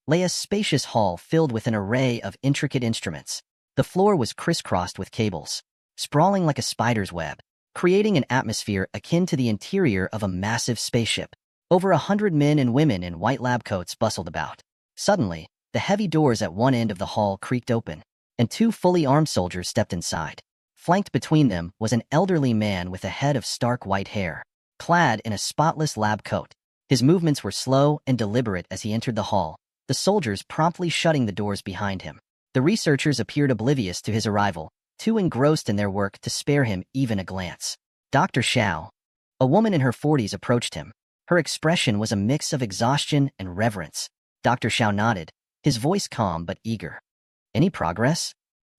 lay a spacious hall filled with an array of intricate instruments. The floor was crisscrossed with cables, sprawling like a spider's web, creating an atmosphere akin to the interior of a massive spaceship. Over 100 men and women in white lab coats bustled about. Suddenly, the heavy doors at one end of the hall creaked open, and two fully armed soldiers stepped inside. Flanked between them was an elderly man with a head of stark white hair, clad in a spotless lab coat. His movements were slow and deliberate as he entered the hall, the soldiers promptly shutting the doors behind him. The researchers appeared oblivious to his arrival, too engrossed in their work to spare him even a glance. Dr. Xiao, a woman in her 40s, approached him. Her expression was a mix of exhaustion and reverence. Dr. Xiao nodded, his voice calm but eager. Any progress?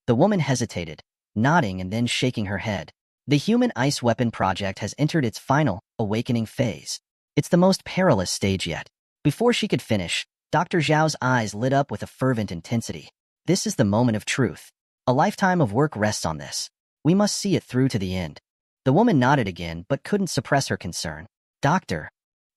The woman hesitated, nodding and then shaking her head. The human ice weapon project has entered its final, awakening phase. It's the most perilous stage yet. Before she could finish, Dr. Zhao's eyes lit up with a fervent intensity. This is the moment of truth. A lifetime of work rests on this. We must see it through to the end. The woman nodded again but couldn't suppress her concern. Doctor,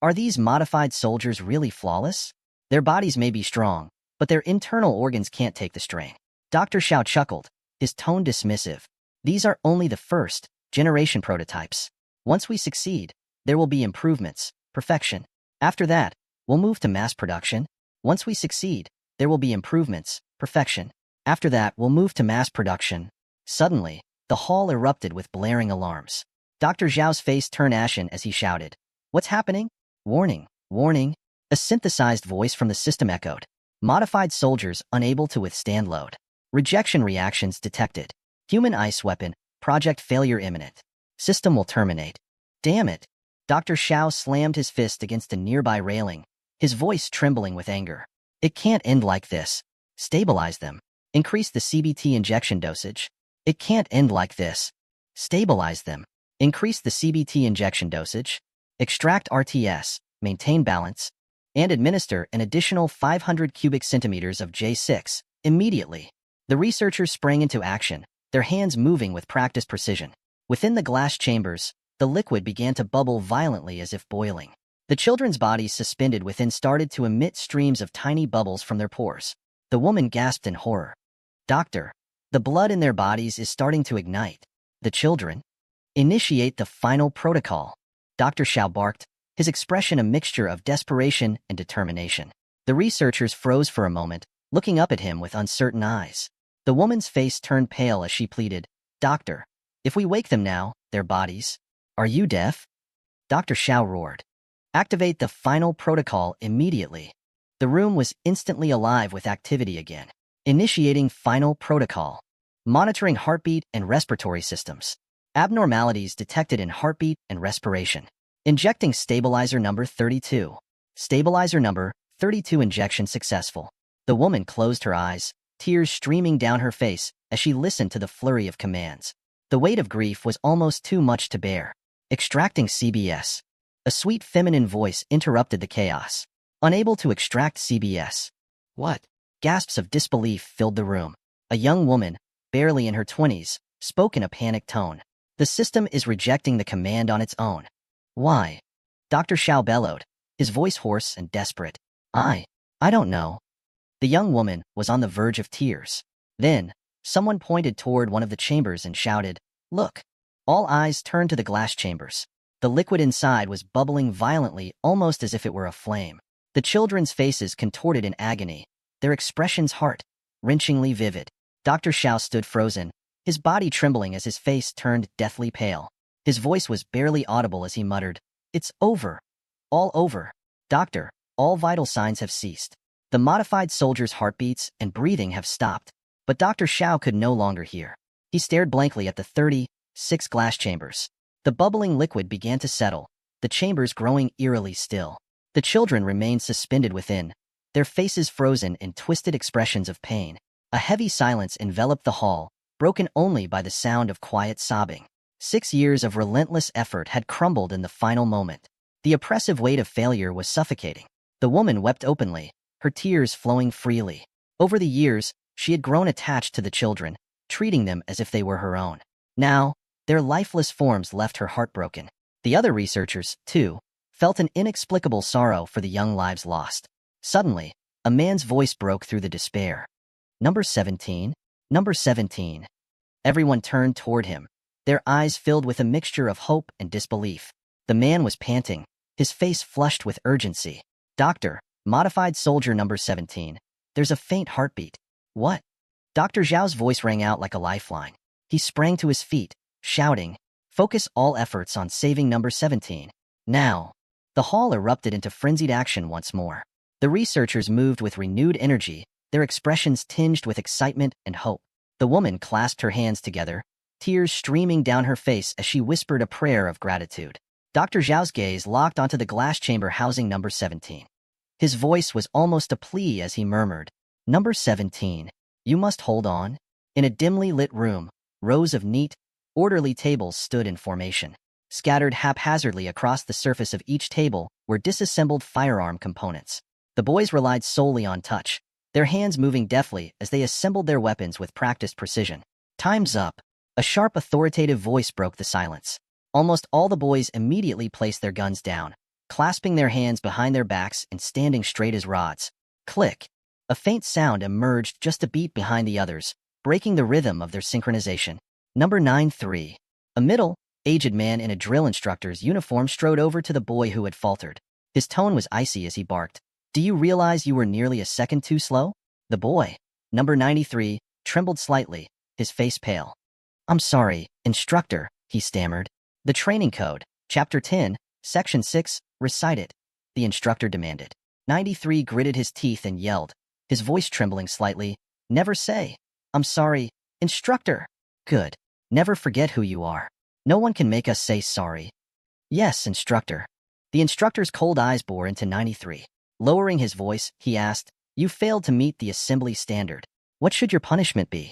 are these modified soldiers really flawless? Their bodies may be strong, but their internal organs can't take the strain. Dr. Xiao chuckled, his tone dismissive. These are only the first generation prototypes. Once we succeed, there will be improvements, perfection. After that, we'll move to mass production. Once we succeed, there will be improvements, perfection. After that, we'll move to mass production. Suddenly, the hall erupted with blaring alarms. Dr. Zhao's face turned ashen as he shouted, "What's happening? Warning, warning." A synthesized voice from the system echoed. Modified soldiers unable to withstand load. Rejection reactions detected. Human ice weapon, project failure imminent. System will terminate. Damn it. Dr. Xiao slammed his fist against a nearby railing, his voice trembling with anger. It can't end like this. Stabilize them. Increase the CBT injection dosage. It can't end like this. Stabilize them. Increase the CBT injection dosage. Extract RTS, maintain balance, and administer an additional 500 cubic centimeters of J6 immediately. The researchers sprang into action, their hands moving with practiced precision. Within the glass chambers, the liquid began to bubble violently as if boiling. The children's bodies suspended within started to emit streams of tiny bubbles from their pores. The woman gasped in horror. Doctor, the blood in their bodies is starting to ignite. The children? Initiate the final protocol. Dr. Xiao barked, his expression a mixture of desperation and determination. The researchers froze for a moment, looking up at him with uncertain eyes. The woman's face turned pale as she pleaded, "Doctor, if we wake them now, their bodies..." "Are you deaf?" Dr. Xiao roared. "Activate the final protocol immediately." The room was instantly alive with activity again. Initiating final protocol. Monitoring heartbeat and respiratory systems. Abnormalities detected in heartbeat and respiration. Injecting stabilizer number 32. Stabilizer number 32 injection successful. The woman closed her eyes, tears streaming down her face as she listened to the flurry of commands. The weight of grief was almost too much to bear. Extracting CBS. A sweet feminine voice interrupted the chaos. Unable to extract CBS. What? Gasps of disbelief filled the room. A young woman, barely in her 20s, spoke in a panicked tone. The system is rejecting the command on its own. Why? Dr. Xiao bellowed, his voice hoarse and desperate. I don't know. The young woman was on the verge of tears. Then, someone pointed toward one of the chambers and shouted, "Look." All eyes turned to the glass chambers. The liquid inside was bubbling violently, almost as if it were aflame. The children's faces contorted in agony, their expressions heart-wrenchingly vivid. Dr. Xiao stood frozen, his body trembling as his face turned deathly pale. His voice was barely audible as he muttered, "It's over. All over. Doctor, all vital signs have ceased. The modified soldier's heartbeats and breathing have stopped." But Dr. Xiao could no longer hear. He stared blankly at the 36 glass chambers. The bubbling liquid began to settle, the chambers growing eerily still. The children remained suspended within, their faces frozen in twisted expressions of pain. A heavy silence enveloped the hall, broken only by the sound of quiet sobbing. 6 years of relentless effort had crumbled in the final moment. The oppressive weight of failure was suffocating. The woman wept openly, her tears flowing freely. Over the years, she had grown attached to the children, treating them as if they were her own. Now, their lifeless forms left her heartbroken. The other researchers, too, felt an inexplicable sorrow for the young lives lost. Suddenly, A man's voice broke through the despair. Number 17? Number 17. Everyone turned toward him, their eyes filled with a mixture of hope and disbelief. The man was panting, his face flushed with urgency. Doctor, modified soldier number 17. There's a faint heartbeat. What? Dr. Zhao's voice rang out like a lifeline. He sprang to his feet, shouting, "Focus all efforts on saving number 17. Now." The hall erupted into frenzied action once more. The researchers moved with renewed energy, their expressions tinged with excitement and hope. The woman clasped her hands together, tears streaming down her face as she whispered a prayer of gratitude. Dr. Zhao's gaze locked onto the glass chamber housing number 17. His voice was almost a plea as he murmured, "Number 17, you must hold on." In a dimly lit room, rows of neat, orderly tables stood in formation. Scattered haphazardly across the surface of each table were disassembled firearm components. The boys relied solely on touch, their hands moving deftly as they assembled their weapons with practiced precision. "Time's up." A sharp, authoritative voice broke the silence. Almost all the boys immediately placed their guns down, clasping their hands behind their backs and standing straight as rods. Click! A faint sound emerged just a beat behind the others, breaking the rhythm of their synchronization. Number 9-3. A middle-aged man in a drill instructor's uniform strode over to the boy who had faltered. His tone was icy as he barked, "Do you realize you were nearly a second too slow?" The boy, number 93, trembled slightly, his face pale. "I'm sorry, instructor," he stammered. "The training code, Chapter 10, Section 6, recite it," the instructor demanded. 93 gritted his teeth and yelled, his voice trembling slightly, "Never say, 'I'm sorry, instructor.'" "Good. Never forget who you are. No one can make us say sorry." "Yes, instructor." The instructor's cold eyes bore into 93. Lowering his voice, he asked, "You failed to meet the assembly standard. What should your punishment be?"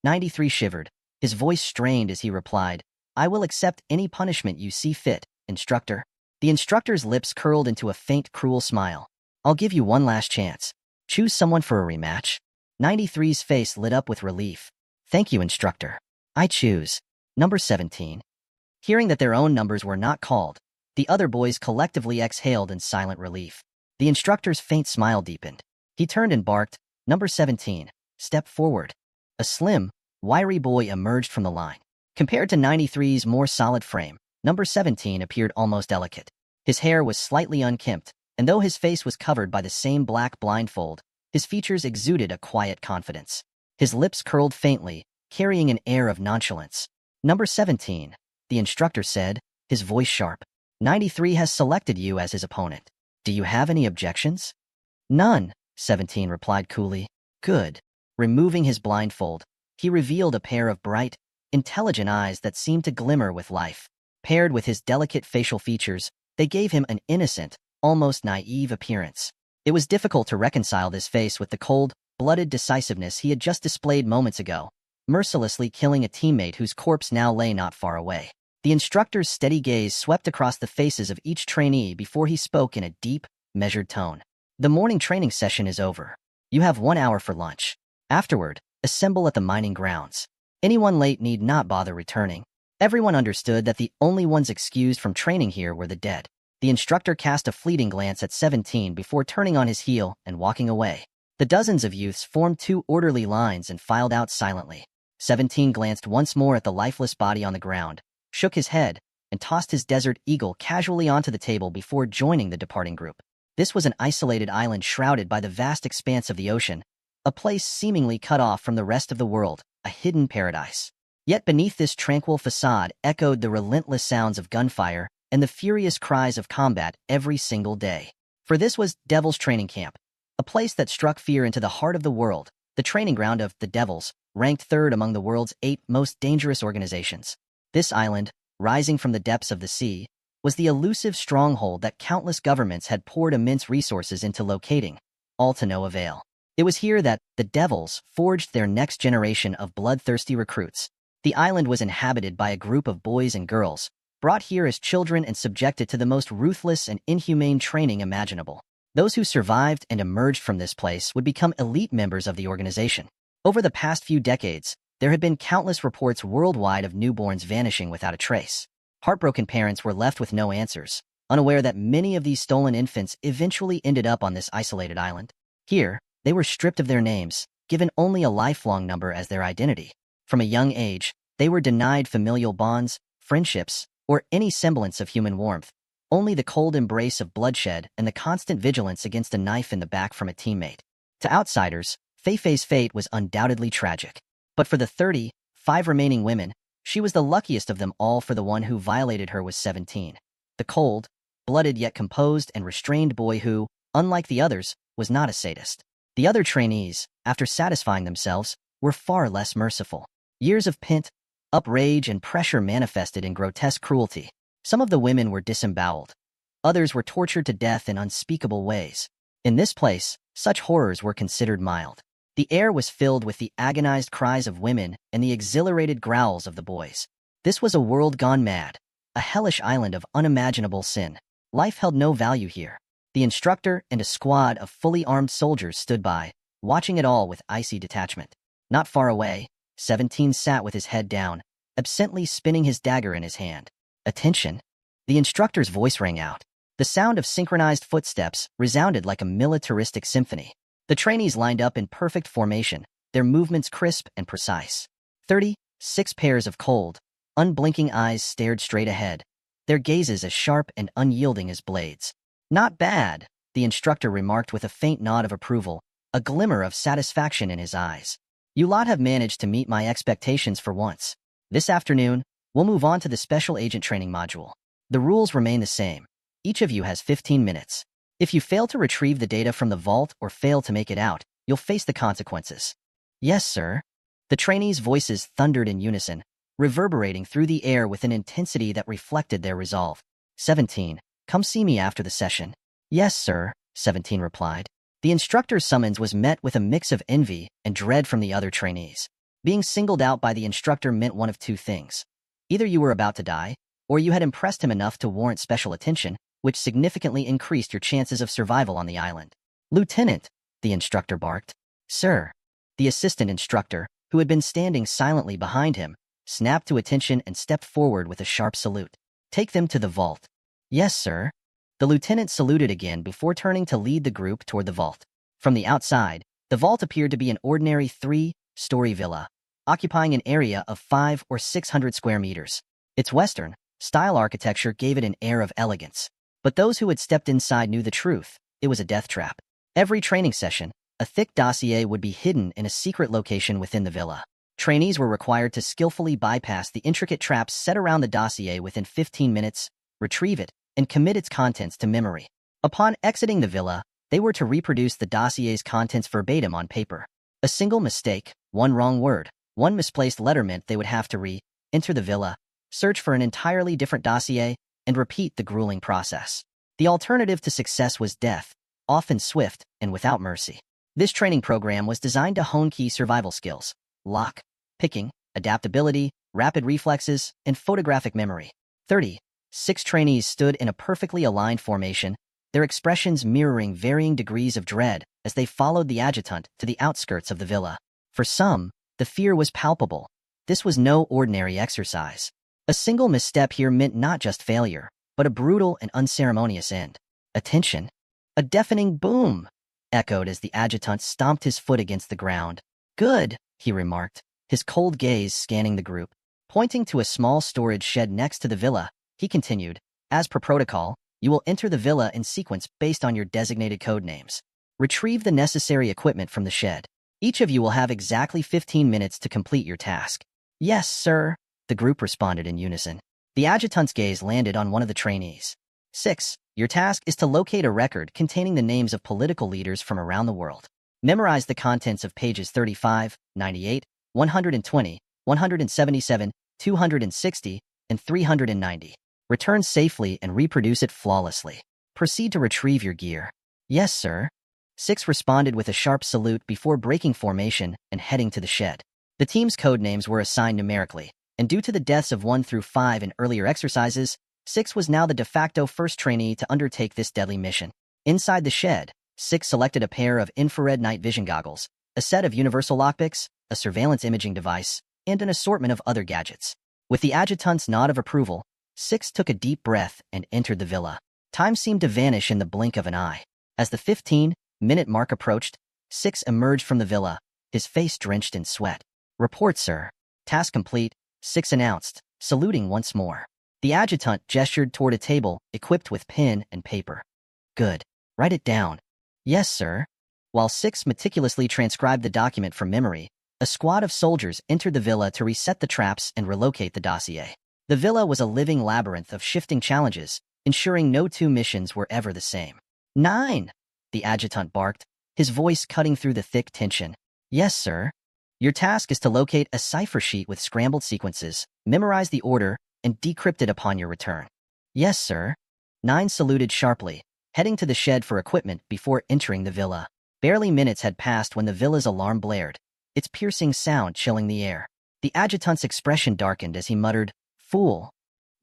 93 shivered, his voice strained as he replied, "I will accept any punishment you see fit, instructor." The instructor's lips curled into a faint, cruel smile. "I'll give you one last chance. Choose someone for a rematch." 93's face lit up with relief. "Thank you, instructor. I choose number 17. Hearing that their own numbers were not called, the other boys collectively exhaled in silent relief. The instructor's faint smile deepened. He turned and barked, "Number 17, step forward." A slim, wiry boy emerged from the line. Compared to 93's more solid frame, number 17 appeared almost delicate. His hair was slightly unkempt, and though his face was covered by the same black blindfold, his features exuded a quiet confidence. His lips curled faintly, carrying an air of nonchalance. "Number 17, the instructor said, his voice sharp. 93 has selected you as his opponent. Do you have any objections?" "None," 17 replied coolly. "Good." Removing his blindfold, he revealed a pair of bright, intelligent eyes that seemed to glimmer with life. Paired with his delicate facial features, they gave him an innocent, almost naive appearance. It was difficult to reconcile this face with the cold-blooded decisiveness he had just displayed moments ago, mercilessly killing a teammate whose corpse now lay not far away. The instructor's steady gaze swept across the faces of each trainee before he spoke in a deep, measured tone. "The morning training session is over. You have 1 hour for lunch. Afterward, assemble at the mining grounds. Anyone late need not bother returning." Everyone understood that the only ones excused from training here were the dead. The instructor cast a fleeting glance at 17 before turning on his heel and walking away. The dozens of youths formed two orderly lines and filed out silently. 17 glanced once more at the lifeless body on the ground, shook his head, and tossed his desert eagle casually onto the table before joining the departing group. This was an isolated island shrouded by the vast expanse of the ocean, a place seemingly cut off from the rest of the world, a hidden paradise. Yet beneath this tranquil facade echoed the relentless sounds of gunfire and the furious cries of combat every single day. For this was Devil's Training Camp, a place that struck fear into the heart of the world, the training ground of the Devils, ranked third among the world's 8 most dangerous organizations. This island, rising from the depths of the sea, was the elusive stronghold that countless governments had poured immense resources into locating, all to no avail. It was here that the Devils forged their next generation of bloodthirsty recruits. The island was inhabited by a group of boys and girls, brought here as children and subjected to the most ruthless and inhumane training imaginable. Those who survived and emerged from this place would become elite members of the organization. Over the past few decades, there had been countless reports worldwide of newborns vanishing without a trace. Heartbroken parents were left with no answers, unaware that many of these stolen infants eventually ended up on this isolated island. Here, they were stripped of their names, given only a lifelong number as their identity. From a young age, they were denied familial bonds, friendships, or any semblance of human warmth. Only the cold embrace of bloodshed and the constant vigilance against a knife in the back from a teammate. To outsiders, Feifei's fate was undoubtedly tragic. But for the 35 remaining women, she was the luckiest of them all, for the one who violated her was 17. The cold-blooded yet composed and restrained boy who, unlike the others, was not a sadist. The other trainees, after satisfying themselves, were far less merciful. Years of pent-up rage and pressure manifested in grotesque cruelty. Some of the women were disemboweled. Others were tortured to death in unspeakable ways. In this place, such horrors were considered mild. The air was filled with the agonized cries of women and the exhilarated growls of the boys. This was a world gone mad, a hellish island of unimaginable sin. Life held no value here. The instructor and a squad of fully armed soldiers stood by, watching it all with icy detachment. Not far away, 17 sat with his head down, absently spinning his dagger in his hand. Attention! The instructor's voice rang out. The sound of synchronized footsteps resounded like a militaristic symphony. The trainees lined up in perfect formation, their movements crisp and precise. 36 pairs of cold, unblinking eyes stared straight ahead, their gazes as sharp and unyielding as blades. Not bad, the instructor remarked with a faint nod of approval, a glimmer of satisfaction in his eyes. You lot have managed to meet my expectations for once. This afternoon, we'll move on to the Special Agent Training module. The rules remain the same. Each of you has 15 minutes. If you fail to retrieve the data from the vault or fail to make it out, you'll face the consequences. Yes, sir. The trainees' voices thundered in unison, reverberating through the air with an intensity that reflected their resolve. 17. Come see me after the session. Yes, sir, 17 replied. The instructor's summons was met with a mix of envy and dread from the other trainees. Being singled out by the instructor meant one of two things. Either you were about to die, or you had impressed him enough to warrant special attention, which significantly increased your chances of survival on the island. Lieutenant, the instructor barked. Sir. The assistant instructor, who had been standing silently behind him, snapped to attention and stepped forward with a sharp salute. Take them to the vault. Yes, sir. The lieutenant saluted again before turning to lead the group toward the vault. From the outside, the vault appeared to be an ordinary 3-story villa, occupying an area of 500 or 600 square meters. Its Western-style architecture gave it an air of elegance. But those who had stepped inside knew the truth. It was a death trap. Every training session, a thick dossier would be hidden in a secret location within the villa. Trainees were required to skillfully bypass the intricate traps set around the dossier within 15 minutes, retrieve it, and commit its contents to memory. Upon exiting the villa, they were to reproduce the dossier's contents verbatim on paper. A single mistake, one wrong word, one misplaced letter meant they would have to re-enter the villa, search for an entirely different dossier, and repeat the grueling process. The alternative to success was death, often swift and without mercy. This training program was designed to hone key survival skills: lock, picking, adaptability, rapid reflexes, and photographic memory. 36 trainees stood in a perfectly aligned formation, their expressions mirroring varying degrees of dread as they followed the adjutant to the outskirts of the villa. For some, the fear was palpable. This was no ordinary exercise. A single misstep here meant not just failure, but a brutal and unceremonious end. Attention! A deafening boom echoed as the adjutant stomped his foot against the ground. Good, he remarked, his cold gaze scanning the group. Pointing to a small storage shed next to the villa, he continued, as per protocol, you will enter the villa in sequence based on your designated code names. Retrieve the necessary equipment from the shed. Each of you will have exactly 15 minutes to complete your task. Yes, sir, the group responded in unison. The adjutant's gaze landed on one of the trainees. 6. Your task is to locate a record containing the names of political leaders from around the world. Memorize the contents of pages 35, 98, 120, 177, 260, and 390. Return safely and reproduce it flawlessly. Proceed to retrieve your gear. Yes, sir. 6 responded with a sharp salute before breaking formation and heading to the shed. The team's code names were assigned numerically, and due to the deaths of 1 through 5 in earlier exercises, 6 was now the de facto first trainee to undertake this deadly mission. Inside the shed, 6 selected a pair of infrared night vision goggles, a set of universal lockpicks, a surveillance imaging device, and an assortment of other gadgets. With the adjutant's nod of approval, 6 took a deep breath and entered the villa. Time seemed to vanish in the blink of an eye. As the 15 Minute mark approached. 6 emerged from the villa, his face drenched in sweat. "Report, sir." "Task complete," 6 announced, saluting once more. The adjutant gestured toward a table equipped with pen and paper. "Good. Write it down." "Yes, sir." While 6 meticulously transcribed the document from memory, a squad of soldiers entered the villa to reset the traps and relocate the dossier. The villa was a living labyrinth of shifting challenges, ensuring no 2 missions were ever the same. "9!" the adjutant barked, his voice cutting through the thick tension. "Yes, sir." "Your task is to locate a cipher sheet with scrambled sequences, memorize the order, and decrypt it upon your return." "Yes, sir." 9 saluted sharply, heading to the shed for equipment before entering the villa. Barely minutes had passed when the villa's alarm blared, its piercing sound chilling the air. The adjutant's expression darkened as he muttered, "Fool."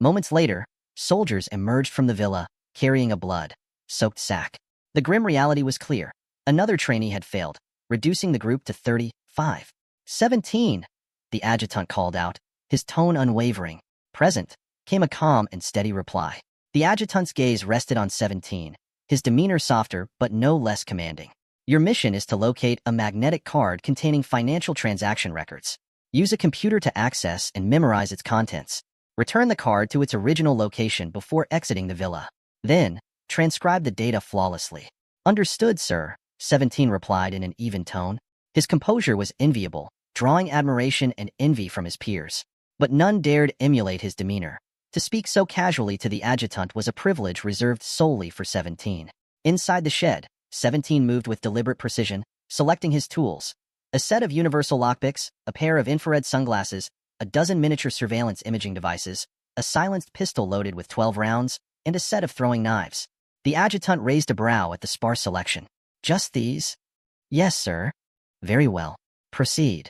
Moments later, soldiers emerged from the villa, carrying a blood-soaked sack. The grim reality was clear. Another trainee had failed, reducing the group to 35. 17, the adjutant called out, his tone unwavering. "Present," came a calm and steady reply. The adjutant's gaze rested on 17, his demeanor softer but no less commanding. "Your mission is to locate a magnetic card containing financial transaction records. Use a computer to access and memorize its contents. Return the card to its original location before exiting the villa. Then, transcribe the data flawlessly." "Understood, sir," 17 replied in an even tone. His composure was enviable, drawing admiration and envy from his peers. But none dared emulate his demeanor. To speak so casually to the adjutant was a privilege reserved solely for 17. Inside the shed, 17 moved with deliberate precision, selecting his tools. A set of universal lockpicks, a pair of infrared sunglasses, a dozen miniature surveillance imaging devices, a silenced pistol loaded with 12 rounds, and a set of throwing knives. The adjutant raised a brow at the sparse selection. "Just these?" "Yes, sir." "Very well. Proceed."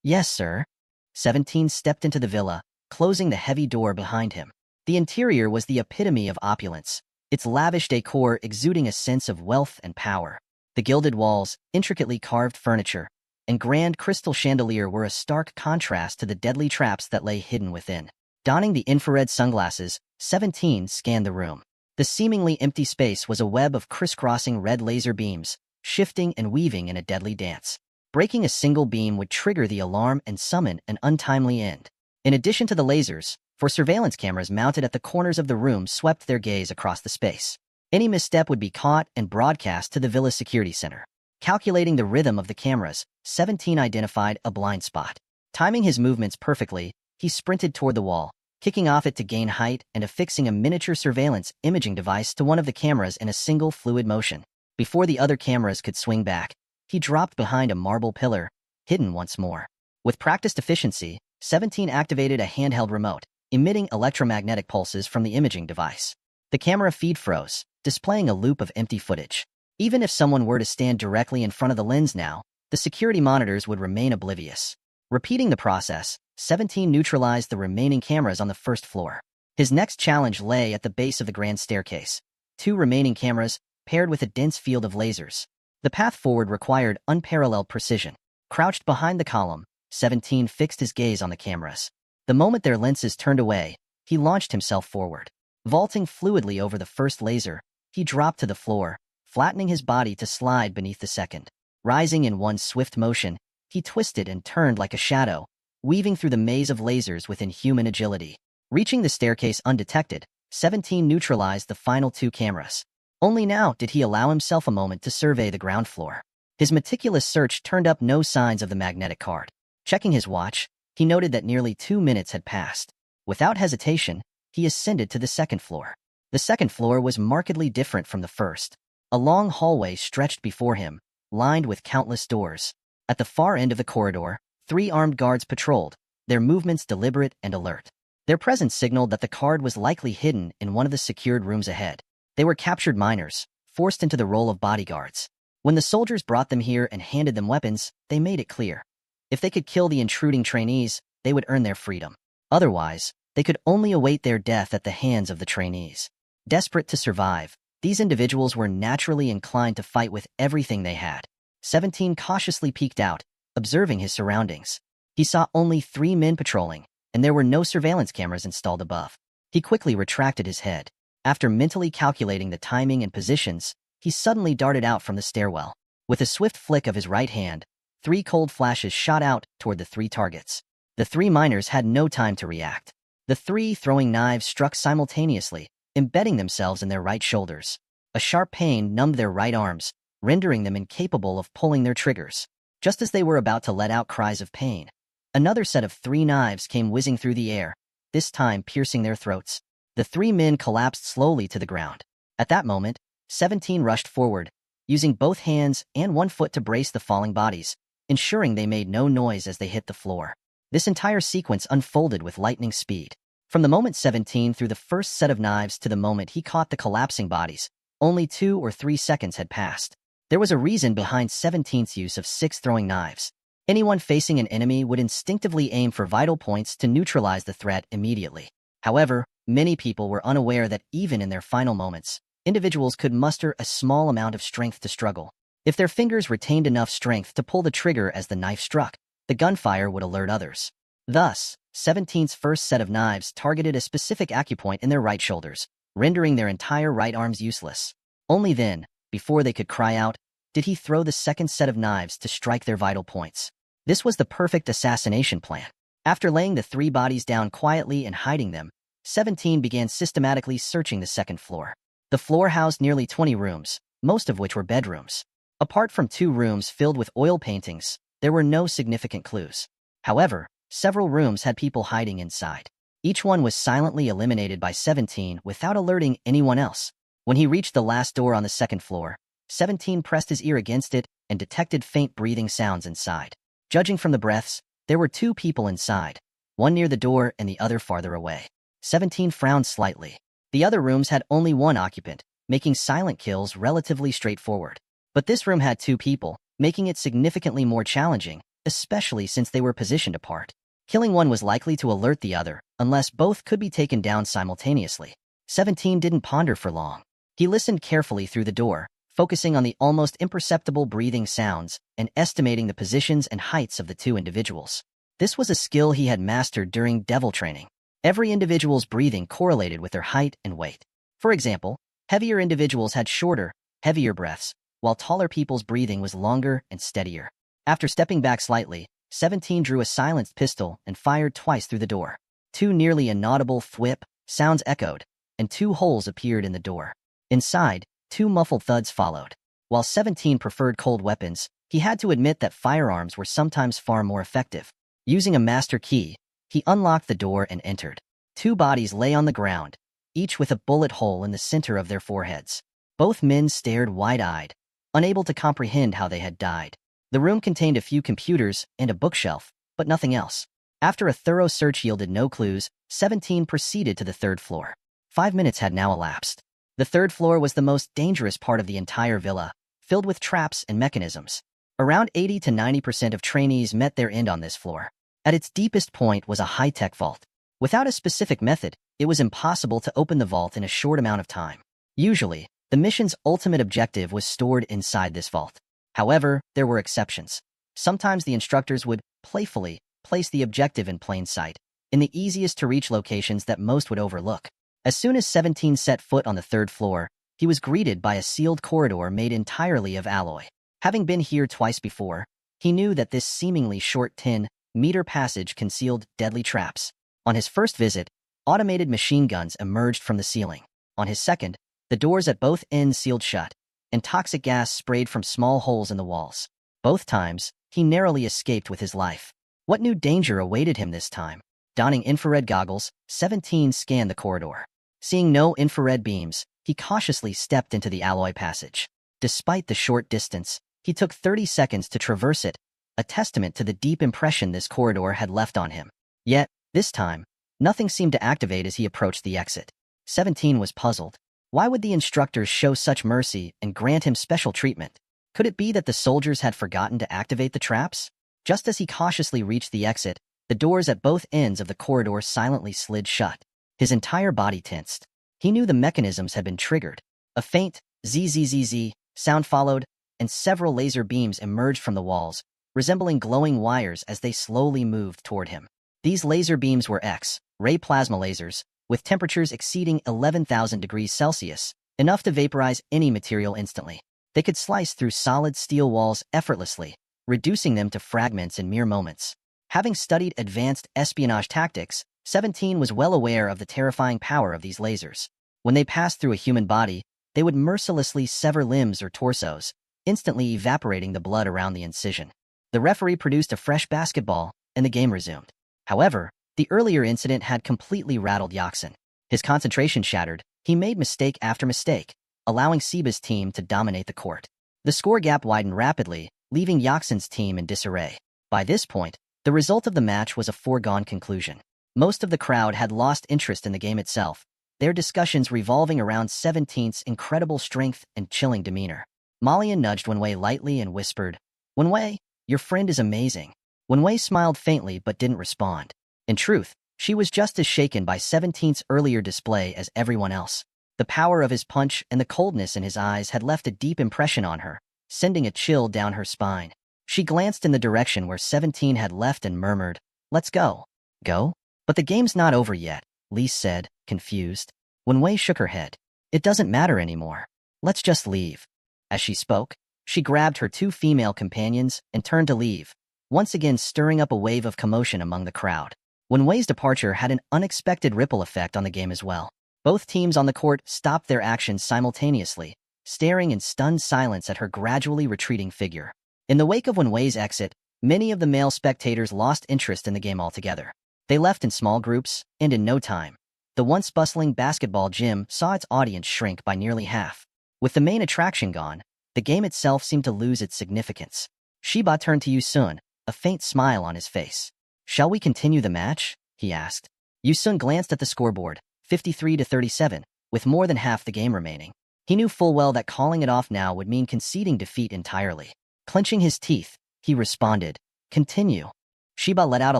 "Yes, sir." 17 stepped into the villa, closing the heavy door behind him. The interior was the epitome of opulence, its lavish decor exuding a sense of wealth and power. The gilded walls, intricately carved furniture, and grand crystal chandelier were a stark contrast to the deadly traps that lay hidden within. Donning the infrared sunglasses, 17 scanned the room. The seemingly empty space was a web of crisscrossing red laser beams, shifting and weaving in a deadly dance. Breaking a single beam would trigger the alarm and summon an untimely end. In addition to the lasers, 4 surveillance cameras mounted at the corners of the room swept their gaze across the space. Any misstep would be caught and broadcast to the villa's security center. Calculating the rhythm of the cameras, 17 identified a blind spot. Timing his movements perfectly, he sprinted toward the wall, kicking off it to gain height and affixing a miniature surveillance imaging device to one of the cameras in a single fluid motion. Before the other cameras could swing back, he dropped behind a marble pillar, hidden once more. With practiced efficiency, 17 activated a handheld remote, emitting electromagnetic pulses from the imaging device. The camera feed froze, displaying a loop of empty footage. Even if someone were to stand directly in front of the lens now, the security monitors would remain oblivious. Repeating the process, 17 neutralized the remaining cameras on the first floor. His next challenge lay at the base of the grand staircase. 2 remaining cameras, paired with a dense field of lasers. The path forward required unparalleled precision. Crouched behind the column, 17 fixed his gaze on the cameras. The moment their lenses turned away, he launched himself forward. Vaulting fluidly over the first laser, he dropped to the floor, flattening his body to slide beneath the second. Rising in one swift motion, he twisted and turned like a shadow, weaving through the maze of lasers with inhuman agility. Reaching the staircase undetected, 17 neutralized the final 2 cameras. Only now did he allow himself a moment to survey the ground floor. His meticulous search turned up no signs of the magnetic card. Checking his watch, he noted that nearly 2 minutes had passed. Without hesitation, he ascended to the second floor. The second floor was markedly different from the first. A long hallway stretched before him, lined with countless doors. At the far end of the corridor, 3 armed guards patrolled, their movements deliberate and alert. Their presence signaled that the card was likely hidden in one of the secured rooms ahead. They were captured minors, forced into the role of bodyguards. When the soldiers brought them here and handed them weapons, they made it clear. If they could kill the intruding trainees, they would earn their freedom. Otherwise, they could only await their death at the hands of the trainees. Desperate to survive, these individuals were naturally inclined to fight with everything they had. 17 cautiously peeked out, observing his surroundings. He saw only 3 men patrolling, and there were no surveillance cameras installed above. He quickly retracted his head. After mentally calculating the timing and positions, he suddenly darted out from the stairwell. With a swift flick of his right hand, 3 cold flashes shot out toward the 3 targets. The 3 miners had no time to react. The 3 throwing knives struck simultaneously, embedding themselves in their right shoulders. A sharp pain numbed their right arms, rendering them incapable of pulling their triggers. Just as they were about to let out cries of pain, another set of 3 knives came whizzing through the air, this time piercing their throats. The 3 men collapsed slowly to the ground. At that moment, 17 rushed forward, using both hands and 1 foot to brace the falling bodies, ensuring they made no noise as they hit the floor. This entire sequence unfolded with lightning speed. From the moment 17 threw the first set of knives to the moment he caught the collapsing bodies, only 2 or 3 seconds had passed. There was a reason behind 17's use of 6 throwing knives. Anyone facing an enemy would instinctively aim for vital points to neutralize the threat immediately. However, many people were unaware that even in their final moments, individuals could muster a small amount of strength to struggle. If their fingers retained enough strength to pull the trigger as the knife struck, the gunfire would alert others. Thus, 17's first set of knives targeted a specific acupoint in their right shoulders, rendering their entire right arms useless. Only then, before they could cry out, did he throw the second set of knives to strike their vital points. This was the perfect assassination plan. After laying the 3 bodies down quietly and hiding them, 17 began systematically searching the second floor. The floor housed nearly 20 rooms, most of which were bedrooms. Apart from 2 rooms filled with oil paintings, there were no significant clues. However, several rooms had people hiding inside. Each one was silently eliminated by 17 without alerting anyone else. When he reached the last door on the second floor, 17 pressed his ear against it and detected faint breathing sounds inside. Judging from the breaths, there were 2 people inside, one near the door and the other farther away. 17 frowned slightly. The other rooms had only 1 occupant, making silent kills relatively straightforward. But this room had 2 people, making it significantly more challenging, especially since they were positioned apart. Killing one was likely to alert the other, unless both could be taken down simultaneously. 17 didn't ponder for long. He listened carefully through the door, focusing on the almost imperceptible breathing sounds and estimating the positions and heights of the 2 individuals. This was a skill he had mastered during devil training. Every individual's breathing correlated with their height and weight. For example, heavier individuals had shorter, heavier breaths, while taller people's breathing was longer and steadier. After stepping back slightly, 17 drew a silenced pistol and fired twice through the door. 2 nearly inaudible thwip sounds echoed, and 2 holes appeared in the door. Inside, 2 muffled thuds followed. While 17 preferred cold weapons, he had to admit that firearms were sometimes far more effective. Using a master key, he unlocked the door and entered. 2 bodies lay on the ground, each with a bullet hole in the center of their foreheads. Both men stared wide-eyed, unable to comprehend how they had died. The room contained a few computers and a bookshelf, but nothing else. After a thorough search yielded no clues, 17 proceeded to the 3rd floor. 5 minutes had now elapsed. The 3rd floor was the most dangerous part of the entire villa, filled with traps and mechanisms. Around 80 to 90% of trainees met their end on this floor. At its deepest point was a high-tech vault. Without a specific method, it was impossible to open the vault in a short amount of time. Usually, the mission's ultimate objective was stored inside this vault. However, there were exceptions. Sometimes the instructors would, playfully, place the objective in plain sight, in the easiest-to-reach locations that most would overlook. As soon as 17 set foot on the 3rd floor, he was greeted by a sealed corridor made entirely of alloy. Having been here twice before, he knew that this seemingly short 10-meter passage concealed deadly traps. On his first visit, automated machine guns emerged from the ceiling. On his second, the doors at both ends sealed shut, and toxic gas sprayed from small holes in the walls. Both times, he narrowly escaped with his life. What new danger awaited him this time? Donning infrared goggles, 17 scanned the corridor. Seeing no infrared beams, he cautiously stepped into the alloy passage. Despite the short distance, he took 30 seconds to traverse it, a testament to the deep impression this corridor had left on him. Yet, this time, nothing seemed to activate as he approached the exit. 17 was puzzled. Why would the instructors show such mercy and grant him special treatment? Could it be that the soldiers had forgotten to activate the traps? Just as he cautiously reached the exit, the doors at both ends of the corridor silently slid shut. His entire body tensed. He knew the mechanisms had been triggered. A faint zzz sound followed, and several laser beams emerged from the walls, resembling glowing wires as they slowly moved toward him. These laser beams were X-ray plasma lasers, with temperatures exceeding 11,000 degrees Celsius, enough to vaporize any material instantly. They could slice through solid steel walls effortlessly, reducing them to fragments in mere moments. Having studied advanced espionage tactics, 17 was well aware of the terrifying power of these lasers. When they passed through a human body, they would mercilessly sever limbs or torsos, instantly evaporating the blood around the incision. The referee produced a fresh basketball, and the game resumed. However, the earlier incident had completely rattled Yaxin. His concentration shattered. He made mistake after mistake, allowing Seba's team to dominate the court. The score gap widened rapidly, leaving Yaxin's team in disarray. By this point, the result of the match was a foregone conclusion. Most of the crowd had lost interest in the game itself, their discussions revolving around 17's incredible strength and chilling demeanor. Malian nudged Wenwei lightly and whispered, "Wenwei, your friend is amazing." Wenwei smiled faintly but didn't respond. In truth, she was just as shaken by 17's earlier display as everyone else. The power of his punch and the coldness in his eyes had left a deep impression on her, sending a chill down her spine. She glanced in the direction where 17 had left and murmured, "Let's go." "Go? But the game's not over yet," Lise said, confused. Wenwei shook her head. "It doesn't matter anymore. Let's just leave." As she spoke, she grabbed her two female companions and turned to leave, once again stirring up a wave of commotion among the crowd. Wenwei's departure had an unexpected ripple effect on the game as well. Both teams on the court stopped their actions simultaneously, staring in stunned silence at her gradually retreating figure. In the wake of Wenwei's exit, many of the male spectators lost interest in the game altogether. They left in small groups, and in no time, the once bustling basketball gym saw its audience shrink by nearly half. With the main attraction gone, the game itself seemed to lose its significance. Shiba turned to Yusun, a faint smile on his face. "Shall we continue the match?" he asked. Yusun glanced at the scoreboard, 53-37, with more than half the game remaining. He knew full well that calling it off now would mean conceding defeat entirely. Clenching his teeth, he responded, "Continue." Shiba let out a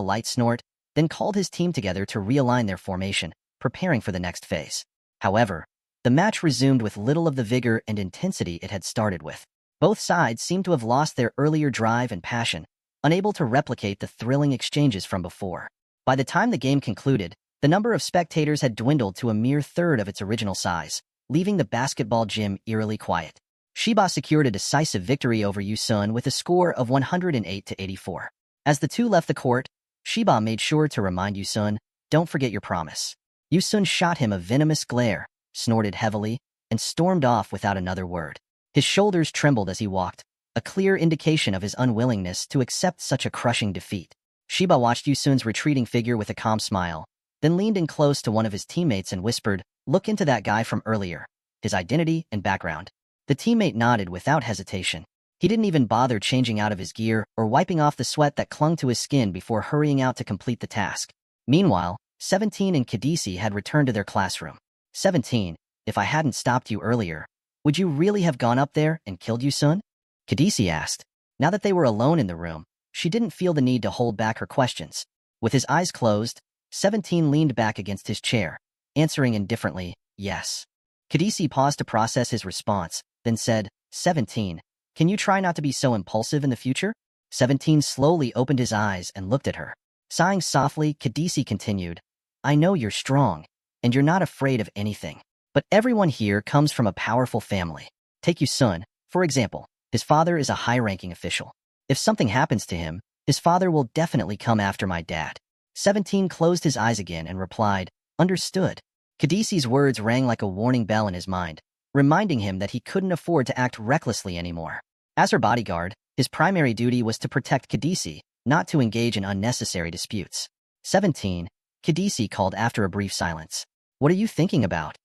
light snort, then called his team together to realign their formation, preparing for the next phase. However, the match resumed with little of the vigor and intensity it had started with. Both sides seemed to have lost their earlier drive and passion, unable to replicate the thrilling exchanges from before. By the time the game concluded, the number of spectators had dwindled to a mere third of its original size, leaving the basketball gym eerily quiet. Shiba secured a decisive victory over Yusun with a score of 108-84. As the two left the court, Shiba made sure to remind Yusun, "Don't forget your promise." Yusun shot him a venomous glare, snorted heavily, and stormed off without another word. His shoulders trembled as he walked, a clear indication of his unwillingness to accept such a crushing defeat. Shiba watched Yusun's retreating figure with a calm smile, then leaned in close to one of his teammates and whispered, "Look into that guy from earlier, his identity and background." The teammate nodded without hesitation. He didn't even bother changing out of his gear or wiping off the sweat that clung to his skin before hurrying out to complete the task. Meanwhile, 17 and Kadisi had returned to their classroom. 17, if I hadn't stopped you earlier, would you really have gone up there and killed Yusun? Kadisi asked. Now that they were alone in the room, she didn't feel the need to hold back her questions. With his eyes closed, 17 leaned back against his chair, answering indifferently, yes. Kadisi paused to process his response, then said, 17, can you try not to be so impulsive in the future? 17 slowly opened his eyes and looked at her. Sighing softly, Kadisi continued, I know you're strong, and you're not afraid of anything. But everyone here comes from a powerful family. Take Yusun, for example. His father is a high-ranking official. If something happens to him, his father will definitely come after my dad. 17 closed his eyes again and replied, understood. Kadisi's words rang like a warning bell in his mind, reminding him that he couldn't afford to act recklessly anymore. As her bodyguard, his primary duty was to protect Kadisi, not to engage in unnecessary disputes. 17, Kadisi called after a brief silence. What are you thinking about?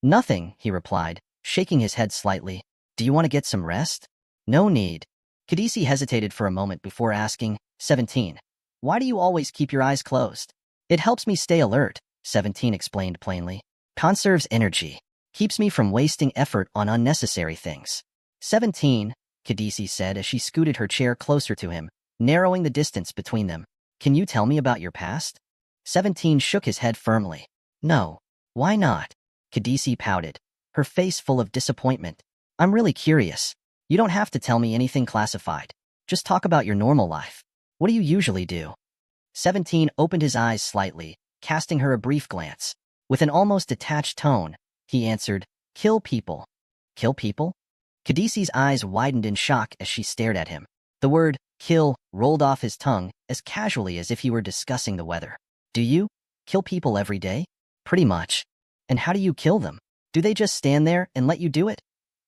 Nothing, he replied, shaking his head slightly. Do you want to get some rest? No need. Kadisi hesitated for a moment before asking, 17, why do you always keep your eyes closed? It helps me stay alert, 17 explained plainly. Conserves energy. Keeps me from wasting effort on unnecessary things. 17, Kadisi said as she scooted her chair closer to him, narrowing the distance between them. Can you tell me about your past? 17 shook his head firmly. No. Why not? Kadisi pouted, her face full of disappointment. I'm really curious. You don't have to tell me anything classified. Just talk about your normal life. What do you usually do? 17 opened his eyes slightly, casting her a brief glance. With an almost detached tone, he answered, Kill people. Kill people? Kadisi's eyes widened in shock as she stared at him. The word, kill, rolled off his tongue as casually as if he were discussing the weather. Do you kill people every day? Pretty much. And how do you kill them? Do they just stand there and let you do it?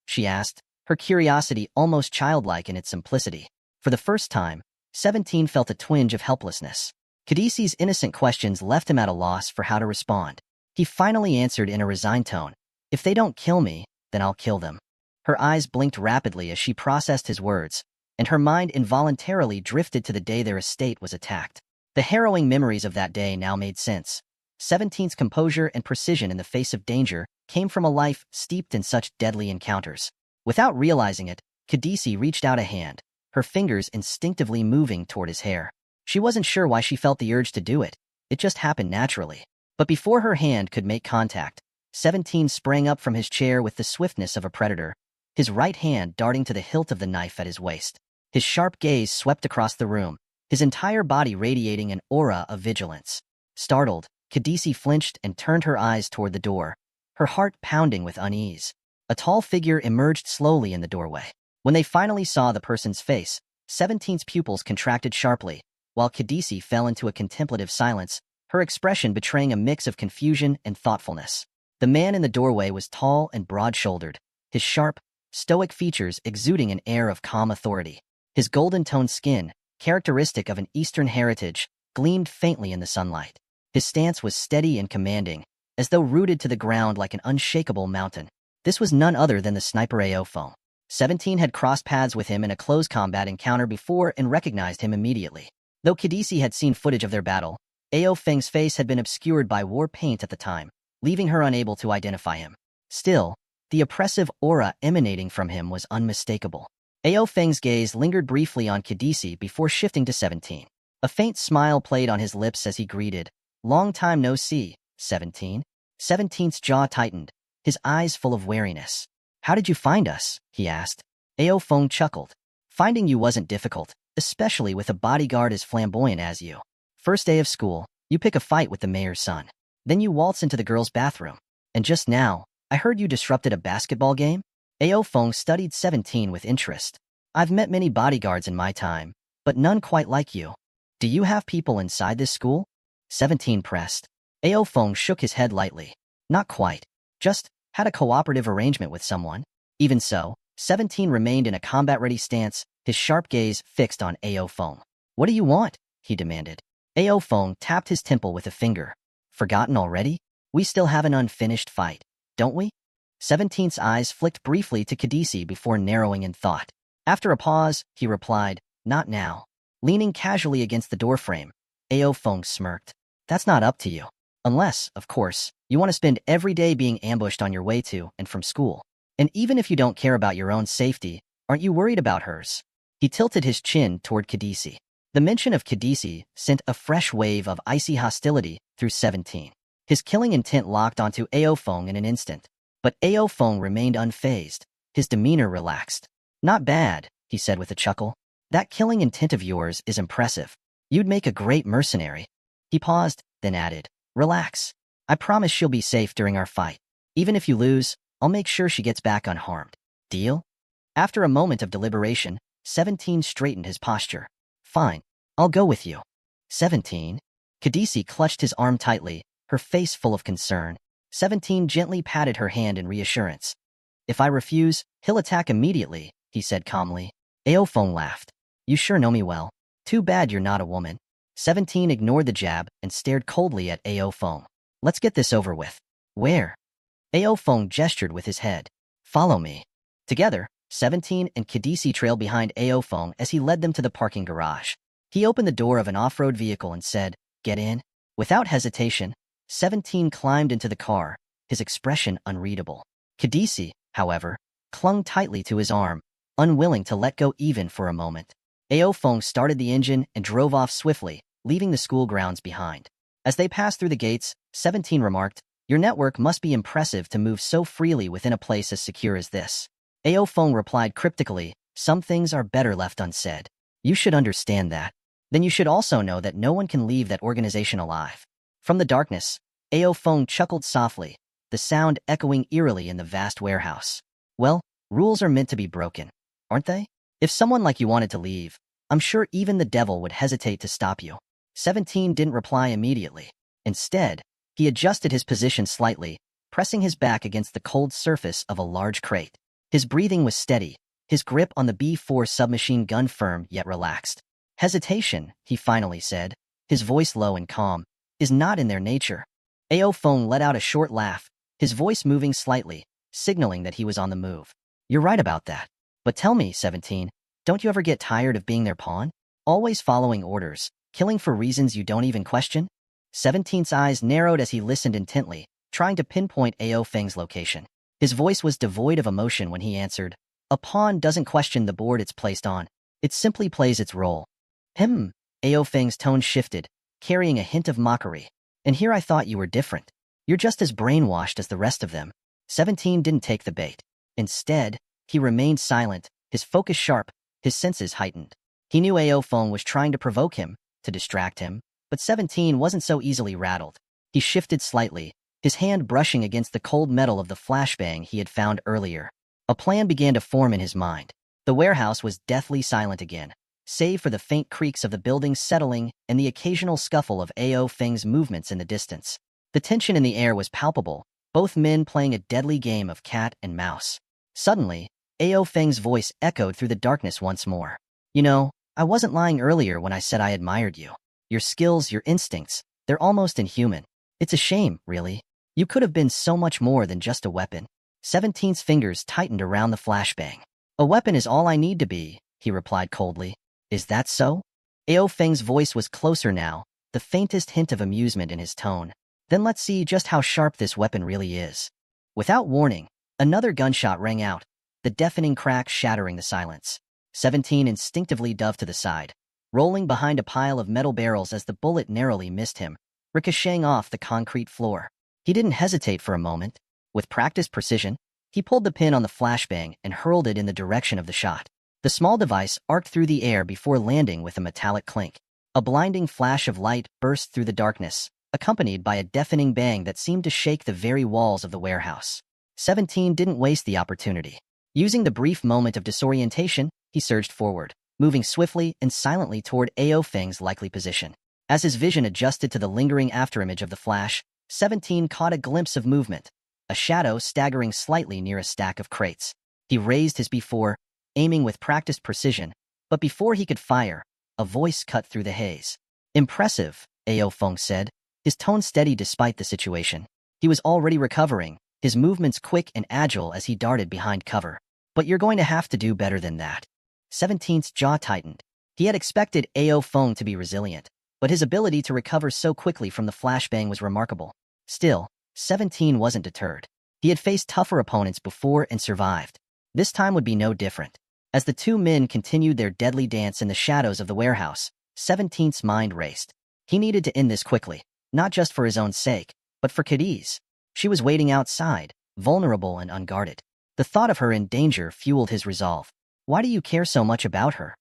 She asked, her curiosity almost childlike in its simplicity. For the first time, 17 felt a twinge of helplessness. Kadisi's innocent questions left him at a loss for how to respond. He finally answered in a resigned tone, "If they don't kill me, then I'll kill them." Her eyes blinked rapidly as she processed his words, and her mind involuntarily drifted to the day their estate was attacked. The harrowing memories of that day now made sense. 17's composure and precision in the face of danger came from a life steeped in such deadly encounters. Without realizing it, Kadisi reached out a hand, her fingers instinctively moving toward his hair. She wasn't sure why she felt the urge to do it. It just happened naturally. But before her hand could make contact, 17 sprang up from his chair with the swiftness of a predator, his right hand darting to the hilt of the knife at his waist. His sharp gaze swept across the room, his entire body radiating an aura of vigilance. Startled, Kadisi flinched and turned her eyes toward the door, her heart pounding with unease. A tall figure emerged slowly in the doorway. When they finally saw the person's face, 17's pupils contracted sharply, while Kadisi fell into a contemplative silence, her expression betraying a mix of confusion and thoughtfulness. The man in the doorway was tall and broad-shouldered, his sharp, stoic features exuding an air of calm authority. His golden-toned skin, characteristic of an Eastern heritage, gleamed faintly in the sunlight. His stance was steady and commanding, as though rooted to the ground like an unshakable mountain. This was none other than the sniper Ao Feng. 17 had crossed paths with him in a close combat encounter before and recognized him immediately. Though Kadisi had seen footage of their battle, Ao Feng's face had been obscured by war paint at the time, leaving her unable to identify him. Still, the oppressive aura emanating from him was unmistakable. Ao Feng's gaze lingered briefly on Kadisi before shifting to 17. A faint smile played on his lips as he greeted, "Long time no see, 17." 17's jaw tightened, his eyes full of wariness. "How did you find us?" he asked. Ao Feng chuckled. "Finding you wasn't difficult, especially with a bodyguard as flamboyant as you. First day of school, you pick a fight with the mayor's son. Then you waltz into the girls' bathroom. And just now, I heard you disrupted a basketball game?" Ao Feng studied 17 with interest. "I've met many bodyguards in my time, but none quite like you. Do you have people inside this school?" 17 pressed. Ao Feng shook his head lightly. "Not quite. Just had a cooperative arrangement with someone." Even so, 17 remained in a combat-ready stance, his sharp gaze fixed on Ao Feng. "What do you want?" he demanded. Ao Feng tapped his temple with a finger. "Forgotten already? We still have an unfinished fight, don't we?" 17's eyes flicked briefly to Kadisi before narrowing in thought. After a pause, he replied, "Not now." Leaning casually against the doorframe, Ao Feng smirked. "That's not up to you. Unless, of course, you want to spend every day being ambushed on your way to and from school. And even if you don't care about your own safety, aren't you worried about hers?" He tilted his chin toward Kadisi. The mention of Kadisi sent a fresh wave of icy hostility through 17. His killing intent locked onto Ao Feng in an instant. But Ao Feng remained unfazed, his demeanor relaxed. "Not bad," he said with a chuckle. "That killing intent of yours is impressive. You'd make a great mercenary." He paused, then added, "Relax. I promise she'll be safe during our fight. Even if you lose, I'll make sure she gets back unharmed. Deal?" After a moment of deliberation, 17 straightened his posture. "Fine. I'll go with you." 17. Kadisi clutched his arm tightly, her face full of concern. 17 gently patted her hand in reassurance. "If I refuse, he'll attack immediately," he said calmly. Ao Feng laughed. "You sure know me well. Too bad you're not a woman." 17 ignored the jab and stared coldly at Ao Feng. "Let's get this over with." "Where?" Ao Feng gestured with his head. "Follow me." Together, 17 and Kadisi trailed behind Ao Feng as he led them to the parking garage. He opened the door of an off-road vehicle and said, "Get in." Without hesitation, 17 climbed into the car, his expression unreadable. Kadisi, however, clung tightly to his arm, unwilling to let go even for a moment. Ao Feng started the engine and drove off swiftly, leaving the school grounds behind. As they passed through the gates, 17 remarked, "Your network must be impressive to move so freely within a place as secure as this." Ao Feng replied cryptically, "Some things are better left unsaid." "You should understand that. Then you should also know that no one can leave that organization alive." From the darkness, Ao Feng chuckled softly, the sound echoing eerily in the vast warehouse. Well, rules are meant to be broken, aren't they? If someone like you wanted to leave, I'm sure even the devil would hesitate to stop you. 17 didn't reply immediately. Instead, he adjusted his position slightly, pressing his back against the cold surface of a large crate. His breathing was steady, his grip on the B-4 submachine gun firm yet relaxed. Hesitation, he finally said, his voice low and calm, is not in their nature. Ao Feng let out a short laugh, his voice moving slightly, signaling that he was on the move. You're right about that. But tell me, 17, don't you ever get tired of being their pawn? Always following orders, killing for reasons you don't even question? 17's eyes narrowed as he listened intently, trying to pinpoint Ao Feng's location. His voice was devoid of emotion when he answered, a pawn doesn't question the board it's placed on. It simply plays its role. Ao Feng's tone shifted, carrying a hint of mockery. And here I thought you were different. You're just as brainwashed as the rest of them. 17 didn't take the bait. Instead, he remained silent, his focus sharp, his senses heightened. He knew Ao Feng was trying to provoke him, to distract him, but 17 wasn't so easily rattled. He shifted slightly, his hand brushing against the cold metal of the flashbang he had found earlier. A plan began to form in his mind. The warehouse was deathly silent again, save for the faint creaks of the buildings settling and the occasional scuffle of Ao Feng's movements in the distance. The tension in the air was palpable, both men playing a deadly game of cat and mouse. Suddenly, Ao Feng's voice echoed through the darkness once more. You know, I wasn't lying earlier when I said I admired you. Your skills, your instincts, they're almost inhuman. It's a shame, really. You could have been so much more than just a weapon. 17's fingers tightened around the flashbang. A weapon is all I need to be, he replied coldly. Is that so? Ao Feng's voice was closer now, the faintest hint of amusement in his tone. Then let's see just how sharp this weapon really is. Without warning, another gunshot rang out, the deafening crack shattering the silence. 17 instinctively dove to the side, rolling behind a pile of metal barrels as the bullet narrowly missed him, ricocheting off the concrete floor. He didn't hesitate for a moment. With practiced precision, he pulled the pin on the flashbang and hurled it in the direction of the shot. The small device arced through the air before landing with a metallic clink. A blinding flash of light burst through the darkness, accompanied by a deafening bang that seemed to shake the very walls of the warehouse. 17 didn't waste the opportunity. Using the brief moment of disorientation, he surged forward, moving swiftly and silently toward Ao Feng's likely position. As his vision adjusted to the lingering afterimage of the flash, 17 caught a glimpse of movement, a shadow staggering slightly near a stack of crates. He raised his B4, aiming with practiced precision, but before he could fire, a voice cut through the haze. Impressive, Ao Feng said, his tone steady despite the situation. He was already recovering, his movements quick and agile as he darted behind cover. But you're going to have to do better than that. 17's jaw tightened. He had expected Ao Feng to be resilient, but his ability to recover so quickly from the flashbang was remarkable. Still, 17 wasn't deterred. He had faced tougher opponents before and survived. This time would be no different. As the two men continued their deadly dance in the shadows of the warehouse, 17's mind raced. He needed to end this quickly, not just for his own sake, but for Cadiz. She was waiting outside, vulnerable and unguarded. The thought of her in danger fueled his resolve. Why do you care so much about her?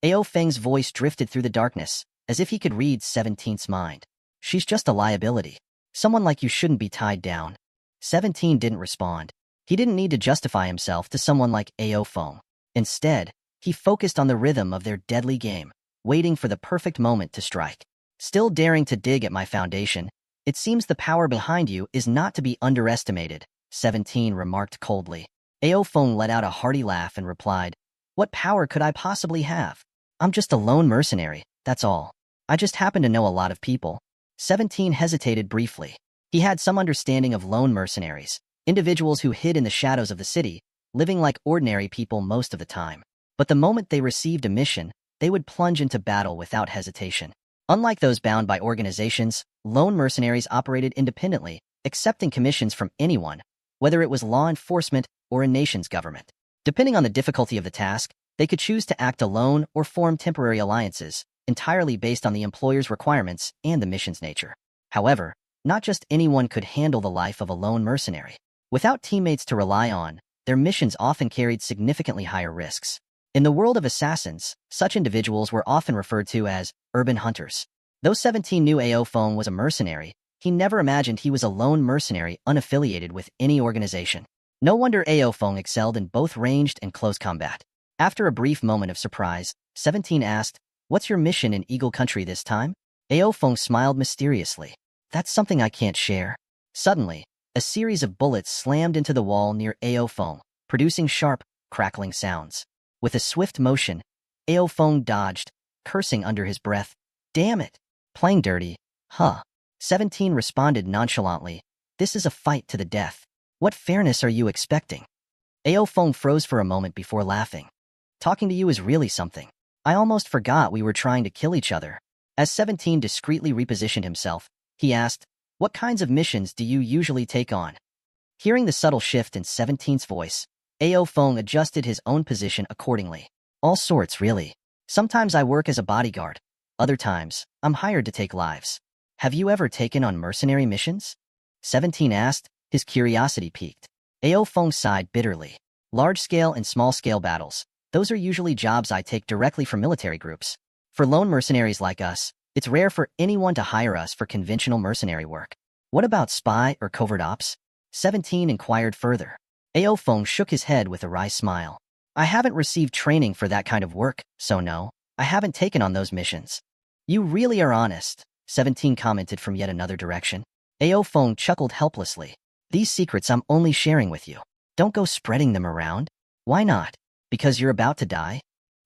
Ao Feng's voice drifted through the darkness, as if he could read 17's mind. She's just a liability. Someone like you shouldn't be tied down. 17 didn't respond. He didn't need to justify himself to someone like Ao Feng. Instead, he focused on the rhythm of their deadly game, waiting for the perfect moment to strike. Still daring to dig at my foundation, it seems the power behind you is not to be underestimated, 17 remarked coldly. Ao Feng let out a hearty laugh and replied, what power could I possibly have? I'm just a lone mercenary, that's all. I just happen to know a lot of people. 17 hesitated briefly. He had some understanding of lone mercenaries, individuals who hid in the shadows of the city, living like ordinary people most of the time. But the moment they received a mission, they would plunge into battle without hesitation. Unlike those bound by organizations, lone mercenaries operated independently, accepting commissions from anyone, whether it was law enforcement or a nation's government. Depending on the difficulty of the task, they could choose to act alone or form temporary alliances, entirely based on the employer's requirements and the mission's nature. However, not just anyone could handle the life of a lone mercenary. Without teammates to rely on, their missions often carried significantly higher risks. In the world of assassins, such individuals were often referred to as urban hunters. Though 17 knew Ao Feng was a mercenary, He never imagined he was a lone mercenary unaffiliated with any organization. No wonder Ao Feng excelled in both ranged and close combat. After a brief moment of surprise, 17 asked, "What's your mission in Eagle Country this time?" Ao Feng smiled mysteriously. "That's something I can't share." Suddenly, a series of bullets slammed into the wall near Ao Feng, producing sharp, crackling sounds. With a swift motion, Ao Feng dodged, cursing under his breath. "Damn it! Playing dirty, huh?" 17 responded nonchalantly. "This is a fight to the death. What fairness are you expecting?" Ao Feng froze for a moment before laughing. "Talking to you is really something. I almost forgot we were trying to kill each other." As 17 discreetly repositioned himself, he asked, "What kinds of missions do you usually take on?" Hearing the subtle shift in 17's voice, Ao Feng adjusted his own position accordingly. "All sorts, really. Sometimes I work as a bodyguard. Other times, I'm hired to take lives." "Have you ever taken on mercenary missions?" 17 asked, his curiosity piqued. Ao Feng sighed bitterly. "Large-scale and small-scale battles. Those are usually jobs I take directly from military groups. For lone mercenaries like us, it's rare for anyone to hire us for conventional mercenary work." "What about spy or covert ops?" 17 inquired further. Ao Feng shook his head with a wry smile. "I haven't received training for that kind of work, so no, I haven't taken on those missions." "You really are honest," 17 commented from yet another direction. Ao Feng chuckled helplessly. "These secrets I'm only sharing with you. Don't go spreading them around." "Why not? Because you're about to die?"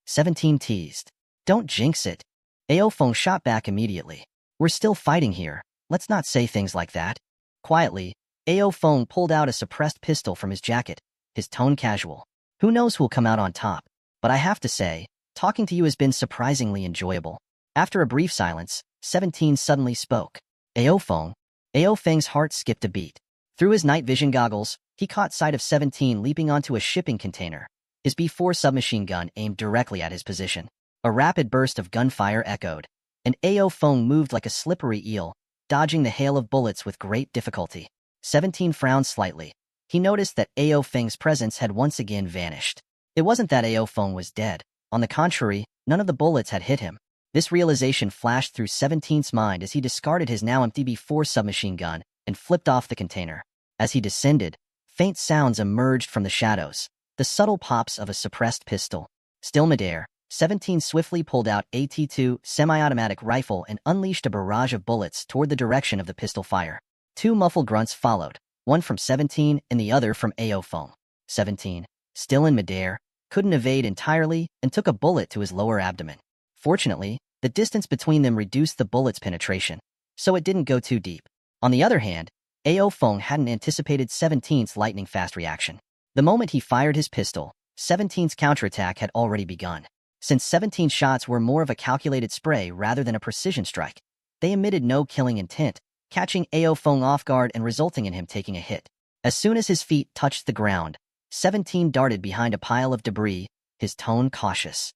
17 teased. "Don't jinx it." Ao Feng shot back immediately. "We're still fighting here. Let's not say things like that." Quietly, Ao Feng pulled out a suppressed pistol from his jacket, his tone casual. "Who knows who'll come out on top? But I have to say, talking to you has been surprisingly enjoyable." After a brief silence, 17 suddenly spoke. "Ao Feng." Ao Feng's heart skipped a beat. Through his night vision goggles, he caught sight of 17 leaping onto a shipping container, his B4 submachine gun aimed directly at his position. A rapid burst of gunfire echoed, and Ao Feng moved like a slippery eel, dodging the hail of bullets with great difficulty. 17 frowned slightly. He noticed that Ao Feng's presence had once again vanished. It wasn't that Ao Feng was dead. On the contrary, none of the bullets had hit him. This realization flashed through 17's mind as he discarded his now empty B4 submachine gun and flipped off the container. As he descended, faint sounds emerged from the shadows, the subtle pops of a suppressed pistol. Still midair, 17 swiftly pulled out a T2 semi-automatic rifle and unleashed a barrage of bullets toward the direction of the pistol fire. Two muffled grunts followed, one from 17 and the other from Ao Feng. 17, still in midair, couldn't evade entirely and took a bullet to his lower abdomen. Fortunately, the distance between them reduced the bullet's penetration, so it didn't go too deep. On the other hand, Ao Feng hadn't anticipated 17's lightning-fast reaction. The moment he fired his pistol, 17's counterattack had already begun. Since 17's shots were more of a calculated spray rather than a precision strike, they emitted no killing intent, catching Ao Feng off guard and resulting in him taking a hit. As soon as his feet touched the ground, 17 darted behind a pile of debris, his tone cautious.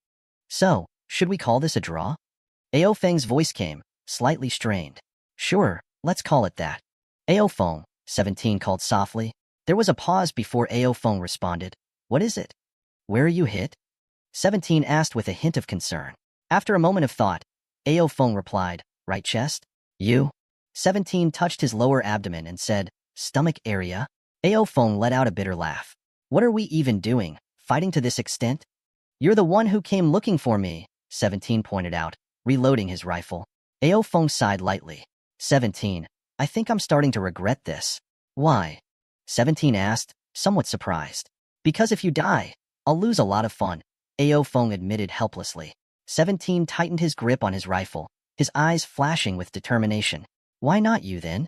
"So, should we call this a draw?" Ao Feng's voice came, slightly strained. "Sure, let's call it that." "Ao Feng," 17 called softly. There was a pause before Ao Feng responded. "What is it?" "Where are you hit?" 17 asked with a hint of concern. After a moment of thought, Ao Feng replied, "Right chest." "You?" 17 touched his lower abdomen and said, "Stomach area." Ao Feng let out a bitter laugh. "What are we even doing, fighting to this extent?" "You're the one who came looking for me," 17 pointed out, reloading his rifle. Ao Feng sighed lightly. 17, "I think I'm starting to regret this." "Why?" 17 asked, somewhat surprised. "Because if you die, I'll lose a lot of fun," Ao Feng admitted helplessly. 17 tightened his grip on his rifle, his eyes flashing with determination. "Why not you then?"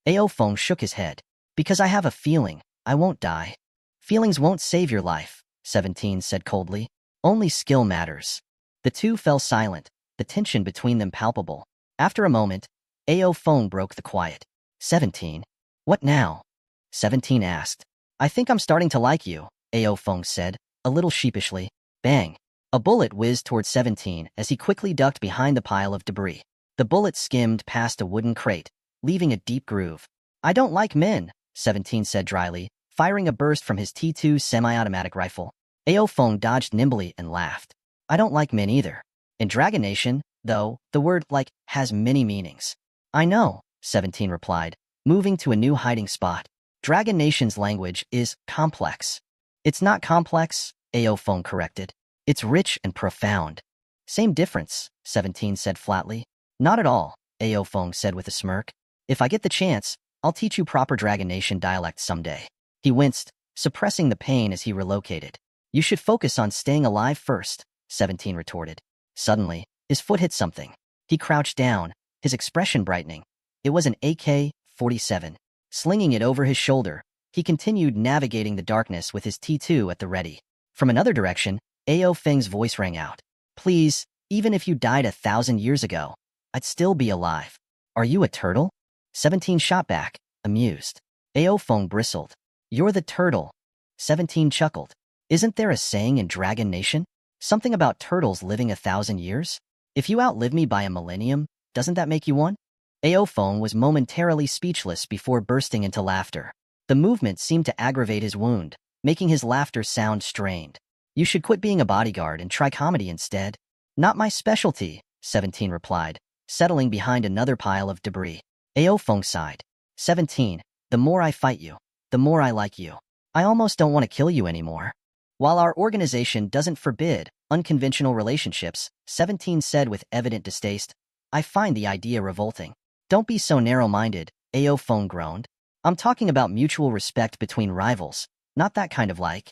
Ao Feng shook his head. "Because I have a feeling I won't die." "Feelings won't save your life," 17 said coldly. "Only skill matters." The two fell silent, the tension between them palpable. After a moment, Ao Feng broke the quiet. 17. "What now?" 17 asked. "I think I'm starting to like you," Ao Feng said, a little sheepishly. Bang! A bullet whizzed toward 17 as he quickly ducked behind the pile of debris. The bullet skimmed past a wooden crate, leaving a deep groove. "I don't like men," 17 said dryly, firing a burst from his T2 semi-automatic rifle. Ao Feng dodged nimbly and laughed. "I don't like men either. In Dragon Nation, though, the word like has many meanings." "I know," 17 replied, moving to a new hiding spot. Dragon Nation's language is complex. It's not complex, Ao Feng corrected. It's rich and profound. Same difference, 17 said flatly. Not at all, Ao Feng said with a smirk. If I get the chance, I'll teach you proper Dragon Nation dialect someday. He winced, suppressing the pain as he relocated. You should focus on staying alive first, 17 retorted. Suddenly, his foot hit something. He crouched down, his expression brightening. It was an AK-47. Slinging it over his shoulder, he continued navigating the darkness with his T2 at the ready. From another direction, Ao Feng's voice rang out. Please, even if you died 1,000 years ago, I'd still be alive. Are you a turtle? 17 shot back, amused. Ao Feng bristled. You're the turtle. 17 chuckled. Isn't there a saying in Dragon Nation? Something about turtles living 1,000 years? If you outlive me by a millennium, doesn't that make you one? Ao Feng was momentarily speechless before bursting into laughter. The movement seemed to aggravate his wound, making his laughter sound strained. You should quit being a bodyguard and try comedy instead. Not my specialty, 17 replied, settling behind another pile of debris. Ao Feng sighed. 17, the more I fight you, the more I like you. I almost don't want to kill you anymore. While our organization doesn't forbid unconventional relationships, 17 said with evident distaste, I find the idea revolting. Don't be so narrow-minded, Ao Feng groaned. I'm talking about mutual respect between rivals, not that kind of like.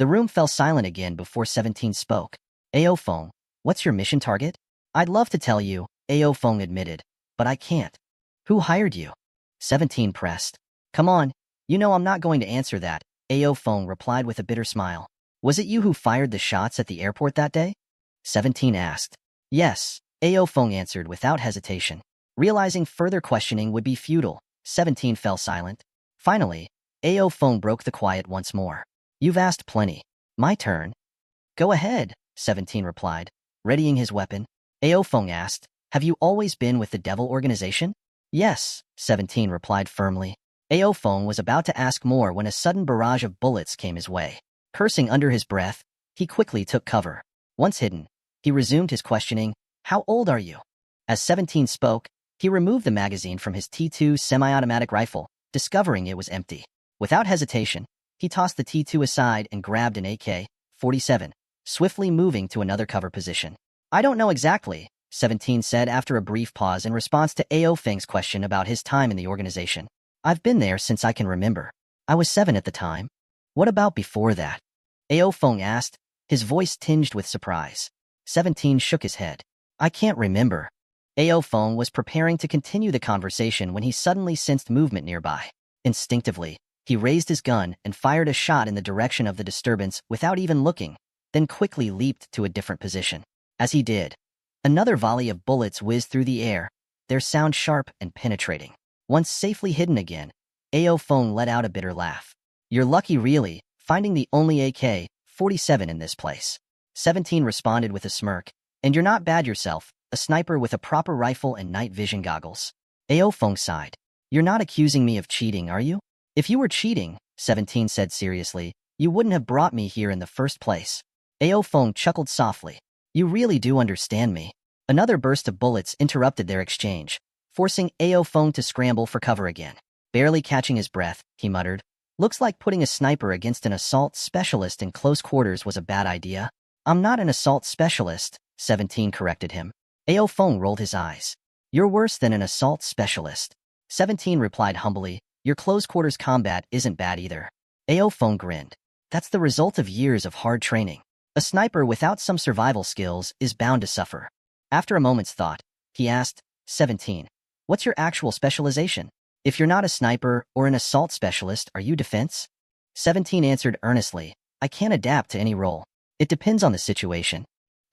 The room fell silent again before 17 spoke. Ao Feng, what's your mission target? I'd love to tell you, Ao Feng admitted, but I can't. Who hired you? 17 pressed. Come on, you know I'm not going to answer that, Ao Feng replied with a bitter smile. Was it you who fired the shots at the airport that day? 17 asked. Yes, Ao Feng answered without hesitation. Realizing further questioning would be futile, 17 fell silent. Finally, Ao Feng broke the quiet once more. You've asked plenty. My turn. Go ahead, 17 replied, readying his weapon. Ao Feng asked, have you always been with the Devil Organization? Yes, 17 replied firmly. Ao Feng was about to ask more when a sudden barrage of bullets came his way. Cursing under his breath, he quickly took cover. Once hidden, he resumed his questioning, how old are you? As 17 spoke, he removed the magazine from his T2 semi-automatic rifle, discovering it was empty. Without hesitation, he tossed the T2 aside and grabbed an AK-47, swiftly moving to another cover position. I don't know exactly, 17 said after a brief pause in response to Ao Feng's question about his time in the organization. I've been there since I can remember. I was 7 at the time. What about before that? Ao Feng asked, his voice tinged with surprise. 17 shook his head. I can't remember. Ao Feng was preparing to continue the conversation when he suddenly sensed movement nearby. Instinctively, he raised his gun and fired a shot in the direction of the disturbance without even looking, then quickly leaped to a different position. As he did, another volley of bullets whizzed through the air, their sound sharp and penetrating. Once safely hidden again, Ao Feng let out a bitter laugh. You're lucky really, finding the only AK-47 in this place. 17 responded with a smirk. And you're not bad yourself, a sniper with a proper rifle and night vision goggles. Ao Feng sighed. You're not accusing me of cheating, are you? If you were cheating, 17 said seriously, you wouldn't have brought me here in the first place. Ao Feng chuckled softly. You really do understand me. Another burst of bullets interrupted their exchange, forcing Ao Feng to scramble for cover again. Barely catching his breath, he muttered, looks like putting a sniper against an assault specialist in close quarters was a bad idea. I'm not an assault specialist, 17 corrected him. Ao Feng rolled his eyes. You're worse than an assault specialist. 17 replied humbly, your close quarters combat isn't bad either. Ao Feng grinned. That's the result of years of hard training. A sniper without some survival skills is bound to suffer. After a moment's thought, he asked, 17, what's your actual specialization? If you're not a sniper or an assault specialist, are you defense? 17 answered earnestly, I can't adapt to any role. It depends on the situation.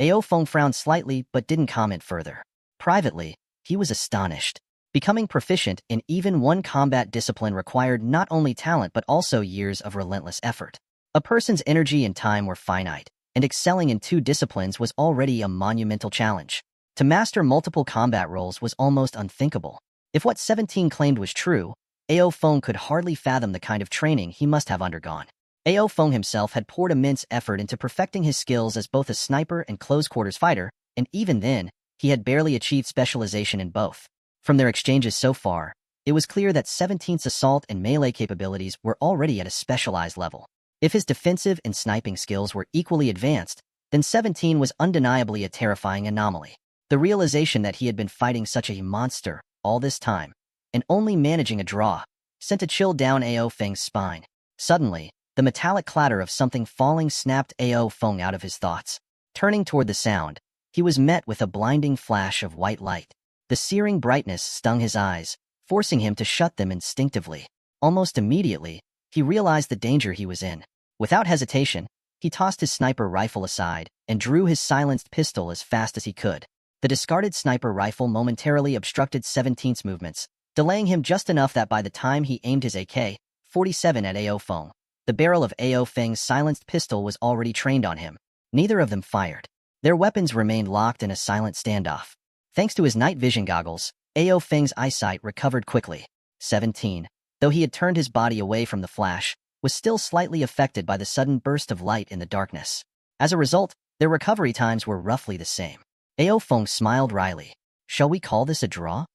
Ao Feng frowned slightly but didn't comment further. Privately, he was astonished. Becoming proficient in even one combat discipline required not only talent but also years of relentless effort. A person's energy and time were finite, and excelling in 2 disciplines was already a monumental challenge. To master multiple combat roles was almost unthinkable. If what 17 claimed was true, Ao Feng could hardly fathom the kind of training he must have undergone. Ao Feng himself had poured immense effort into perfecting his skills as both a sniper and close-quarters fighter, and even then, he had barely achieved specialization in both. From their exchanges so far, it was clear that 17th's assault and melee capabilities were already at a specialized level. If his defensive and sniping skills were equally advanced, then 17 was undeniably a terrifying anomaly. The realization that he had been fighting such a monster all this time, and only managing a draw, sent a chill down Ao Feng's spine. Suddenly, the metallic clatter of something falling snapped Ao Feng out of his thoughts. Turning toward the sound, he was met with a blinding flash of white light. The searing brightness stung his eyes, forcing him to shut them instinctively. Almost immediately, he realized the danger he was in. Without hesitation, he tossed his sniper rifle aside and drew his silenced pistol as fast as he could. The discarded sniper rifle momentarily obstructed 17th's movements, delaying him just enough that by the time he aimed his AK-47 at Ao Feng, the barrel of Ao Feng's silenced pistol was already trained on him. Neither of them fired. Their weapons remained locked in a silent standoff. Thanks to his night vision goggles, Ao Feng's eyesight recovered quickly. 17, though he had turned his body away from the flash, was still slightly affected by the sudden burst of light in the darkness. As a result, their recovery times were roughly the same. Ao Feng smiled wryly. "Shall we call this a draw?"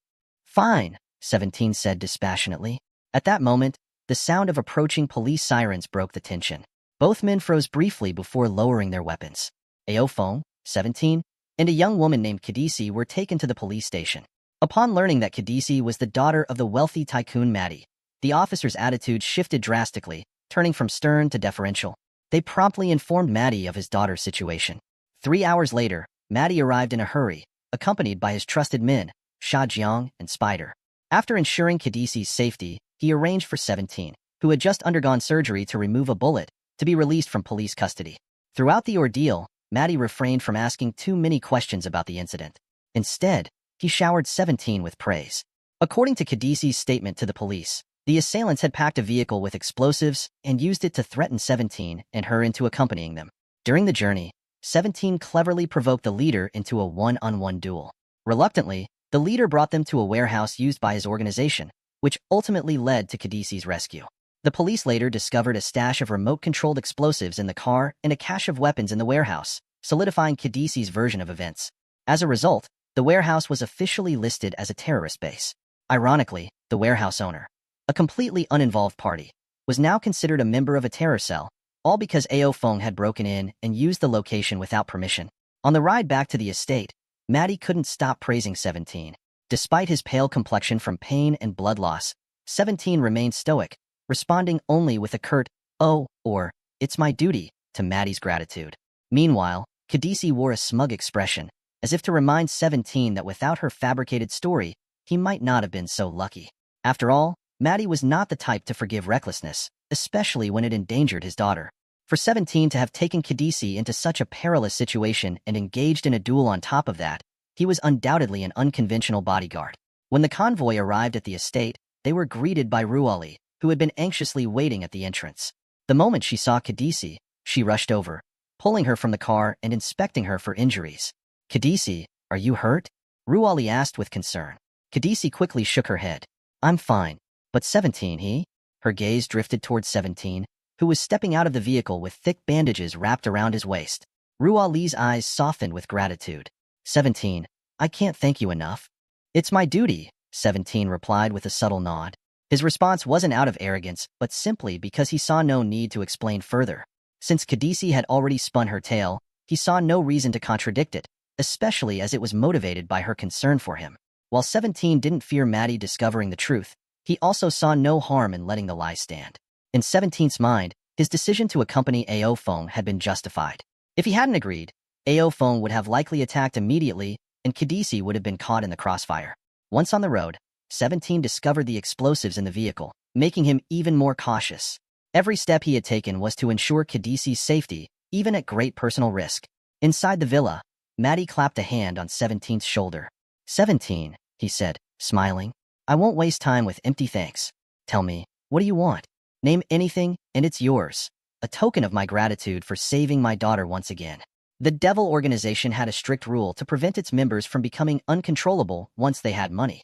"Fine," 17 said dispassionately. At that moment, the sound of approaching police sirens broke the tension. Both men froze briefly before lowering their weapons. Ao Feng, 17, and a young woman named Kadisi were taken to the police station. Upon learning that Kadisi was the daughter of the wealthy tycoon Maddie, the officer's attitude shifted drastically, turning from stern to deferential. They promptly informed Maddie of his daughter's situation. 3 hours later, Maddie arrived in a hurry, accompanied by his trusted men, Sha Jiang and Spider. After ensuring Kadisi's safety, he arranged for 17, who had just undergone surgery to remove a bullet, to be released from police custody. Throughout the ordeal, Maddie refrained from asking too many questions about the incident. Instead, he showered 17 with praise. According to Kadisi's statement to the police, the assailants had packed a vehicle with explosives and used it to threaten 17 and her into accompanying them. During the journey, 17 cleverly provoked the leader into a one-on-one duel. Reluctantly, the leader brought them to a warehouse used by his organization, which ultimately led to Kadisi's rescue. The police later discovered a stash of remote-controlled explosives in the car and a cache of weapons in the warehouse, solidifying Kadisi's version of events. As a result, the warehouse was officially listed as a terrorist base. Ironically, the warehouse owner, a completely uninvolved party, was now considered a member of a terror cell, all because Ao Feng had broken in and used the location without permission. On the ride back to the estate, Maddie couldn't stop praising 17. Despite his pale complexion from pain and blood loss, 17 remained stoic, responding only with a curt, "Oh," or "It's my duty," to Maddie's gratitude. Meanwhile, Kadisi wore a smug expression, as if to remind 17 that without her fabricated story, he might not have been so lucky. After all, Maddie was not the type to forgive recklessness, especially when it endangered his daughter. For 17 to have taken Kadisi into such a perilous situation and engaged in a duel on top of that, he was undoubtedly an unconventional bodyguard. When the convoy arrived at the estate, they were greeted by Ruali, who had been anxiously waiting at the entrance. The moment she saw Kadisi, she rushed over, pulling her from the car and inspecting her for injuries. "Kadisi, are you hurt?" Ruali asked with concern. Kadisi quickly shook her head. "I'm fine." "But 17, Her gaze drifted towards 17, who was stepping out of the vehicle with thick bandages wrapped around his waist. Ruali's eyes softened with gratitude. 17, "I can't thank you enough." "It's my duty," 17 replied with a subtle nod. His response wasn't out of arrogance, but simply because he saw no need to explain further. Since Kadisi had already spun her tale, he saw no reason to contradict it, especially as it was motivated by her concern for him. While 17 didn't fear Maddie discovering the truth, he also saw no harm in letting the lie stand. In 17's mind, his decision to accompany Ao Feng had been justified. If he hadn't agreed, Ao Feng would have likely attacked immediately, and Kadisi would have been caught in the crossfire. Once on the road, 17 discovered the explosives in the vehicle, making him even more cautious. Every step he had taken was to ensure Kadisi's safety, even at great personal risk. Inside the villa, Maddie clapped a hand on 17's shoulder. 17, he said, smiling. "I won't waste time with empty thanks. Tell me, what do you want? Name anything, and it's yours. A token of my gratitude for saving my daughter once again." The Devil organization had a strict rule to prevent its members from becoming uncontrollable once they had money.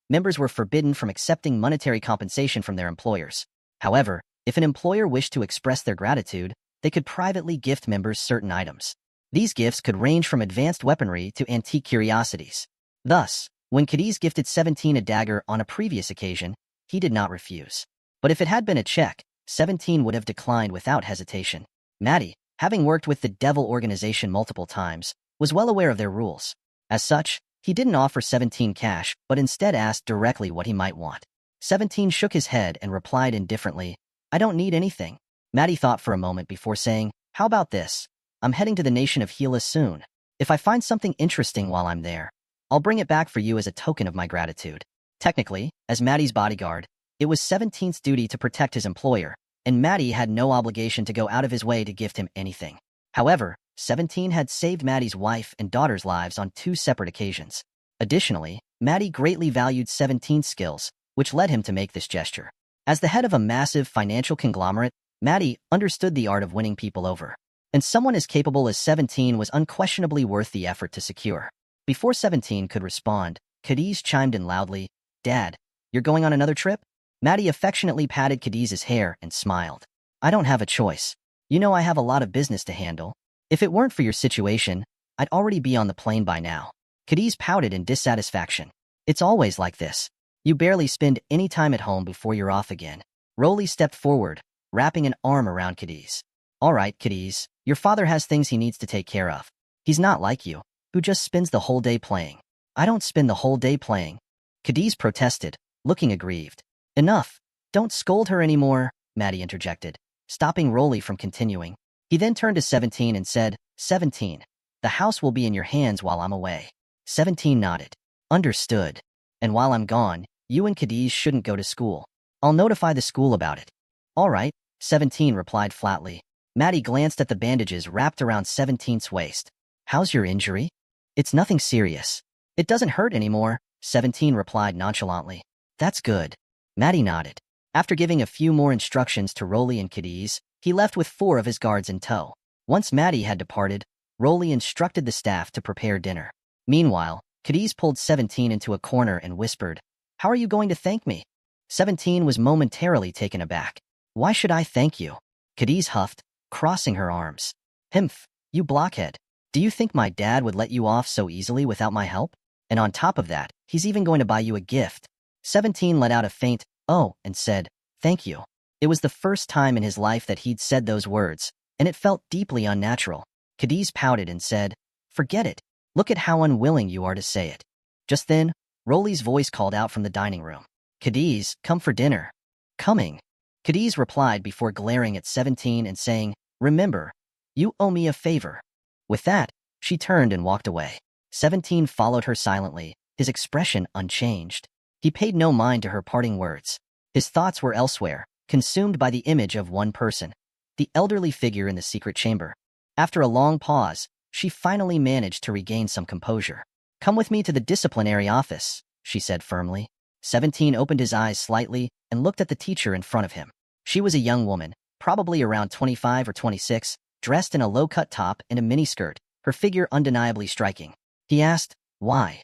Members were forbidden from accepting monetary compensation from their employers. However, if an employer wished to express their gratitude, they could privately gift members certain items. These gifts could range from advanced weaponry to antique curiosities. Thus, When Cadiz gifted 17 a dagger on a previous occasion, he did not refuse. But if it had been a check, 17 would have declined without hesitation. Maddie, having worked with the Devil organization multiple times, was well aware of their rules. As such, he didn't offer 17 cash, but instead asked directly what he might want. 17 shook his head and replied indifferently, "I don't need anything." Maddie thought for a moment before saying, "How about this? I'm heading to the nation of Hela soon. If I find something interesting while I'm there, I'll bring it back for you as a token of my gratitude." Technically, as Maddie's bodyguard, it was 17's duty to protect his employer, and Maddie had no obligation to go out of his way to gift him anything. However, 17 had saved Maddie's wife and daughter's lives on 2 separate occasions. Additionally, Maddie greatly valued 17's skills, which led him to make this gesture. As the head of a massive financial conglomerate, Maddie understood the art of winning people over. And someone as capable as 17 was unquestionably worth the effort to secure. Before 17 could respond, Cadiz chimed in loudly, "Dad, you're going on another trip?" Maddie affectionately patted Cadiz's hair and smiled. "I don't have a choice. You know I have a lot of business to handle. If it weren't for your situation, I'd already be on the plane by now." Cadiz pouted in dissatisfaction. "It's always like this. You barely spend any time at home before you're off again." Rolly stepped forward, wrapping an arm around Cadiz. "All right, Cadiz, your father has things he needs to take care of. He's not like you, who just spends the whole day playing." "I don't spend the whole day playing," Cadiz protested, looking aggrieved. "Enough. Don't scold her anymore," Maddie interjected, stopping Rolly from continuing. He then turned to 17 and said, "17, the house will be in your hands while I'm away." 17 nodded. "Understood. And while I'm gone, you and Cadiz shouldn't go to school. I'll notify the school about it." "All right," 17 replied flatly. Maddie glanced at the bandages wrapped around 17's waist. "How's your injury?" "It's nothing serious. It doesn't hurt anymore," 17 replied nonchalantly. "That's good." Maddie nodded. After giving a few more instructions to Rolly and Cadiz, he left with 4 of his guards in tow. Once Maddie had departed, Rolly instructed the staff to prepare dinner. Meanwhile, Cadiz pulled 17 into a corner and whispered, "How are you going to thank me?" 17 was momentarily taken aback. "Why should I thank you?" Cadiz huffed, crossing her arms. "Himph, you blockhead. Do you think my dad would let you off so easily without my help? And on top of that, he's even going to buy you a gift." 17 let out a faint, "Oh," and said, "Thank you." It was the first time in his life that he'd said those words, and it felt deeply unnatural. Cadiz pouted and said, "Forget it. Look at how unwilling you are to say it." Just then, Rolly's voice called out from the dining room. "Cadiz, come for dinner." "Coming." Cadiz replied before glaring at 17 and saying, "Remember, you owe me a favor." With that, she turned and walked away. 17 followed her silently, his expression unchanged. He paid no mind to her parting words. His thoughts were elsewhere, consumed by the image of one person, the elderly figure in the secret chamber. After a long pause, she finally managed to regain some composure. "Come with me to the disciplinary office," she said firmly. 17 opened his eyes slightly and looked at the teacher in front of him. She was a young woman, probably around 25 or 26, dressed in a low-cut top and a miniskirt, her figure undeniably striking. He asked, "Why?"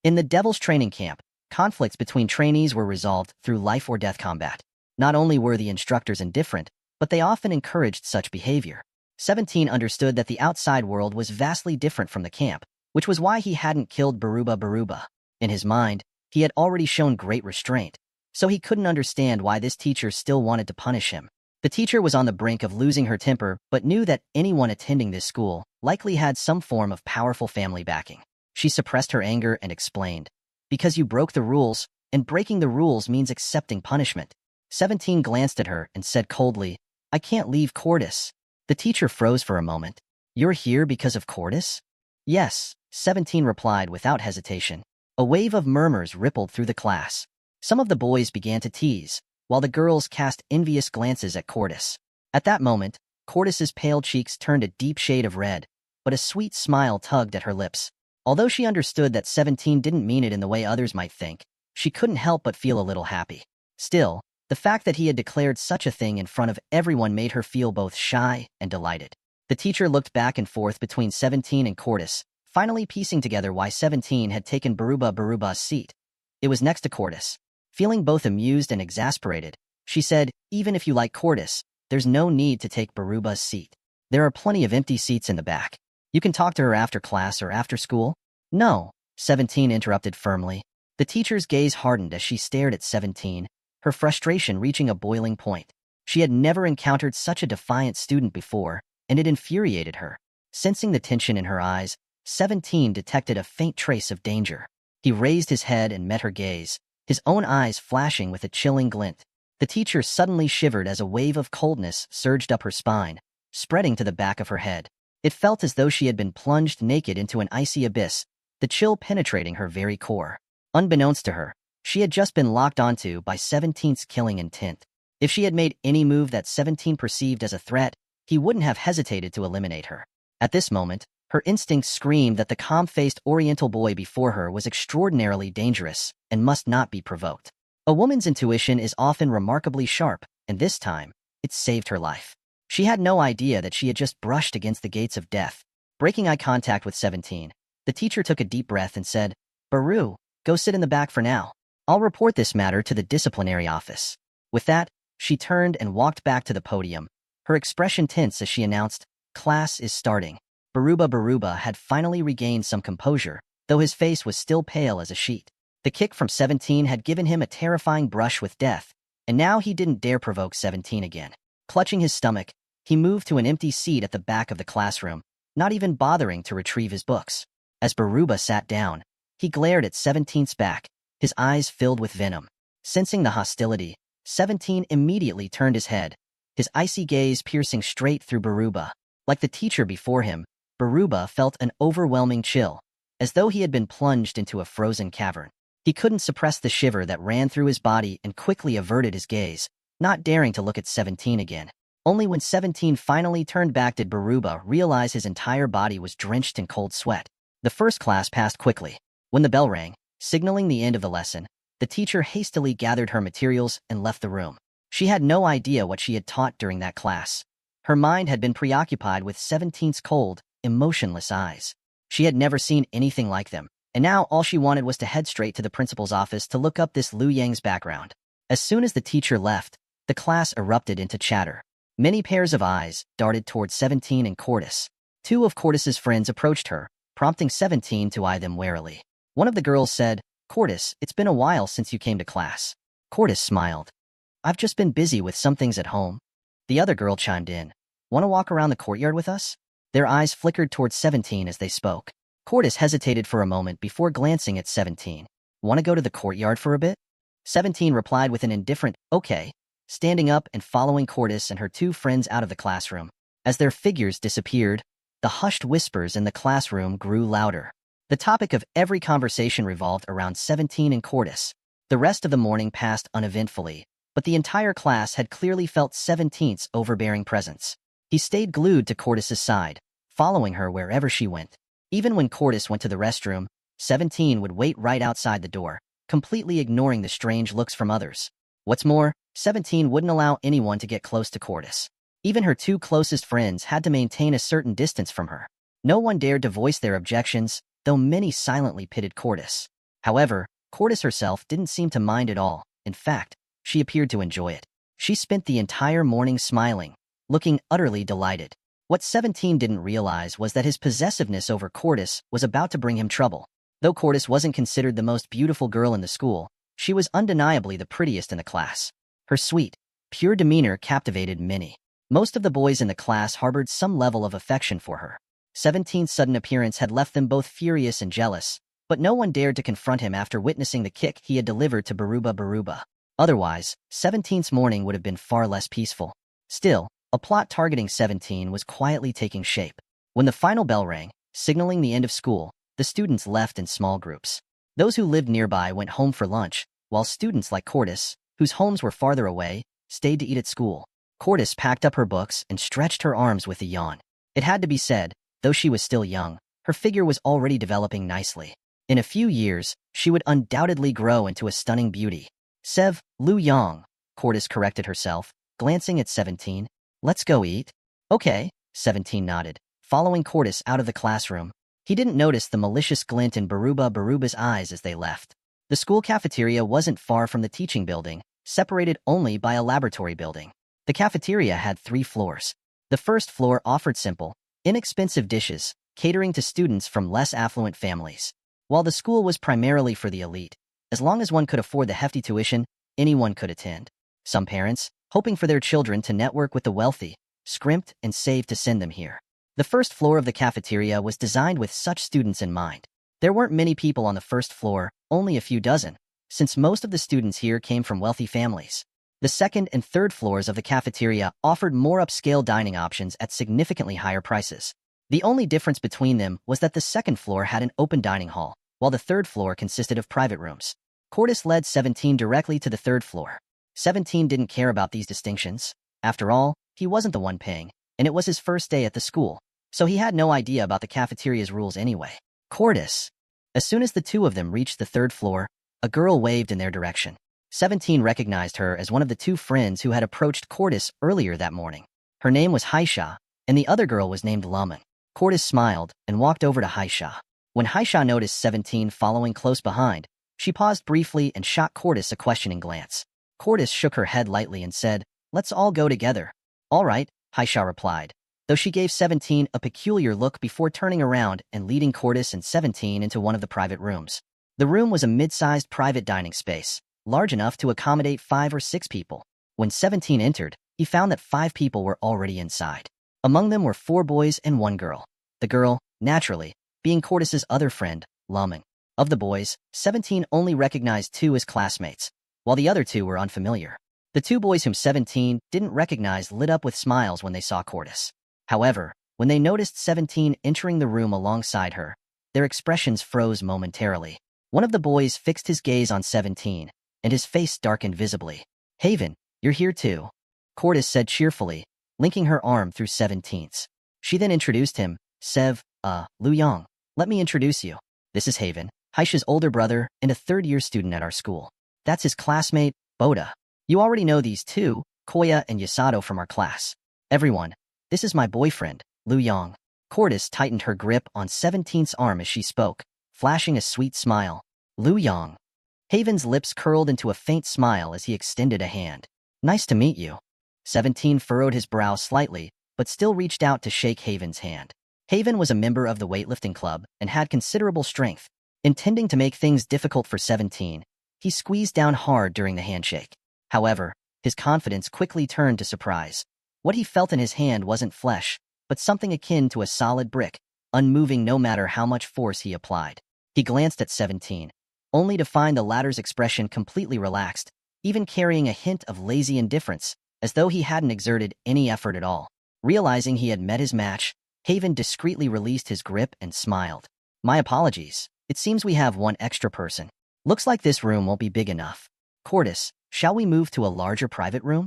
In the Devil's training camp, conflicts between trainees were resolved through life-or-death combat. Not only were the instructors indifferent, but they often encouraged such behavior. 17 understood that the outside world was vastly different from the camp, which was why he hadn't killed Baruba. In his mind, he had already shown great restraint, so he couldn't understand why this teacher still wanted to punish him. The teacher was on the brink of losing her temper, but knew that anyone attending this school likely had some form of powerful family backing. She suppressed her anger and explained, "Because you broke the rules, and breaking the rules means accepting punishment." 17 glanced at her and said coldly, "I can't leave Cordis." The teacher froze for a moment. "You're here because of Cordis?" "Yes," 17 replied without hesitation. A wave of murmurs rippled through the class. Some of the boys began to tease, while the girls cast envious glances at Cordis. At that moment, Cordis's pale cheeks turned a deep shade of red, but a sweet smile tugged at her lips. Although she understood that 17 didn't mean it in the way others might think, she couldn't help but feel a little happy. Still, the fact that he had declared such a thing in front of everyone made her feel both shy and delighted. The teacher looked back and forth between 17 and Cordis, finally piecing together why 17 had taken Baruba's seat. It was next to Cordis. Feeling both amused and exasperated, she said, "Even if you like Cordis, there's no need to take Baruba's seat. There are plenty of empty seats in the back. You can talk to her after class or after school." "No," 17 interrupted firmly. The teacher's gaze hardened as she stared at 17, her frustration reaching a boiling point. She had never encountered such a defiant student before, and it infuriated her. Sensing the tension in her eyes, 17 detected a faint trace of danger. He raised his head and met her gaze, his own eyes flashing with a chilling glint. The teacher suddenly shivered as a wave of coldness surged up her spine, spreading to the back of her head. It felt as though she had been plunged naked into an icy abyss, the chill penetrating her very core. Unbeknownst to her, she had just been locked onto by 17's killing intent. If she had made any move that 17 perceived as a threat, he wouldn't have hesitated to eliminate her. At this moment, her instincts screamed that the calm-faced Oriental boy before her was extraordinarily dangerous and must not be provoked. A woman's intuition is often remarkably sharp, and this time, it saved her life. She had no idea that she had just brushed against the gates of death. Breaking eye contact with 17, the teacher took a deep breath and said, "Baru, go sit in the back for now. I'll report this matter to the disciplinary office." With that, she turned and walked back to the podium, her expression tense as she announced, "Class is starting." Baruba had finally regained some composure, though his face was still pale as a sheet. The kick from 17 had given him a terrifying brush with death, and now he didn't dare provoke 17 again. Clutching his stomach, he moved to an empty seat at the back of the classroom, not even bothering to retrieve his books. As Baruba sat down, he glared at 17's back, his eyes filled with venom. Sensing the hostility, 17 immediately turned his head, his icy gaze piercing straight through Baruba. Like the teacher before him, Baruba felt an overwhelming chill, as though he had been plunged into a frozen cavern. He couldn't suppress the shiver that ran through his body and quickly averted his gaze, not daring to look at 17 again. Only when 17 finally turned back did Baruba realize his entire body was drenched in cold sweat. The first class passed quickly. When the bell rang, signaling the end of the lesson, the teacher hastily gathered her materials and left the room. She had no idea what she had taught during that class. Her mind had been preoccupied with 17's cold, emotionless eyes. She had never seen anything like them, and now all she wanted was to head straight to the principal's office to look up this Liu Yang's background. As soon as the teacher left, the class erupted into chatter. Many pairs of eyes darted towards 17 and Cordis. Two of Cordis's friends approached her, prompting 17 to eye them warily. One of the girls said, "Cordis, it's been a while since you came to class." Cordis smiled. "I've just been busy with some things at home." The other girl chimed in, "Want to walk around the courtyard with us?" Their eyes flickered towards 17 as they spoke. Cordis hesitated for a moment before glancing at 17. "Want to go to the courtyard for a bit?" 17 replied with an indifferent, "Okay," standing up and following Cordis and her two friends out of the classroom. As their figures disappeared, the hushed whispers in the classroom grew louder. The topic of every conversation revolved around 17 and Cordis. The rest of the morning passed uneventfully, but the entire class had clearly felt 17's overbearing presence. He stayed glued to Cordis's side, following her wherever she went. Even when Cordis went to the restroom, 17 would wait right outside the door, completely ignoring the strange looks from others. What's more, 17 wouldn't allow anyone to get close to Cordis. Even her two closest friends had to maintain a certain distance from her. No one dared to voice their objections, though many silently pitied Cordis. However, Cordis herself didn't seem to mind at all. In fact, she appeared to enjoy it. She spent the entire morning smiling, looking utterly delighted. What 17 didn't realize was that his possessiveness over Cordis was about to bring him trouble. Though Cordis wasn't considered the most beautiful girl in the school, she was undeniably the prettiest in the class. Her sweet, pure demeanor captivated many. Most of the boys in the class harbored some level of affection for her. 17's sudden appearance had left them both furious and jealous, but no one dared to confront him after witnessing the kick he had delivered to Baruba. Otherwise, 17's morning would have been far less peaceful. Still, a plot targeting 17 was quietly taking shape. When the final bell rang, signaling the end of school, the students left in small groups. Those who lived nearby went home for lunch, while students like Cordis, whose homes were farther away, stayed to eat at school. Cordis packed up her books and stretched her arms with a yawn. It had to be said, though she was still young, her figure was already developing nicely. In a few years, she would undoubtedly grow into a stunning beauty. Liu Yang, Cordis corrected herself, glancing at 17. "Let's go eat." "Okay," 17 nodded, following Cordis out of the classroom. He didn't notice the malicious glint in Baruba's eyes as they left. The school cafeteria wasn't far from the teaching building, separated only by a laboratory building. The cafeteria had 3 floors. The first floor offered simple, inexpensive dishes, catering to students from less affluent families. While the school was primarily for the elite, as long as one could afford the hefty tuition, anyone could attend. Some parents, hoping for their children to network with the wealthy, scrimped and saved to send them here. The first floor of the cafeteria was designed with such students in mind. There weren't many people on the first floor, only a few dozen, since most of the students here came from wealthy families. The second and third floors of the cafeteria offered more upscale dining options at significantly higher prices. The only difference between them was that the second floor had an open dining hall, while the third floor consisted of private rooms. Cordis led 17 directly to the third floor. 17 didn't care about these distinctions. After all, he wasn't the one paying, and it was his first day at the school, so he had no idea about the cafeteria's rules anyway. Cordis. As soon as the two of them reached the third floor, a girl waved in their direction. 17 recognized her as one of the two friends who had approached Cordis earlier that morning. Her name was Haisha, and the other girl was named Laman. Cordis smiled and walked over to Haisha. When Haisha noticed 17 following close behind, she paused briefly and shot Cordis a questioning glance. Cordis shook her head lightly and said, "Let's all go together." "All right," Haisha replied, though she gave 17 a peculiar look before turning around and leading Cordis and 17 into one of the private rooms. The room was a mid-sized private dining space, large enough to accommodate 5 or 6 people. When 17 entered, he found that 5 people were already inside. Among them were 4 boys and 1 girl. The girl, naturally, being Cordis's other friend, Laman. Of the boys, 17 only recognized 2 as classmates, while the other 2 were unfamiliar. The 2 boys whom 17 didn't recognize lit up with smiles when they saw Cordis. However, when they noticed 17 entering the room alongside her, their expressions froze momentarily. One of the boys fixed his gaze on 17, and his face darkened visibly. "Haven, you're here too," Cordis said cheerfully, linking her arm through 17's. She then introduced him, Lu Yang. "Let me introduce you. This is Haven, Haisha's older brother and a third-year student at our school. That's his classmate, Boda. You already know these two, Koya and Yasato, from our class. Everyone, this is my boyfriend, Lu Yang." Cordis tightened her grip on 17's arm as she spoke, flashing a sweet smile. "Lu Yang." Haven's lips curled into a faint smile as he extended a hand. "Nice to meet you." 17 furrowed his brow slightly, but still reached out to shake Haven's hand. Haven was a member of the weightlifting club and had considerable strength. Intending to make things difficult for 17, he squeezed down hard during the handshake. However, his confidence quickly turned to surprise. What he felt in his hand wasn't flesh, but something akin to a solid brick, unmoving no matter how much force he applied. He glanced at 17, only to find the latter's expression completely relaxed, even carrying a hint of lazy indifference, as though he hadn't exerted any effort at all. Realizing he had met his match, Haven discreetly released his grip and smiled. "My apologies. It seems we have one extra person. Looks like this room won't be big enough. Cordis, shall we move to a larger private room?"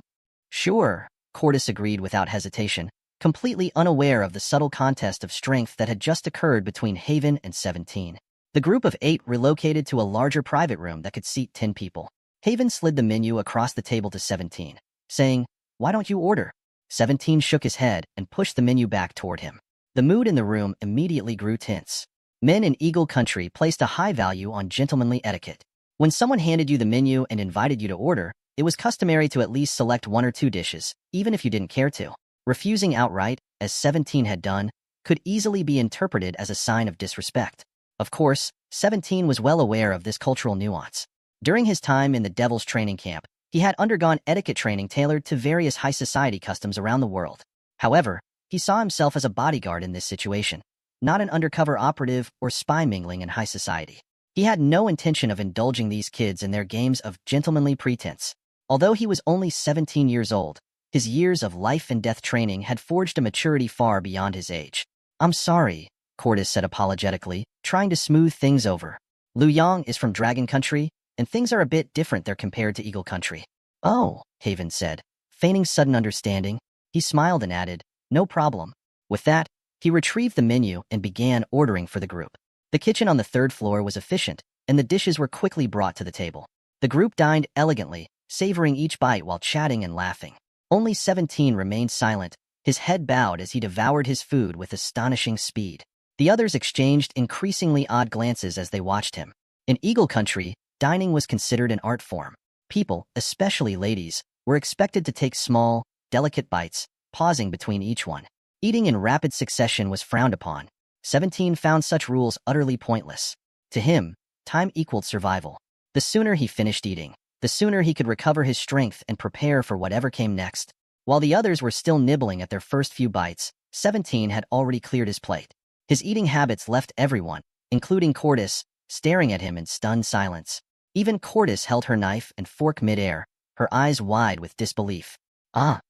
"Sure," Cordis agreed without hesitation, completely unaware of the subtle contest of strength that had just occurred between Haven and 17. The group of 8 relocated to a larger private room that could seat 10 people. Haven slid the menu across the table to 17, saying, "Why don't you order?" 17 shook his head and pushed the menu back toward him. The mood in the room immediately grew tense. Men in Eagle Country placed a high value on gentlemanly etiquette. When someone handed you the menu and invited you to order, it was customary to at least select 1 or 2 dishes, even if you didn't care to. Refusing outright, as 17 had done, could easily be interpreted as a sign of disrespect. Of course, 17 was well aware of this cultural nuance. During his time in the Devil's training camp, he had undergone etiquette training tailored to various high society customs around the world. However, he saw himself as a bodyguard in this situation, not an undercover operative or spy mingling in high society. He had no intention of indulging these kids in their games of gentlemanly pretense. Although he was only 17 years old, his years of life and death training had forged a maturity far beyond his age. "I'm sorry," Cordis said apologetically, trying to smooth things over. "Lu Yang is from Dragon Country, and things are a bit different there compared to Eagle Country." "Oh," Haven said, feigning sudden understanding. He smiled and added, "No problem." With that, he retrieved the menu and began ordering for the group. The kitchen on the 3rd floor was efficient, and the dishes were quickly brought to the table. The group dined elegantly, savoring each bite while chatting and laughing. Only 17 remained silent, his head bowed as he devoured his food with astonishing speed. The others exchanged increasingly odd glances as they watched him. In Eagle Country, dining was considered an art form. People, especially ladies, were expected to take small, delicate bites, pausing between each one. Eating in rapid succession was frowned upon. 17 found such rules utterly pointless. To him, time equaled survival. The sooner he finished eating, the sooner he could recover his strength and prepare for whatever came next. While the others were still nibbling at their first few bites, 17 had already cleared his plate. His eating habits left everyone, including Cordis, staring at him in stunned silence. Even Cordis held her knife and fork mid-air, her eyes wide with disbelief. Ah!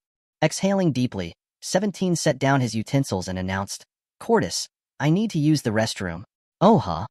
Exhaling deeply, 17 set down his utensils and announced, Cordis, I need to use the restroom. Oh, huh?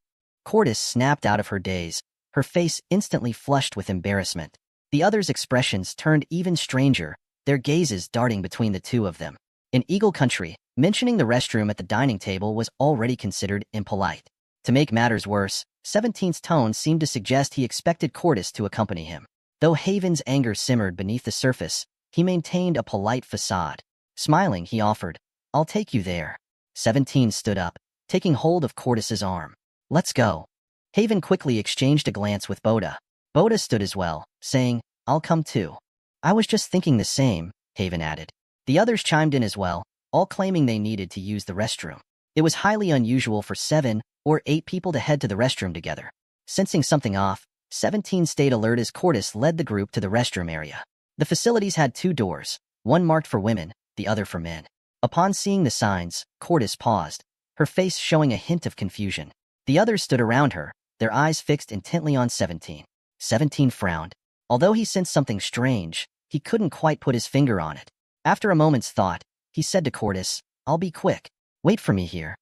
Cordis snapped out of her daze, her face instantly flushed with embarrassment. The others' expressions turned even stranger, their gazes darting between the two of them. In Eagle Country, mentioning the restroom at the dining table was already considered impolite. To make matters worse, 17's tone seemed to suggest he expected Cordis to accompany him. Though Haven's anger simmered beneath the surface, he maintained a polite facade. Smiling, he offered, I'll take you there. 17 stood up, taking hold of Cordis's arm. Let's go. Haven quickly exchanged a glance with Boda. Boda stood as well, saying, I'll come too. I was just thinking the same, Haven added. The others chimed in as well, all claiming they needed to use the restroom. It was highly unusual for 7 or 8 people to head to the restroom together. Sensing something off, 17 stayed alert as Cordis led the group to the restroom area. The facilities had 2 doors, one marked for women, the other for men. Upon seeing the signs, Cordis paused, her face showing a hint of confusion. The others stood around her, their eyes fixed intently on 17. 17 frowned. Although he sensed something strange, he couldn't quite put his finger on it. After a moment's thought, he said to Cordis, I'll be quick. Wait for me here.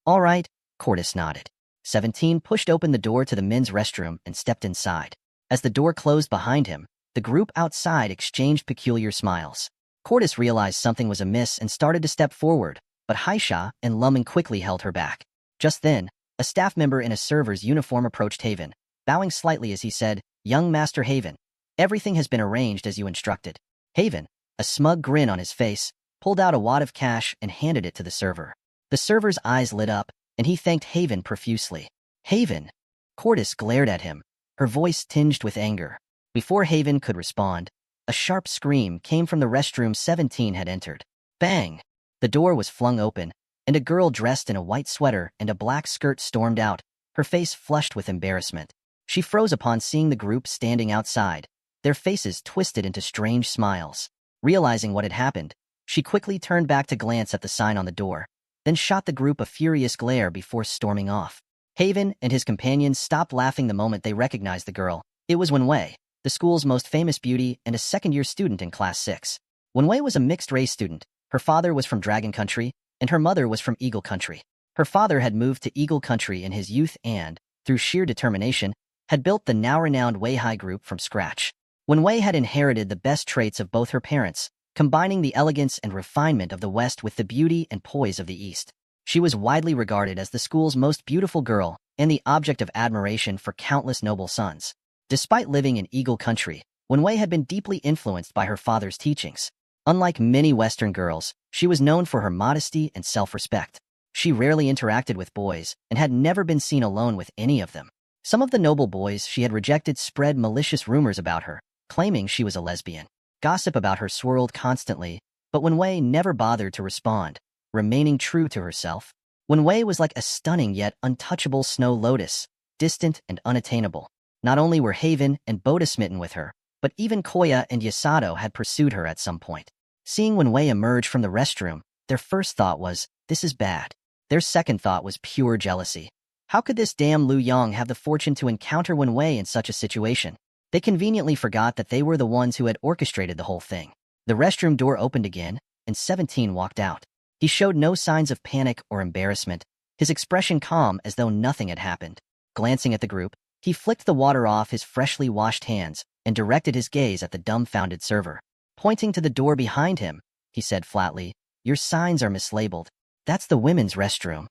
All right, Cordis nodded. 17 pushed open the door to the men's restroom and stepped inside. As the door closed behind him, the group outside exchanged peculiar smiles. Cordis realized something was amiss and started to step forward, but Haisha and Lumen quickly held her back. Just then, a staff member in a server's uniform approached Haven, bowing slightly as he said, Young Master Haven, everything has been arranged as you instructed. Haven, a smug grin on his face, pulled out a wad of cash and handed it to the server. The server's eyes lit up, and he thanked Haven profusely. Haven! Cordis glared at him, her voice tinged with anger. Before Haven could respond, a sharp scream came from the restroom 17 had entered. Bang! The door was flung open, and a girl dressed in a white sweater and a black skirt stormed out, her face flushed with embarrassment. She froze upon seeing the group standing outside, their faces twisted into strange smiles. Realizing what had happened, she quickly turned back to glance at the sign on the door, then shot the group a furious glare before storming off. Haven and his companions stopped laughing the moment they recognized the girl. It was Wenwei, the school's most famous beauty and a second-year student in Class 6. Wenwei was a mixed-race student. Her father was from Dragon Country, and her mother was from Eagle Country. Her father had moved to Eagle Country in his youth and, through sheer determination, had built the now-renowned Weihai group from scratch. Wenwei had inherited the best traits of both her parents, combining the elegance and refinement of the West with the beauty and poise of the East. She was widely regarded as the school's most beautiful girl and the object of admiration for countless noble sons. Despite living in Eagle Country, Wenwei had been deeply influenced by her father's teachings. Unlike many Western girls, she was known for her modesty and self-respect. She rarely interacted with boys and had never been seen alone with any of them. Some of the noble boys she had rejected spread malicious rumors about her, claiming she was a lesbian. Gossip about her swirled constantly, but Wenwei never bothered to respond, remaining true to herself. Wenwei was like a stunning yet untouchable snow lotus, distant and unattainable. Not only were Haven and Boda smitten with her, but even Koya and Yasato had pursued her at some point. Seeing Wenwei emerge from the restroom, their first thought was, this is bad. Their second thought was pure jealousy. How could this damn Lu Yang have the fortune to encounter Wenwei in such a situation? They conveniently forgot that they were the ones who had orchestrated the whole thing. The restroom door opened again, and 17 walked out. He showed no signs of panic or embarrassment, his expression calm as though nothing had happened. Glancing at the group, he flicked the water off his freshly washed hands and directed his gaze at the dumbfounded server. Pointing to the door behind him, he said flatly, Your signs are mislabeled. That's the women's restroom.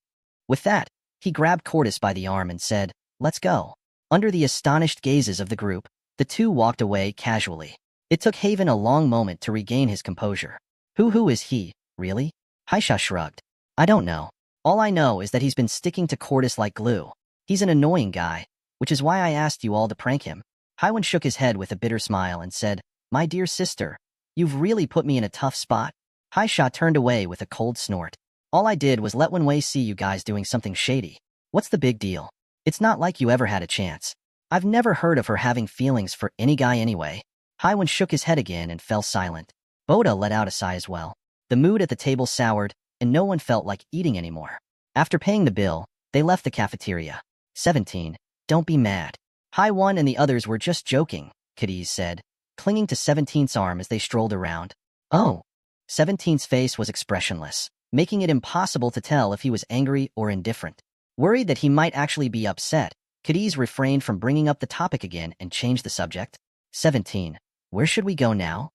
With that, he grabbed Cordis by the arm and said, Let's go. Under the astonished gazes of the group, the two walked away casually. It took Haven a long moment to regain his composure. Who is he, really? Haisha shrugged. I don't know. All I know is that he's been sticking to Cordis like glue. He's an annoying guy, which is why I asked you all to prank him. Haiwen shook his head with a bitter smile and said, My dear sister, you've really put me in a tough spot. Haisha turned away with a cold snort. All I did was let Wenwei see you guys doing something shady. What's the big deal? It's not like you ever had a chance. I've never heard of her having feelings for any guy anyway. Haiwan shook his head again and fell silent. Boda let out a sigh as well. The mood at the table soured, and no one felt like eating anymore. After paying the bill, they left the cafeteria. 17. Don't be mad. Haiwan and the others were just joking, Cadiz said, clinging to 17's arm as they strolled around. Oh. 17's face was expressionless, making it impossible to tell if he was angry or indifferent. Worried that he might actually be upset, Cadiz refrained from bringing up the topic again and changed the subject. 17. Where should we go now?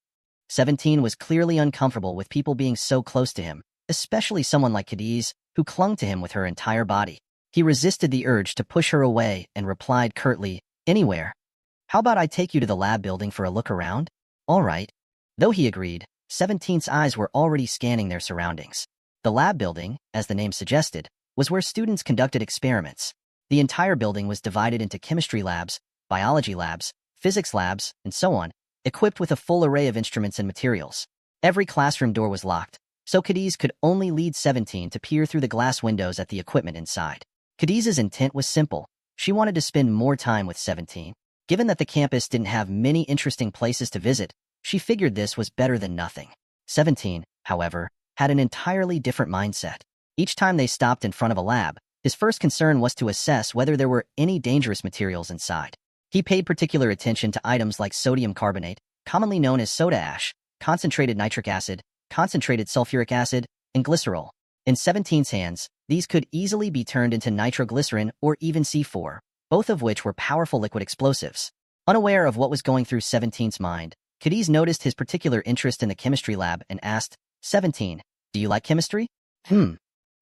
17 was clearly uncomfortable with people being so close to him, especially someone like Cadiz, who clung to him with her entire body. He resisted the urge to push her away and replied curtly, anywhere. How about I take you to the lab building for a look around? All right. Though he agreed, 17's eyes were already scanning their surroundings. The lab building, as the name suggested, was where students conducted experiments. The entire building was divided into chemistry labs, biology labs, physics labs, and so on, equipped with a full array of instruments and materials. Every classroom door was locked, so Cadiz could only lead 17 to peer through the glass windows at the equipment inside. Cadiz's intent was simple. She wanted to spend more time with 17. Given that the campus didn't have many interesting places to visit, she figured this was better than nothing. 17, however, had an entirely different mindset. Each time they stopped in front of a lab, his first concern was to assess whether there were any dangerous materials inside. He paid particular attention to items like sodium carbonate, commonly known as soda ash, concentrated nitric acid, concentrated sulfuric acid, and glycerol. In 17's hands, these could easily be turned into nitroglycerin or even C4, both of which were powerful liquid explosives. Unaware of what was going through 17's mind, Cadiz noticed his particular interest in the chemistry lab and asked, 17, do you like chemistry?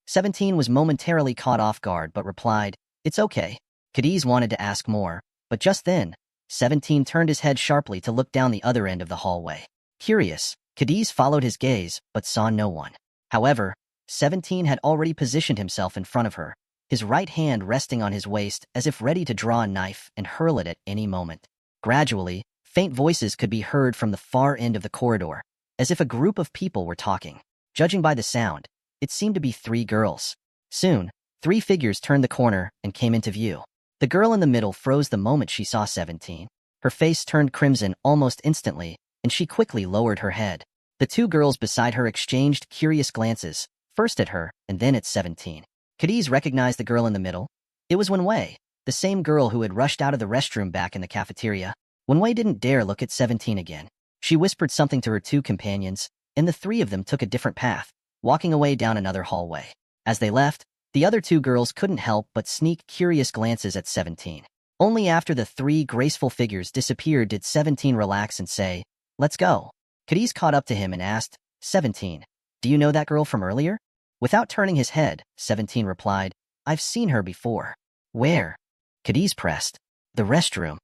17 was momentarily caught off guard but replied, it's okay. Cadiz wanted to ask more, but just then, 17 turned his head sharply to look down the other end of the hallway. Curious, Cadiz followed his gaze but saw no one. However, 17 had already positioned himself in front of her, his right hand resting on his waist as if ready to draw a knife and hurl it at any moment. Gradually, faint voices could be heard from the far end of the corridor, as if a group of people were talking. Judging by the sound, it seemed to be 3 girls. Soon, 3 figures turned the corner and came into view. The girl in the middle froze the moment she saw 17. Her face turned crimson almost instantly, and she quickly lowered her head. The 2 girls beside her exchanged curious glances, first at her and then at 17. Cadiz recognized the girl in the middle. It was Wenwei, the same girl who had rushed out of the restroom back in the cafeteria. Wenwei didn't dare look at 17 again. She whispered something to her 2 companions, and the 3 of them took a different path, walking away down another hallway. As they left, the other 2 girls couldn't help but sneak curious glances at 17. Only after the 3 graceful figures disappeared did 17 relax and say, let's go. Cadiz caught up to him and asked, 17, do you know that girl from earlier? Without turning his head, 17 replied, I've seen her before. Where? Cadiz pressed. The restroom.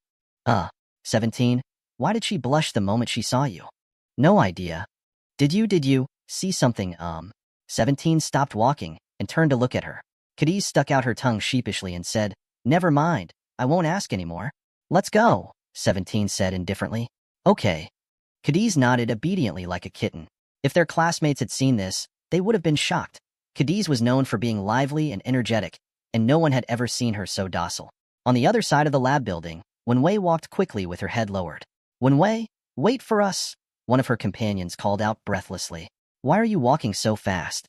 17, why did she blush the moment she saw you? No idea. Did you see something, 17 stopped walking and turned to look at her. Cadiz stuck out her tongue sheepishly and said, never mind, I won't ask anymore. Let's go, 17 said indifferently. Okay. Cadiz nodded obediently like a kitten. If their classmates had seen this, they would have been shocked. Cadiz was known for being lively and energetic, and no one had ever seen her so docile. On the other side of the lab building, Wenwei walked quickly with her head lowered. Wenwei, wait for us, one of her companions called out breathlessly. Why are you walking so fast?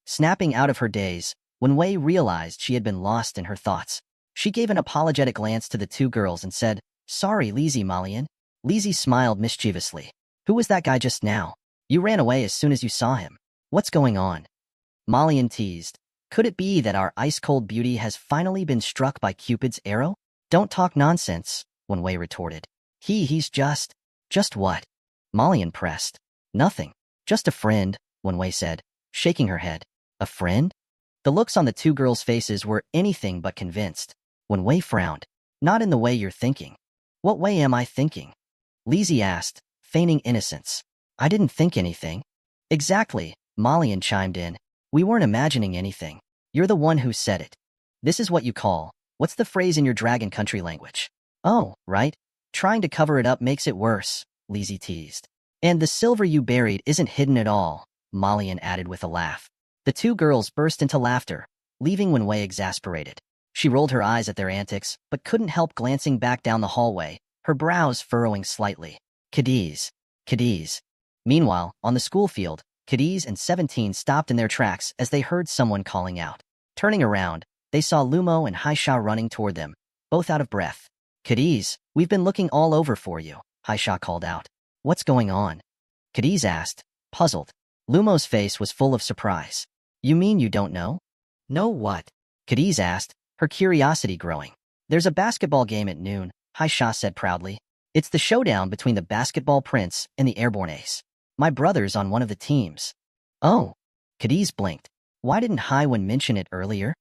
Snapping out of her daze, Wenwei realized she had been lost in her thoughts. She gave an apologetic glance to the 2 girls and said, sorry, Lizzie Malian. Lizzie smiled mischievously. Who was that guy just now? You ran away as soon as you saw him. What's going on? Malian teased. Could it be that our ice-cold beauty has finally been struck by Cupid's arrow? Don't talk nonsense, Wenwei retorted. He's just what? Malian pressed. Nothing. Just a friend, Wenwei said, shaking her head. A friend? The looks on the 2 girls' faces were anything but convinced. Wenwei frowned. Not in the way you're thinking. What way am I thinking? Lizzie asked, feigning innocence. I didn't think anything. Exactly, Malian chimed in. We weren't imagining anything. You're the one who said it. This is what you call, what's the phrase in your Dragon Country language? Oh, right. Trying to cover it up makes it worse, Lizzie teased. And the silver you buried isn't hidden at all, Malian added with a laugh. The 2 girls burst into laughter, leaving Wenwei exasperated. She rolled her eyes at their antics, but couldn't help glancing back down the hallway, her brows furrowing slightly. Cadiz. Cadiz. Meanwhile, on the school field, Cadiz and 17 stopped in their tracks as they heard someone calling out. Turning around, they saw Lumo and Haisha running toward them, both out of breath. Cadiz, we've been looking all over for you, Haisha called out. What's going on? Cadiz asked, puzzled. Lumo's face was full of surprise. You mean you don't know? Know what? Cadiz asked, her curiosity growing. There's a basketball game at noon, Haisha said proudly. It's the showdown between the basketball prince and the airborne ace. My brother's on one of the teams. Oh. Cadiz blinked. Why didn't Haiwan mention it earlier?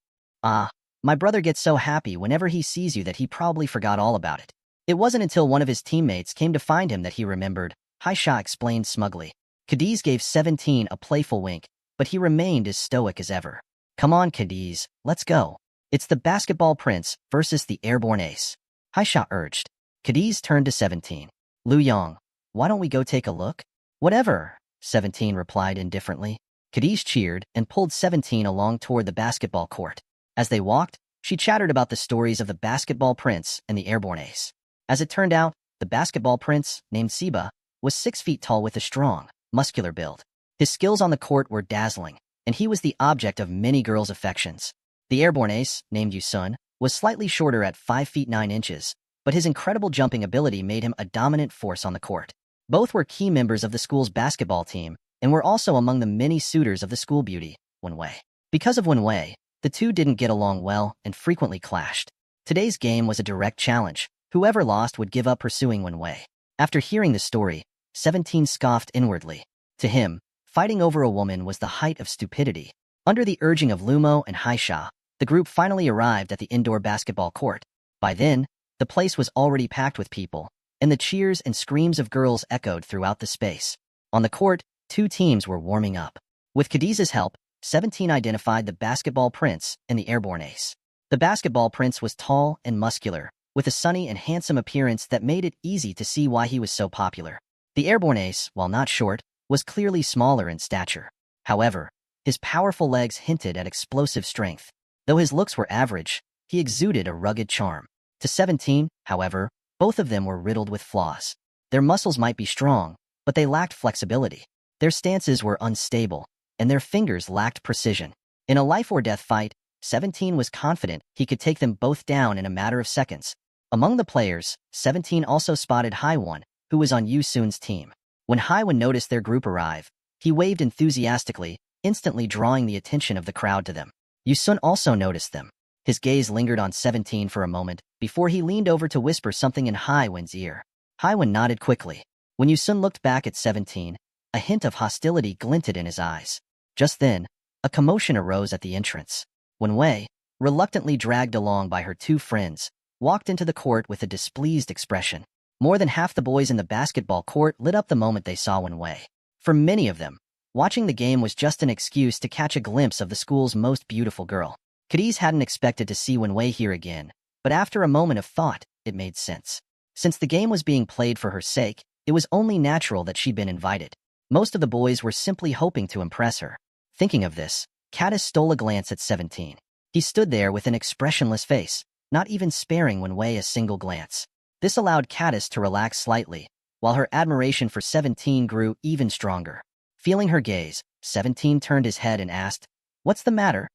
My brother gets so happy whenever he sees you that he probably forgot all about it. It wasn't until one of his teammates came to find him that he remembered, Haisha explained smugly. Cadiz gave 17 a playful wink, but he remained as stoic as ever. Come on, Cadiz, let's go. It's the basketball prince versus the airborne ace. Haisha urged. Cadiz turned to 17. Lu Yong, why don't we go take a look? Whatever, 17 replied indifferently. Cadiz cheered and pulled 17 along toward the basketball court. As they walked, she chattered about the stories of the basketball prince and the airborne ace. As it turned out, the basketball prince, named Siba, was 6 feet tall with a strong, muscular build. His skills on the court were dazzling, and he was the object of many girls' affections. The airborne ace, named Yusun, was slightly shorter at 5 feet 9 inches, but his incredible jumping ability made him a dominant force on the court. Both were key members of the school's basketball team and were also among the many suitors of the school beauty, Wenwei. Because of Wenwei, the two didn't get along well and frequently clashed. Today's game was a direct challenge. Whoever lost would give up pursuing Wenwei. After hearing the story, 17 scoffed inwardly. To him, fighting over a woman was the height of stupidity. Under the urging of Lumo and Haisha, the group finally arrived at the indoor basketball court. By then, the place was already packed with people, and the cheers and screams of girls echoed throughout the space. On the court, 2 teams were warming up. With Cadiz's help, 17 identified the basketball prince and the airborne ace. The basketball prince was tall and muscular, with a sunny and handsome appearance that made it easy to see why he was so popular. The airborne ace, while not short, was clearly smaller in stature. However, his powerful legs hinted at explosive strength. Though his looks were average, he exuded a rugged charm. To 17, however, both of them were riddled with flaws. Their muscles might be strong, but they lacked flexibility. Their stances were unstable, and their fingers lacked precision. In a life-or-death fight, 17 was confident he could take them both down in a matter of seconds. Among the players, 17 also spotted Haiwan, who was on Yusun's team. When Haiwan noticed their group arrive, he waved enthusiastically, instantly drawing the attention of the crowd to them. Yusun also noticed them. His gaze lingered on 17 for a moment, before he leaned over to whisper something in Haiwan's ear. Haiwan nodded quickly. When Yusun looked back at 17, a hint of hostility glinted in his eyes. Just then, a commotion arose at the entrance. Wenwei, reluctantly dragged along by her 2 friends, walked into the court with a displeased expression. More than half the boys in the basketball court lit up the moment they saw Wenwei. For many of them, watching the game was just an excuse to catch a glimpse of the school's most beautiful girl. Cadiz hadn't expected to see Wenwei here again, but after a moment of thought, it made sense. Since the game was being played for her sake, it was only natural that she'd been invited. Most of the boys were simply hoping to impress her. Thinking of this, Cadis stole a glance at 17. He stood there with an expressionless face, not even sparing Wenwei a single glance. This allowed Cadis to relax slightly, while her admiration for 17 grew even stronger. Feeling her gaze, 17 turned his head and asked, "What's the matter?"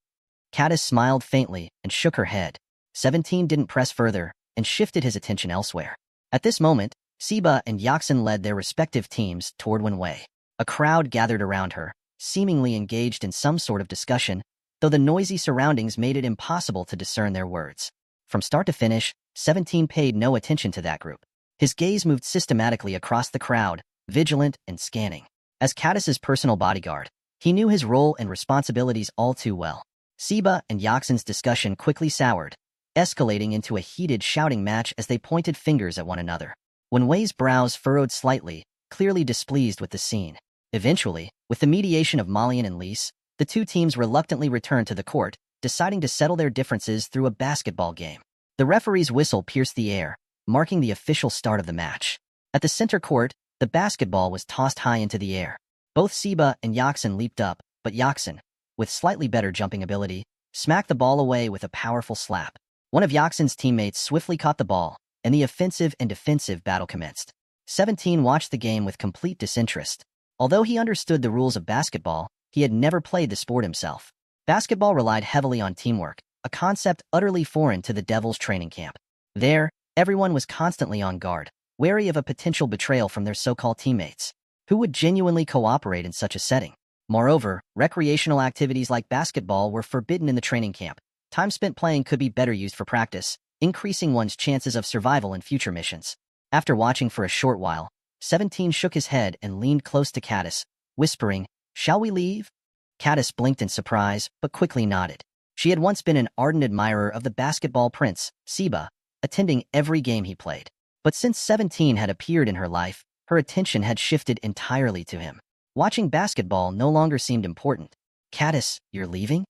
Cadis smiled faintly and shook her head. 17 didn't press further and shifted his attention elsewhere. At this moment, Siba and Yaxin led their respective teams toward Wenwei. A crowd gathered around her, seemingly engaged in some sort of discussion, though the noisy surroundings made it impossible to discern their words. From start to finish, 17 paid no attention to that group. His gaze moved systematically across the crowd, vigilant and scanning. As Cadis's personal bodyguard, he knew his role and responsibilities all too well. Siba and Yaxin's discussion quickly soured, escalating into a heated shouting match as they pointed fingers at one another. Wenwei's brows furrowed slightly, clearly displeased with the scene. Eventually, with the mediation of Malian and Lise, the 2 teams reluctantly returned to the court, deciding to settle their differences through a basketball game. The referee's whistle pierced the air, marking the official start of the match. At the center court, the basketball was tossed high into the air. Both Siba and Yaxin leaped up, but Yaxin, with slightly better jumping ability, smacked the ball away with a powerful slap. One of Yaxin's teammates swiftly caught the ball, and the offensive and defensive battle commenced. 17 watched the game with complete disinterest. Although he understood the rules of basketball, he had never played the sport himself. Basketball relied heavily on teamwork, a concept utterly foreign to the Devils' training camp. There, everyone was constantly on guard, wary of a potential betrayal from their so-called teammates. Who would genuinely cooperate in such a setting? Moreover, recreational activities like basketball were forbidden in the training camp. Time spent playing could be better used for practice, increasing one's chances of survival in future missions. After watching for a short while, 17 shook his head and leaned close to Caddis, whispering, "Shall we leave?" Caddis blinked in surprise, but quickly nodded. She had once been an ardent admirer of the basketball prince, Seba, attending every game he played. But since 17 had appeared in her life, her attention had shifted entirely to him. Watching basketball no longer seemed important. "Caddis, you're leaving?"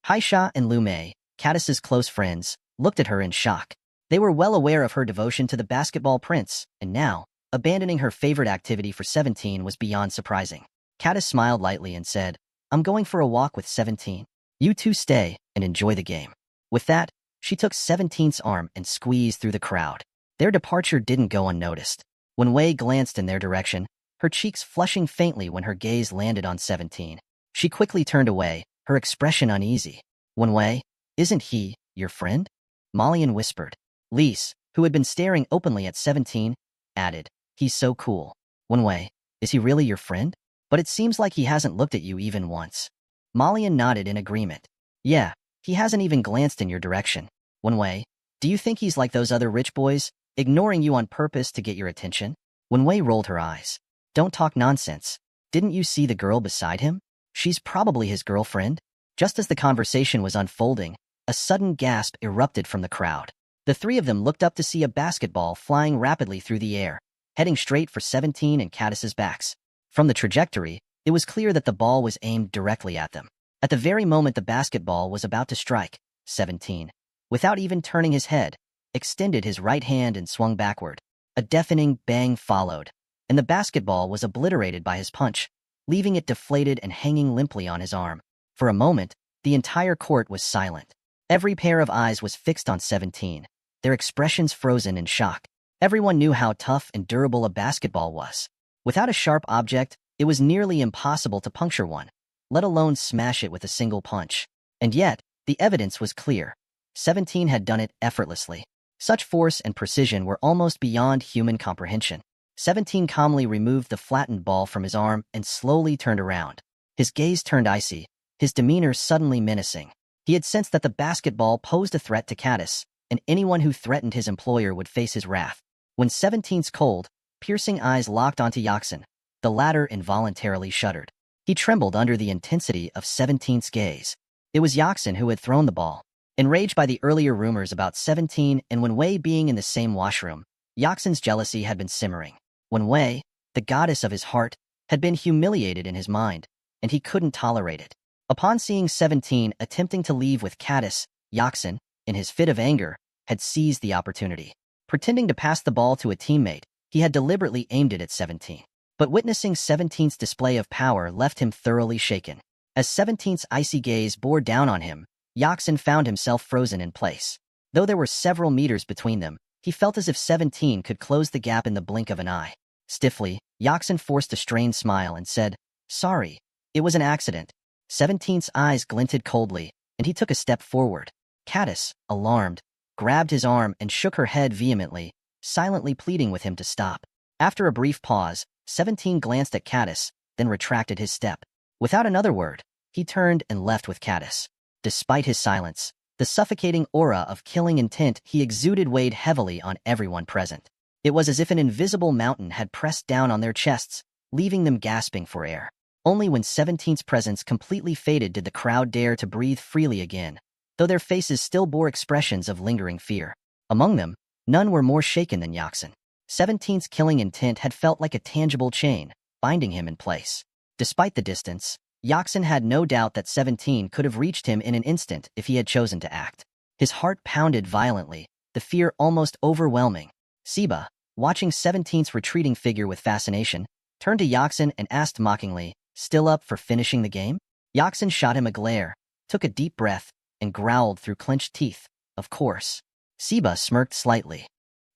Haisha and Lu Mei, Caddis's close friends, looked at her in shock. They were well aware of her devotion to the basketball prince, and now, abandoning her favorite activity for 17 was beyond surprising. Caddis smiled lightly and said, "I'm going for a walk with 17. You two stay and enjoy the game." With that, she took 17's arm and squeezed through the crowd. Their departure didn't go unnoticed. When Wei glanced in their direction, her cheeks flushing faintly when her gaze landed on 17. She quickly turned away, her expression uneasy. "Wen Wei, isn't he your friend?" Malian whispered. Lise, who had been staring openly at 17, added, "He's so cool." "Wen Wei, is he really your friend? But it seems like he hasn't looked at you even once." Malian nodded in agreement. "Yeah, he hasn't even glanced in your direction. Wen Wei, do you think he's like those other rich boys, ignoring you on purpose to get your attention?" Wen Wei rolled her eyes. "Don't talk nonsense. Didn't you see the girl beside him? She's probably his girlfriend." Just as the conversation was unfolding, a sudden gasp erupted from the crowd. The three of them looked up to see a basketball flying rapidly through the air, heading straight for 17 and Caddis's backs. From the trajectory, it was clear that the ball was aimed directly at them. At the very moment the basketball was about to strike, 17, without even turning his head, extended his right hand and swung backward. A deafening bang followed, and the basketball was obliterated by his punch, leaving it deflated and hanging limply on his arm. For a moment, the entire court was silent. Every pair of eyes was fixed on 17, their expressions frozen in shock. Everyone knew how tough and durable a basketball was. Without a sharp object, it was nearly impossible to puncture one, let alone smash it with a single punch. And yet, the evidence was clear. 17 had done it effortlessly. Such force and precision were almost beyond human comprehension. 17 calmly removed the flattened ball from his arm and slowly turned around. His gaze turned icy, his demeanor suddenly menacing. He had sensed that the basketball posed a threat to Caddis, and anyone who threatened his employer would face his wrath. When 17's cold, piercing eyes locked onto Yaxin, the latter involuntarily shuddered. He trembled under the intensity of 17's gaze. It was Yaxin who had thrown the ball. Enraged by the earlier rumors about 17 and Wen Wei being in the same washroom, Yaxin's jealousy had been simmering. Wen Wei, the goddess of his heart, had been humiliated in his mind, and he couldn't tolerate it. Upon seeing 17 attempting to leave with Caddis, Yaxin, in his fit of anger, had seized the opportunity. Pretending to pass the ball to a teammate, he had deliberately aimed it at 17. But witnessing 17's display of power left him thoroughly shaken. As 17's icy gaze bore down on him, Yaxin found himself frozen in place. Though there were several meters between them, he felt as if 17 could close the gap in the blink of an eye. Stiffly, Yaxin forced a strained smile and said, "Sorry, it was an accident." 17's eyes glinted coldly, and he took a step forward. Caddis, alarmed, grabbed his arm and shook her head vehemently, silently pleading with him to stop. After a brief pause, 17 glanced at Caddis, then retracted his step. Without another word, he turned and left with Caddis. Despite his silence, the suffocating aura of killing intent he exuded weighed heavily on everyone present. It was as if an invisible mountain had pressed down on their chests, leaving them gasping for air. Only when 17's presence completely faded did the crowd dare to breathe freely again, though their faces still bore expressions of lingering fear. Among them, none were more shaken than Yaxin. 17's killing intent had felt like a tangible chain, binding him in place. Despite the distance, Yaxin had no doubt that 17 could have reached him in an instant if he had chosen to act. His heart pounded violently, the fear almost overwhelming. Seba, watching 17's retreating figure with fascination, turned to Yaxin and asked mockingly, "Still up for finishing the game?" Yaxin shot him a glare, took a deep breath, and growled through clenched teeth, "Of course." Seba smirked slightly.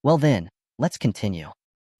Well then, let's continue.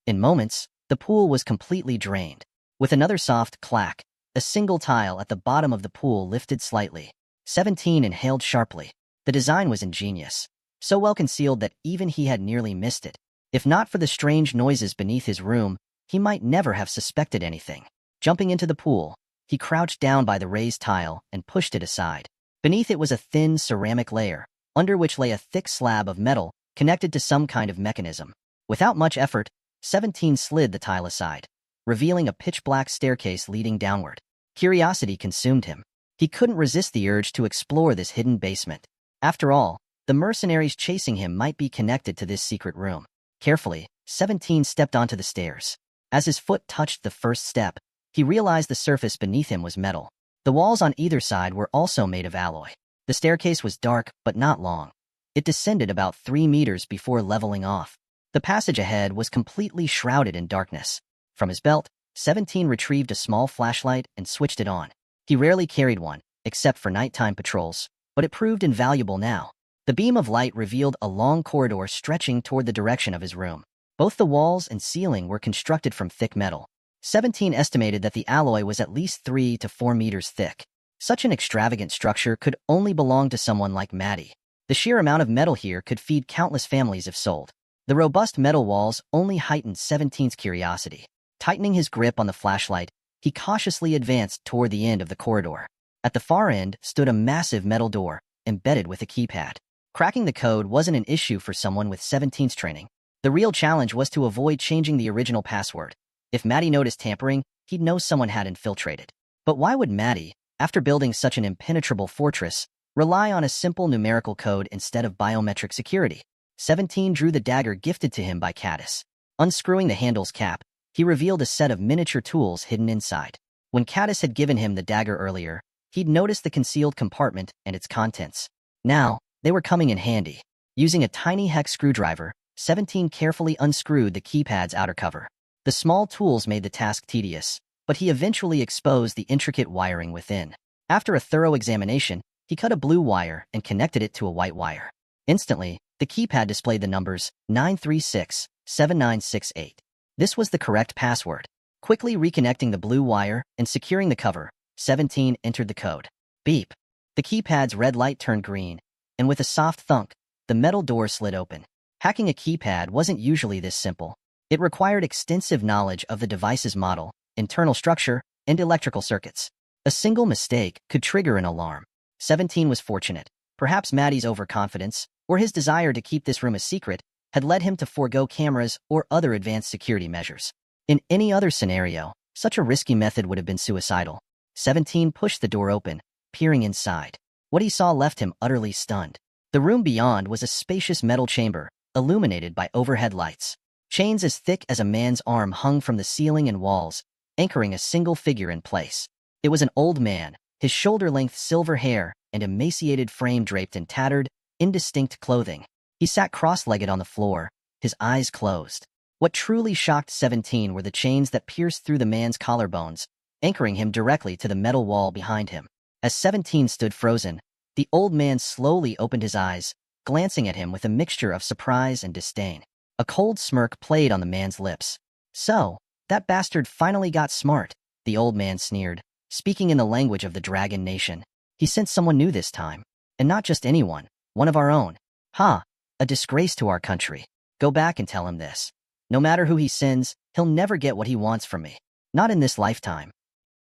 In moments, the pool was completely drained. With another soft clack, a single tile at the bottom of the pool lifted slightly. 17 inhaled sharply. The design was ingenious, so well concealed that even he had nearly missed it. If not for the strange noises beneath his room, he might never have suspected anything. Jumping into the pool, he crouched down by the raised tile and pushed it aside. Beneath it was a thin ceramic layer, under which lay a thick slab of metal connected to some kind of mechanism. Without much effort, 17 slid the tile aside, revealing a pitch-black staircase leading downward. Curiosity consumed him. He couldn't resist the urge to explore this hidden basement. After all, the mercenaries chasing him might be connected to this secret room. Carefully, 17 stepped onto the stairs. As his foot touched the first step, he realized the surface beneath him was metal. The walls on either side were also made of alloy. The staircase was dark, but not long. It descended about 3 meters before leveling off. The passage ahead was completely shrouded in darkness. From his belt, 17 retrieved a small flashlight and switched it on. He rarely carried one, except for nighttime patrols, but it proved invaluable now. The beam of light revealed a long corridor stretching toward the direction of his room. Both the walls and ceiling were constructed from thick metal. 17 estimated that the alloy was at least 3 to 4 meters thick. Such an extravagant structure could only belong to someone like Maddie. The sheer amount of metal here could feed countless families if sold. The robust metal walls only heightened 17's curiosity. Tightening his grip on the flashlight, he cautiously advanced toward the end of the corridor. At the far end stood a massive metal door, embedded with a keypad. Cracking the code wasn't an issue for someone with 17's training. The real challenge was to avoid changing the original password. If Maddie noticed tampering, he'd know someone had infiltrated. But why would Maddie, after building such an impenetrable fortress, rely on a simple numerical code instead of biometric security? 17 drew the dagger gifted to him by Caddis. Unscrewing the handle's cap, he revealed a set of miniature tools hidden inside. When Caddis had given him the dagger earlier, he'd noticed the concealed compartment and its contents. Now, they were coming in handy. Using a tiny hex screwdriver, 17 carefully unscrewed the keypad's outer cover. The small tools made the task tedious, but he eventually exposed the intricate wiring within. After a thorough examination, he cut a blue wire and connected it to a white wire. Instantly, the keypad displayed the numbers 936-7968. This was the correct password. Quickly reconnecting the blue wire and securing the cover, 17 entered the code. Beep. The keypad's red light turned green, and with a soft thunk, the metal door slid open. Hacking a keypad wasn't usually this simple. It required extensive knowledge of the device's model, internal structure, and electrical circuits. A single mistake could trigger an alarm. 17 was fortunate. Perhaps Maddie's overconfidence, or his desire to keep this room a secret, had led him to forego cameras or other advanced security measures. In any other scenario, such a risky method would have been suicidal. 17 pushed the door open, peering inside. What he saw left him utterly stunned. The room beyond was a spacious metal chamber, illuminated by overhead lights. Chains as thick as a man's arm hung from the ceiling and walls, anchoring a single figure in place. It was an old man, his shoulder-length silver hair and emaciated frame draped in tattered, indistinct clothing. He sat cross-legged on the floor, his eyes closed. What truly shocked 17 were the chains that pierced through the man's collarbones, anchoring him directly to the metal wall behind him. As 17 stood frozen, the old man slowly opened his eyes, glancing at him with a mixture of surprise and disdain. A cold smirk played on the man's lips. So, that bastard finally got smart, the old man sneered, speaking in the language of the Dragon Nation. He sent someone new this time. And not just anyone, one of our own. Ha! A disgrace to our country. Go back and tell him this. No matter who he sends, he'll never get what he wants from me. Not in this lifetime.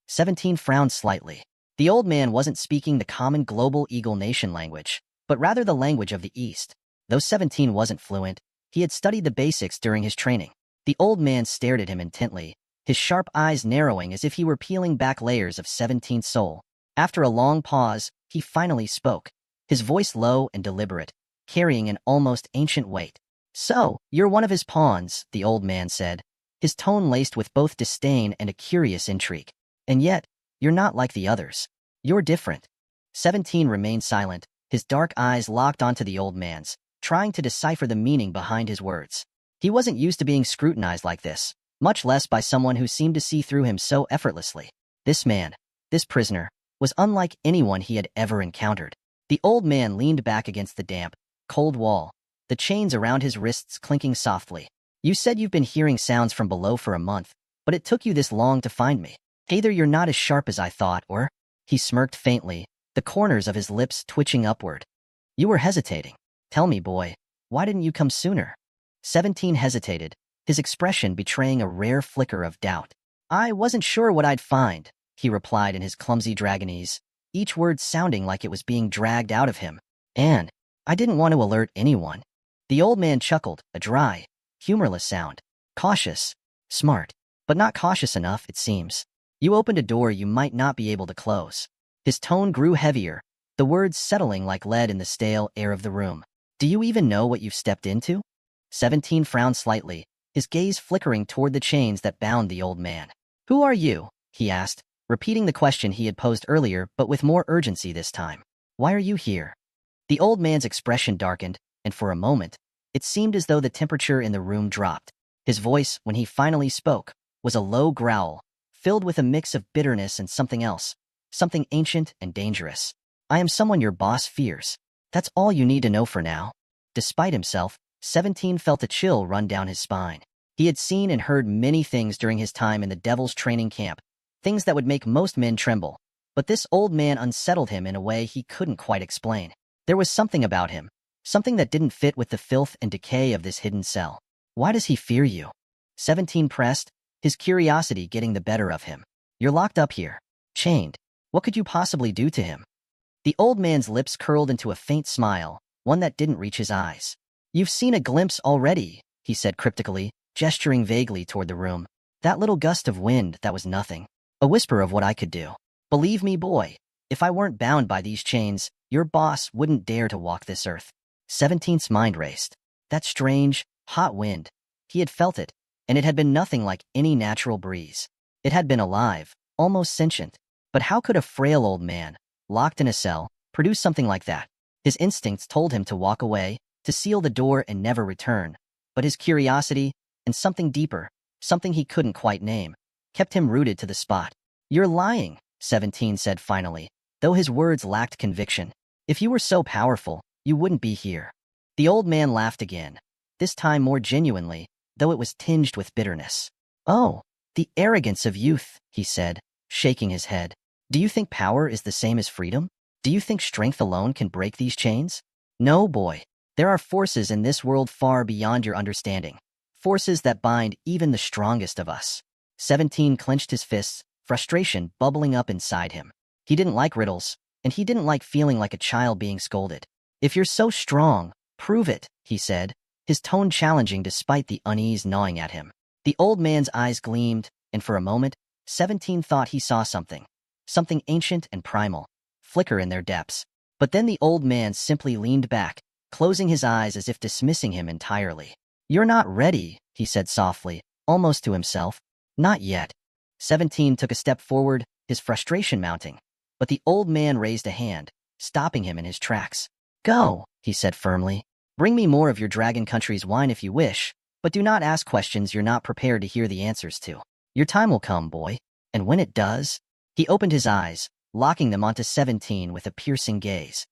17 frowned slightly. The old man wasn't speaking the common global Eagle Nation language, but rather the language of the East. Though 17 wasn't fluent, he had studied the basics during his training. The old man stared at him intently, his sharp eyes narrowing as if he were peeling back layers of 17's soul. After a long pause, he finally spoke, his voice low and deliberate, carrying an almost ancient weight. So, you're one of his pawns, the old man said, his tone laced with both disdain and a curious intrigue. And yet, you're not like the others. You're different. 17 remained silent, his dark eyes locked onto the old man's, trying to decipher the meaning behind his words. He wasn't used to being scrutinized like this, much less by someone who seemed to see through him so effortlessly. This man, this prisoner, was unlike anyone he had ever encountered. The old man leaned back against the damp, cold wall, the chains around his wrists clinking softly. You said you've been hearing sounds from below for a month, but it took you this long to find me. Either you're not as sharp as I thought, or... He smirked faintly, the corners of his lips twitching upward. You were hesitating. Tell me, boy, why didn't you come sooner? 17 hesitated, his expression betraying a rare flicker of doubt. I wasn't sure what I'd find, he replied in his clumsy dragonese, each word sounding like it was being dragged out of him. And I didn't want to alert anyone. The old man chuckled, a dry, humorless sound. Cautious, smart, but not cautious enough, it seems. You opened a door you might not be able to close. His tone grew heavier, the words settling like lead in the stale air of the room. Do you even know what you've stepped into? 17 frowned slightly, his gaze flickering toward the chains that bound the old man. Who are you? He asked, repeating the question he had posed earlier but with more urgency this time. Why are you here? The old man's expression darkened, and for a moment, it seemed as though the temperature in the room dropped. His voice, when he finally spoke, was a low growl, filled with a mix of bitterness and something else, something ancient and dangerous. I am someone your boss fears. That's all you need to know for now. Despite himself, 17 felt a chill run down his spine. He had seen and heard many things during his time in the Devil's training camp, things that would make most men tremble. But this old man unsettled him in a way he couldn't quite explain. There was something about him, something that didn't fit with the filth and decay of this hidden cell. Why does he fear you? 17 pressed, his curiosity getting the better of him. You're locked up here, chained. What could you possibly do to him? The old man's lips curled into a faint smile, one that didn't reach his eyes. You've seen a glimpse already, he said cryptically, gesturing vaguely toward the room. That little gust of wind, that was nothing. A whisper of what I could do. Believe me, boy, if I weren't bound by these chains, your boss wouldn't dare to walk this earth. 17's mind raced. That strange, hot wind. He had felt it, and it had been nothing like any natural breeze. It had been alive, almost sentient. But how could a frail old man, locked in a cell, produce something like that? His instincts told him to walk away, to seal the door and never return. But his curiosity, and something deeper, something he couldn't quite name, kept him rooted to the spot. You're lying, 17 said finally, though his words lacked conviction. If you were so powerful, you wouldn't be here. The old man laughed again, this time more genuinely, though it was tinged with bitterness. Oh, the arrogance of youth, he said, shaking his head. Do you think power is the same as freedom? Do you think strength alone can break these chains? No, boy. There are forces in this world far beyond your understanding. Forces that bind even the strongest of us. 17 clenched his fists, frustration bubbling up inside him. He didn't like riddles, and he didn't like feeling like a child being scolded. If you're so strong, prove it, he said, his tone challenging despite the unease gnawing at him. The old man's eyes gleamed, and for a moment, 17 thought he saw something ancient and primal, flicker in their depths. But then the old man simply leaned back, closing his eyes as if dismissing him entirely. You're not ready, he said softly, almost to himself. Not yet. 17 took a step forward, his frustration mounting. But the old man raised a hand, stopping him in his tracks. Go, he said firmly. Bring me more of your Dragon Country's wine if you wish, but do not ask questions you're not prepared to hear the answers to. Your time will come, boy, and when it does... He opened his eyes, locking them onto 17 with a piercing gaze.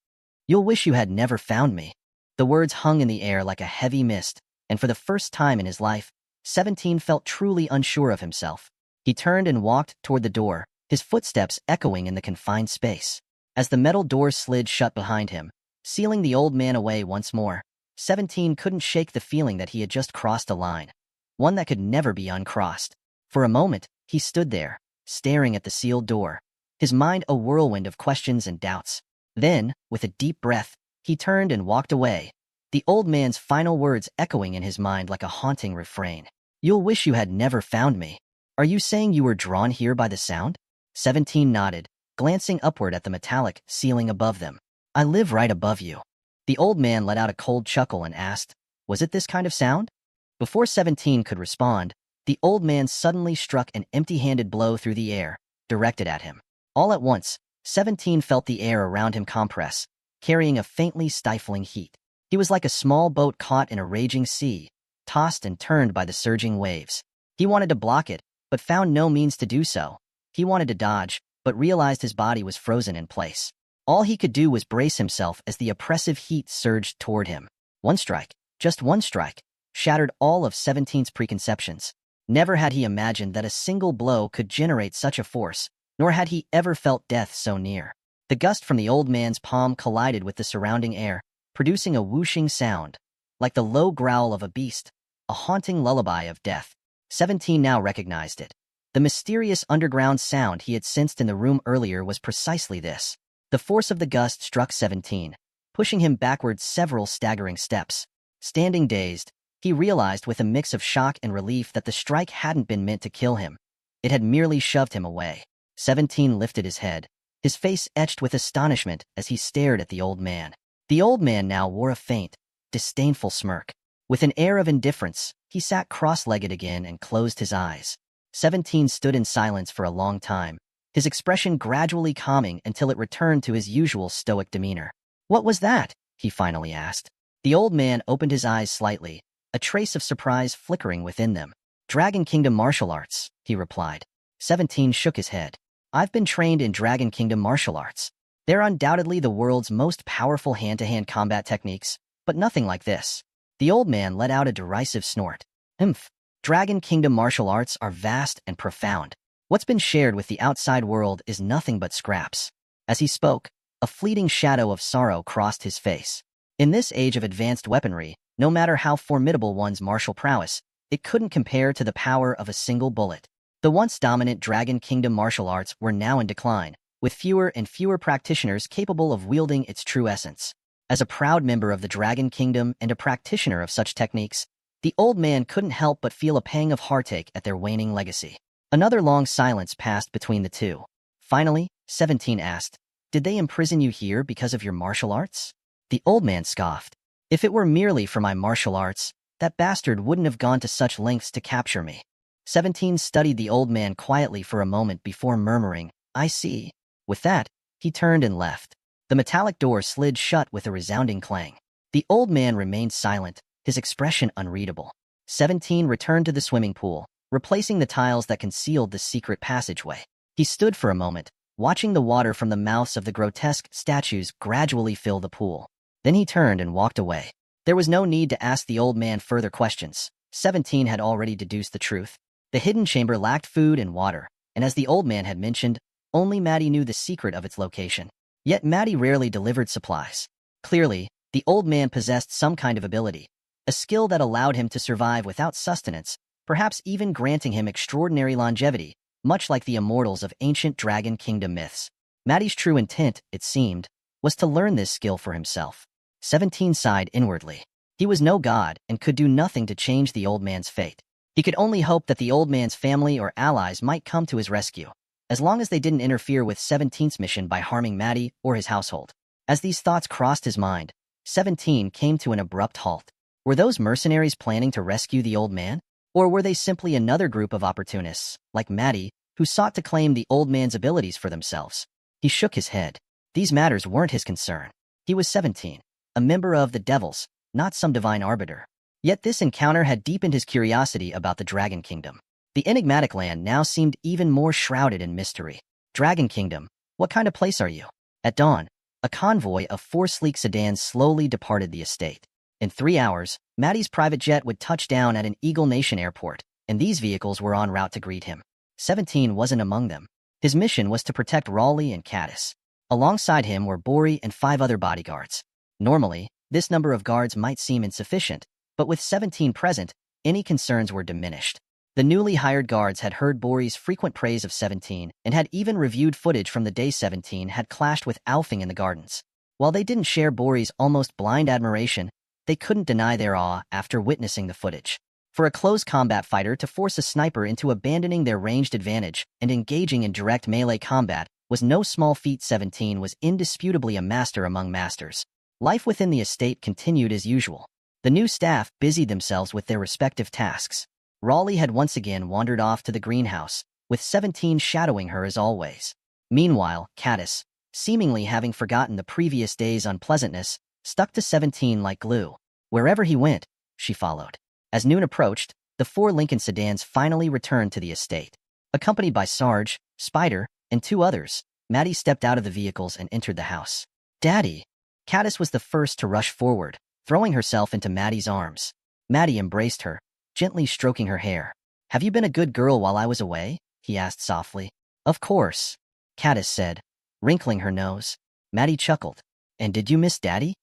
You'll wish you had never found me. The words hung in the air like a heavy mist, and for the first time in his life, 17 felt truly unsure of himself. He turned and walked toward the door, his footsteps echoing in the confined space. As the metal door slid shut behind him, sealing the old man away once more, 17 couldn't shake the feeling that he had just crossed a line, one that could never be uncrossed. For a moment, he stood there, staring at the sealed door, his mind a whirlwind of questions and doubts. Then, with a deep breath, he turned and walked away, the old man's final words echoing in his mind like a haunting refrain. You'll wish you had never found me. Are you saying you were drawn here by the sound? 17 nodded, glancing upward at the metallic ceiling above them. I live right above you. The old man let out a cold chuckle and asked, was it this kind of sound? Before 17 could respond, the old man suddenly struck an empty-handed blow through the air, directed at him. All at once, 17 felt the air around him compress, carrying a faintly stifling heat. He was like a small boat caught in a raging sea, tossed and turned by the surging waves. He wanted to block it, but found no means to do so. He wanted to dodge, but realized his body was frozen in place. All he could do was brace himself as the oppressive heat surged toward him. One strike, Just one strike shattered all of 17's preconceptions. Never had he imagined that a single blow could generate such a force, nor had he ever felt death so near. The gust from the old man's palm collided with the surrounding air, producing a whooshing sound, like the low growl of a beast, a haunting lullaby of death. 17 now recognized it. The mysterious underground sound he had sensed in the room earlier was precisely this. The force of the gust struck 17, pushing him backward several staggering steps. Standing dazed, he realized with a mix of shock and relief that the strike hadn't been meant to kill him. It had merely shoved him away. 17 lifted his head, his face etched with astonishment as he stared at the old man. The old man now wore a faint, disdainful smirk. With an air of indifference, he sat cross-legged again and closed his eyes. 17 stood in silence for a long time, his expression gradually calming until it returned to his usual stoic demeanor. "What was that?" he finally asked. The old man opened his eyes slightly, a trace of surprise flickering within them. "Dragon Kingdom martial arts," he replied. 17 shook his head. "I've been trained in Dragon Kingdom martial arts. They're undoubtedly the world's most powerful hand-to-hand combat techniques, but nothing like this." The old man let out a derisive snort. "Humph. Dragon Kingdom martial arts are vast and profound. What's been shared with the outside world is nothing but scraps." As he spoke, a fleeting shadow of sorrow crossed his face. In this age of advanced weaponry, no matter how formidable one's martial prowess, it couldn't compare to the power of a single bullet. The once dominant Dragon Kingdom martial arts were now in decline, with fewer and fewer practitioners capable of wielding its true essence. As a proud member of the Dragon Kingdom and a practitioner of such techniques, the old man couldn't help but feel a pang of heartache at their waning legacy. Another long silence passed between the two. Finally, 17 asked, "Did they imprison you here because of your martial arts?" The old man scoffed. "If it were merely for my martial arts, that bastard wouldn't have gone to such lengths to capture me." 17 studied the old man quietly for a moment before murmuring, "I see." With that, he turned and left. The metallic door slid shut with a resounding clang. The old man remained silent, his expression unreadable. 17 returned to the swimming pool, replacing the tiles that concealed the secret passageway. He stood for a moment, watching the water from the mouths of the grotesque statues gradually fill the pool. Then he turned and walked away. There was no need to ask the old man further questions. 17 had already deduced the truth. The hidden chamber lacked food and water, and as the old man had mentioned, only Maddie knew the secret of its location. Yet Maddie rarely delivered supplies. Clearly, the old man possessed some kind of ability, a skill that allowed him to survive without sustenance, perhaps even granting him extraordinary longevity, much like the immortals of ancient Dragon Kingdom myths. Maddie's true intent, it seemed, was to learn this skill for himself. 17 sighed inwardly. He was no god and could do nothing to change the old man's fate. He could only hope that the old man's family or allies might come to his rescue, as long as they didn't interfere with 17's mission by harming Maddie or his household. As these thoughts crossed his mind, 17 came to an abrupt halt. Were those mercenaries planning to rescue the old man? Or were they simply another group of opportunists, like Maddie, who sought to claim the old man's abilities for themselves? He shook his head. These matters weren't his concern. He was 17, a member of the Devils, not some divine arbiter. Yet this encounter had deepened his curiosity about the Dragon Kingdom. The enigmatic land now seemed even more shrouded in mystery. "Dragon Kingdom, what kind of place are you?" At dawn, a convoy of 4 sleek sedans slowly departed the estate. In 3 hours, Maddie's private jet would touch down at an Eagle Nation airport, and these vehicles were en route to greet him. 17 wasn't among them. His mission was to protect Raleigh and Caddis. Alongside him were Bori and 5 other bodyguards. Normally, this number of guards might seem insufficient, but with 17 present, any concerns were diminished. The newly hired guards had heard Bori's frequent praise of 17 and had even reviewed footage from the day 17 had clashed with Alfing in the gardens. While they didn't share Bori's almost blind admiration, they couldn't deny their awe after witnessing the footage. For a close combat fighter to force a sniper into abandoning their ranged advantage and engaging in direct melee combat was no small feat. 17 was indisputably a master among masters. Life within the estate continued as usual. The new staff busied themselves with their respective tasks. Raleigh had once again wandered off to the greenhouse, with 17 shadowing her as always. Meanwhile, Caddis, seemingly having forgotten the previous day's unpleasantness, stuck to 17 like glue. Wherever he went, she followed. As noon approached, the 4 Lincoln sedans finally returned to the estate. Accompanied by Sarge, Spider, and 2 others, Maddie stepped out of the vehicles and entered the house. "Daddy!" Caddis was the first to rush forward, throwing herself into Maddie's arms. Maddie embraced her, gently stroking her hair. "Have you been a good girl while I was away?" he asked softly. "Of course," Caddis said, wrinkling her nose. Maddie chuckled. "And did you miss Daddy?"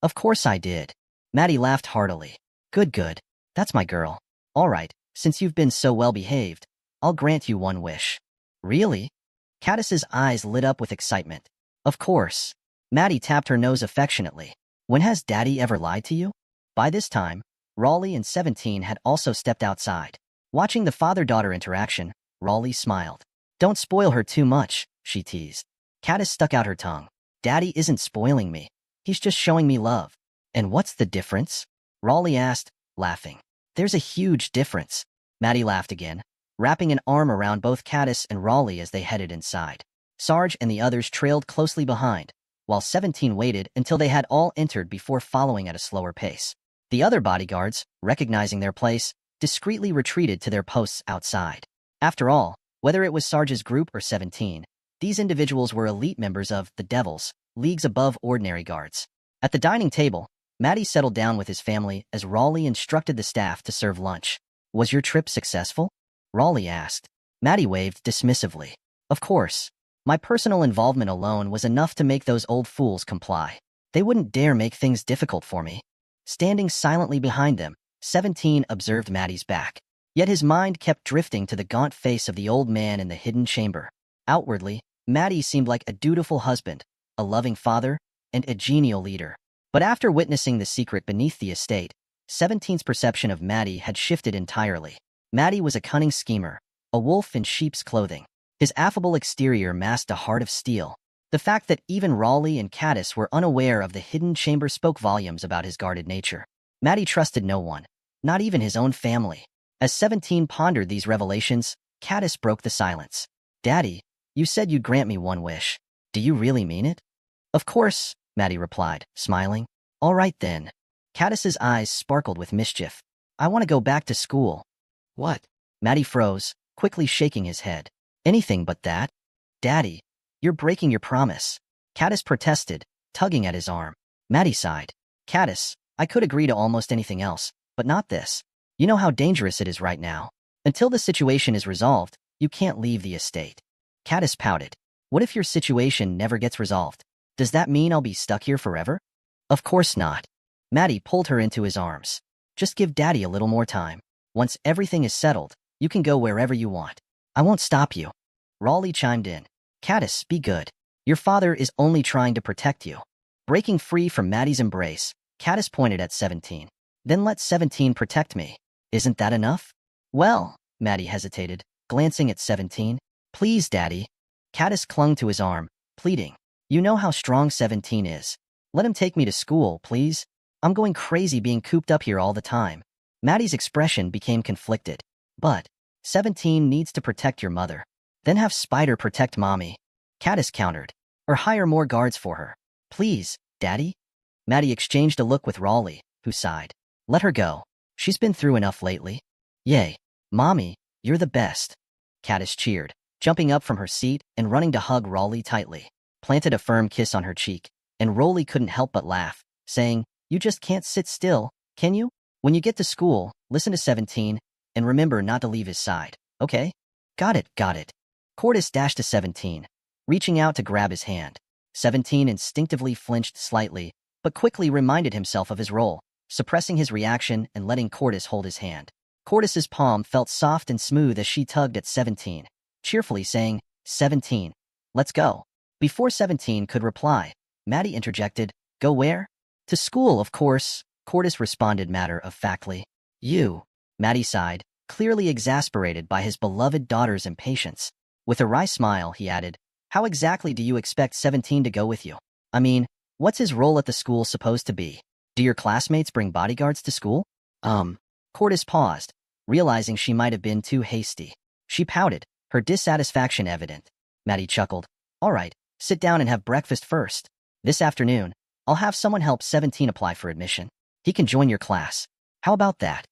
"Of course I did." Maddie laughed heartily. "Good, good. That's my girl. All right, since you've been so well behaved, I'll grant you one wish." "Really?" Caddis's eyes lit up with excitement. "Of course." Maddie tapped her nose affectionately. "When has Daddy ever lied to you?" By this time, Raleigh and 17 had also stepped outside. Watching the father-daughter interaction, Raleigh smiled. "Don't spoil her too much," she teased. Caddis stuck out her tongue. "Daddy isn't spoiling me. He's just showing me love." "And what's the difference?" Raleigh asked, laughing. "There's a huge difference." Maddie laughed again, wrapping an arm around both Caddis and Raleigh as they headed inside. Sarge and the others trailed closely behind, while 17 waited until they had all entered before following at a slower pace. The other bodyguards, recognizing their place, discreetly retreated to their posts outside. After all, whether it was Sarge's group or 17, these individuals were elite members of the Devils, leagues above ordinary guards. At the dining table, Maddie settled down with his family as Raleigh instructed the staff to serve lunch. "Was your trip successful?" Raleigh asked. Maddie waved dismissively. "Of course. My personal involvement alone was enough to make those old fools comply. They wouldn't dare make things difficult for me." Standing silently behind them, 17 observed Maddie's back. Yet his mind kept drifting to the gaunt face of the old man in the hidden chamber. Outwardly, Maddie seemed like a dutiful husband, a loving father, and a genial leader. But after witnessing the secret beneath the estate, 17's perception of Maddie had shifted entirely. Maddie was a cunning schemer, a wolf in sheep's clothing. His affable exterior masked a heart of steel. The fact that even Raleigh and Caddis were unaware of the hidden chamber spoke volumes about his guarded nature. Maddie trusted no one, not even his own family. As 17 pondered these revelations, Caddis broke the silence. "Daddy, you said you'd grant me one wish. Do you really mean it?" "Of course," Maddie replied, smiling. "All right then." Caddis's eyes sparkled with mischief. "I want to go back to school." "What?" Maddie froze, quickly shaking his head. "Anything but that." "Daddy, you're breaking your promise." Caddis protested, tugging at his arm. Maddie sighed. "Caddis, I could agree to almost anything else, but not this. You know how dangerous it is right now. Until the situation is resolved, you can't leave the estate." Caddis pouted. "What if your situation never gets resolved? Does that mean I'll be stuck here forever?" "Of course not." Maddie pulled her into his arms. "Just give Daddy a little more time. Once everything is settled, you can go wherever you want. I won't stop you." Raleigh chimed in. "Caddis, be good. Your father is only trying to protect you." Breaking free from Maddie's embrace, Caddis pointed at 17. "Then let 17 protect me. Isn't that enough?" "Well," Maddie hesitated, glancing at 17. "Please, Daddy." Caddis clung to his arm, pleading. "You know how strong 17 is. Let him take me to school, please. I'm going crazy being cooped up here all the time." Maddie's expression became conflicted. "But 17 needs to protect your mother. Then have Spider protect Mommy." Caddis countered. "Or hire more guards for her. Please, Daddy." Maddie exchanged a look with Raleigh, who sighed. "Let her go. She's been through enough lately." "Yay. Mommy, you're the best." Caddis cheered, jumping up from her seat and running to hug Raleigh tightly. Planted a firm kiss on her cheek, and Raleigh couldn't help but laugh, saying, "You just can't sit still, can you? When you get to school, listen to 17, and remember not to leave his side, okay?" "Got it, got it." Cordis dashed to 17, reaching out to grab his hand. 17 instinctively flinched slightly, but quickly reminded himself of his role, suppressing his reaction and letting Cordis hold his hand. Cordis's palm felt soft and smooth as she tugged at 17, cheerfully saying, "17, let's go." Before 17 could reply, Maddie interjected, "Go where?" "To school, of course," Cordis responded matter-of-factly. "You," Maddie sighed, clearly exasperated by his beloved daughter's impatience. With a wry smile, he added, "How exactly do you expect 17 to go with you? I mean, what's his role at the school supposed to be? Do your classmates bring bodyguards to school?" Cordis paused, realizing she might have been too hasty. She pouted, her dissatisfaction evident. Maddie chuckled. "All right, sit down and have breakfast first. This afternoon, I'll have someone help 17 apply for admission. He can join your class. How about that?"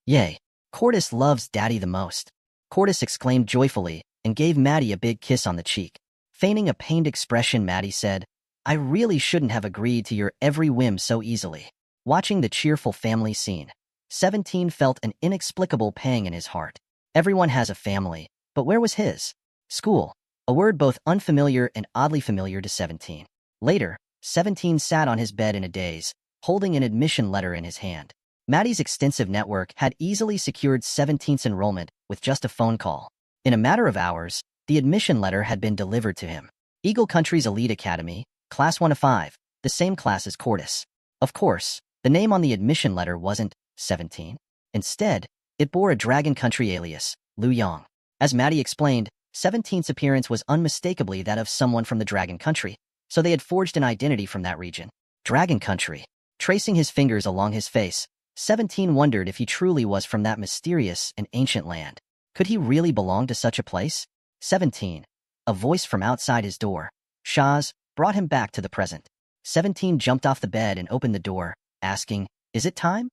"Yay. Cordis loves Daddy the most." Cordis exclaimed joyfully and gave Maddie a big kiss on the cheek. Feigning a pained expression, Maddie said, "I really shouldn't have agreed to your every whim so easily." Watching the cheerful family scene, 17 felt an inexplicable pang in his heart. Everyone has a family, but where was his? School, a word both unfamiliar and oddly familiar to 17. Later, 17 sat on his bed in a daze, holding an admission letter in his hand. Maddie's extensive network had easily secured 17's enrollment with just a phone call. In a matter of hours, the admission letter had been delivered to him. Eagle Country's elite academy, class 1 of 5, the same class as Cordis. Of course, the name on the admission letter wasn't 17. Instead, it bore a Dragon Country alias, Liu Yang. As Maddie explained, 17's appearance was unmistakably that of someone from the Dragon Country, so they had forged an identity from that region. Dragon Country. Tracing his fingers along his face, 17 wondered if he truly was from that mysterious and ancient land. Could he really belong to such a place? 17. A voice from outside his door, Shah's, brought him back to the present. 17 jumped off the bed and opened the door, asking, "Is it time?"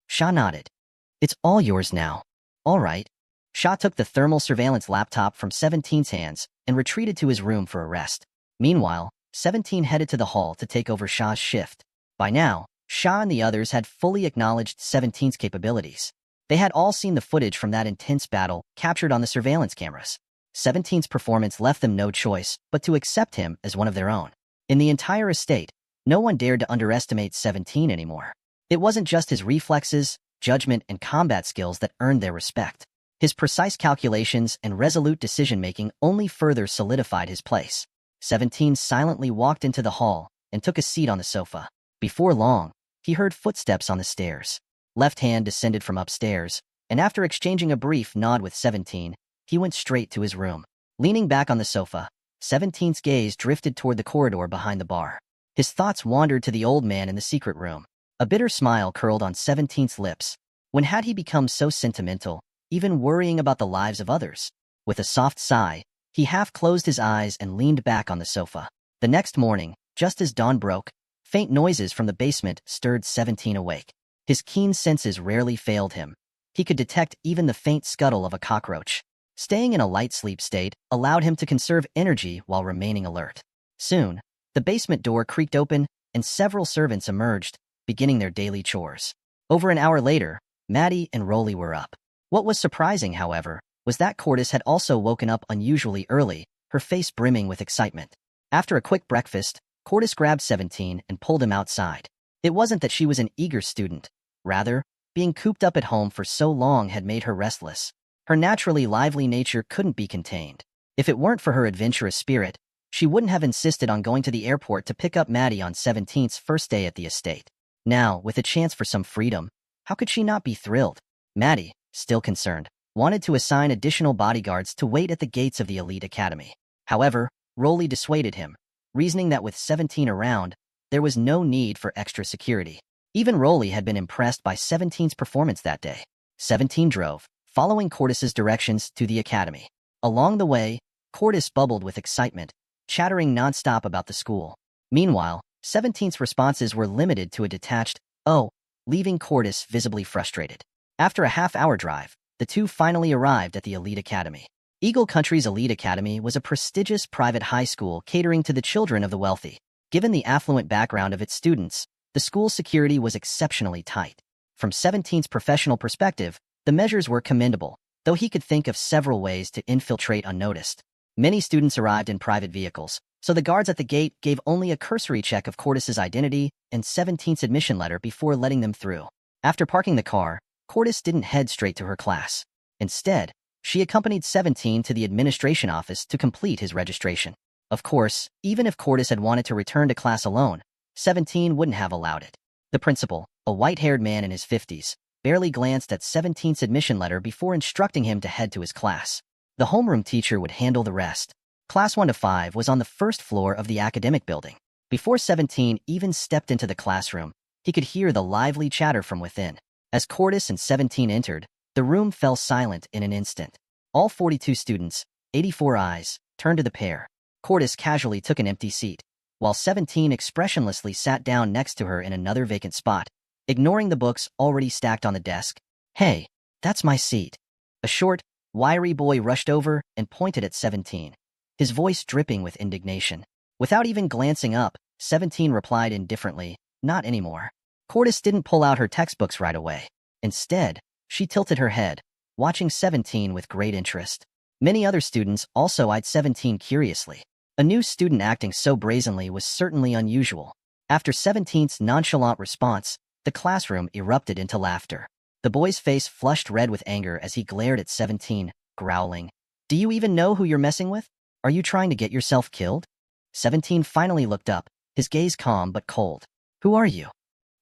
Shah nodded. "It's all yours now." "All right." Shah took the thermal surveillance laptop from 17's hands and retreated to his room for a rest. Meanwhile, 17 headed to the hall to take over Shah's shift. By now, Shah and the others had fully acknowledged 17's capabilities. They had all seen the footage from that intense battle captured on the surveillance cameras. 17's performance left them no choice but to accept him as one of their own. In the entire estate, no one dared to underestimate 17 anymore. It wasn't just his reflexes, judgment, and combat skills that earned their respect. His precise calculations and resolute decision-making only further solidified his place. 17 silently walked into the hall and took a seat on the sofa. Before long, he heard footsteps on the stairs. Left Hand descended from upstairs, and after exchanging a brief nod with 17, he went straight to his room. Leaning back on the sofa, 17's gaze drifted toward the corridor behind the bar. His thoughts wandered to the old man in the secret room. A bitter smile curled on 17's lips. When had he become so sentimental, even worrying about the lives of others? With a soft sigh, he half closed his eyes and leaned back on the sofa. The next morning, just as dawn broke, faint noises from the basement stirred 17 awake. His keen senses rarely failed him. He could detect even the faint scuttle of a cockroach. Staying in a light sleep state allowed him to conserve energy while remaining alert. Soon, the basement door creaked open and several servants emerged, beginning their daily chores. Over an hour later, Maddie and Rolly were up. What was surprising, however, was that Cordis had also woken up unusually early, her face brimming with excitement. After a quick breakfast, Cordis grabbed 17 and pulled him outside. It wasn't that she was an eager student. Rather, being cooped up at home for so long had made her restless. Her naturally lively nature couldn't be contained. If it weren't for her adventurous spirit, she wouldn't have insisted on going to the airport to pick up Maddie on 17's first day at the estate. Now, with a chance for some freedom, how could she not be thrilled? Maddie, still concerned, wanted to assign additional bodyguards to wait at the gates of the elite academy. However, Rolly dissuaded him, reasoning that with 17 around, there was no need for extra security. Even Rolly had been impressed by 17's performance that day. 17 drove, following Cordis's directions to the academy. Along the way, Cordis bubbled with excitement, chattering nonstop about the school. Meanwhile, 17's responses were limited to a detached, "Oh," leaving Cordis visibly frustrated. After a half-hour drive, the two finally arrived at the elite academy. Eagle Country's elite academy was a prestigious private high school catering to the children of the wealthy. Given the affluent background of its students, the school's security was exceptionally tight. From 17's professional perspective, the measures were commendable, though he could think of several ways to infiltrate unnoticed. Many students arrived in private vehicles, so the guards at the gate gave only a cursory check of Cordis's identity and 17's admission letter before letting them through. After parking the car, Cordis didn't head straight to her class. Instead, she accompanied 17 to the administration office to complete his registration. Of course, even if Cordis had wanted to return to class alone, 17 wouldn't have allowed it. The principal, a white-haired man in his 50s, barely glanced at 17's admission letter before instructing him to head to his class. The homeroom teacher would handle the rest. Class 1 to 5 was on the first floor of the academic building. Before 17 even stepped into the classroom, he could hear the lively chatter from within. As Cordis and 17 entered, the room fell silent in an instant. All 42 students, 84 eyes, turned to the pair. Cordis casually took an empty seat, while 17 expressionlessly sat down next to her in another vacant spot, ignoring the books already stacked on the desk. "Hey, that's my seat." A short, wiry boy rushed over and pointed at 17, his voice dripping with indignation. Without even glancing up, 17 replied indifferently, "Not anymore." Cordis didn't pull out her textbooks right away. Instead, she tilted her head, watching 17 with great interest. Many other students also eyed 17 curiously. A new student acting so brazenly was certainly unusual. After 17's nonchalant response, the classroom erupted into laughter. The boy's face flushed red with anger as he glared at 17, growling, "Do you even know who you're messing with? Are you trying to get yourself killed?" 17 finally looked up, his gaze calm but cold. "Who are you?"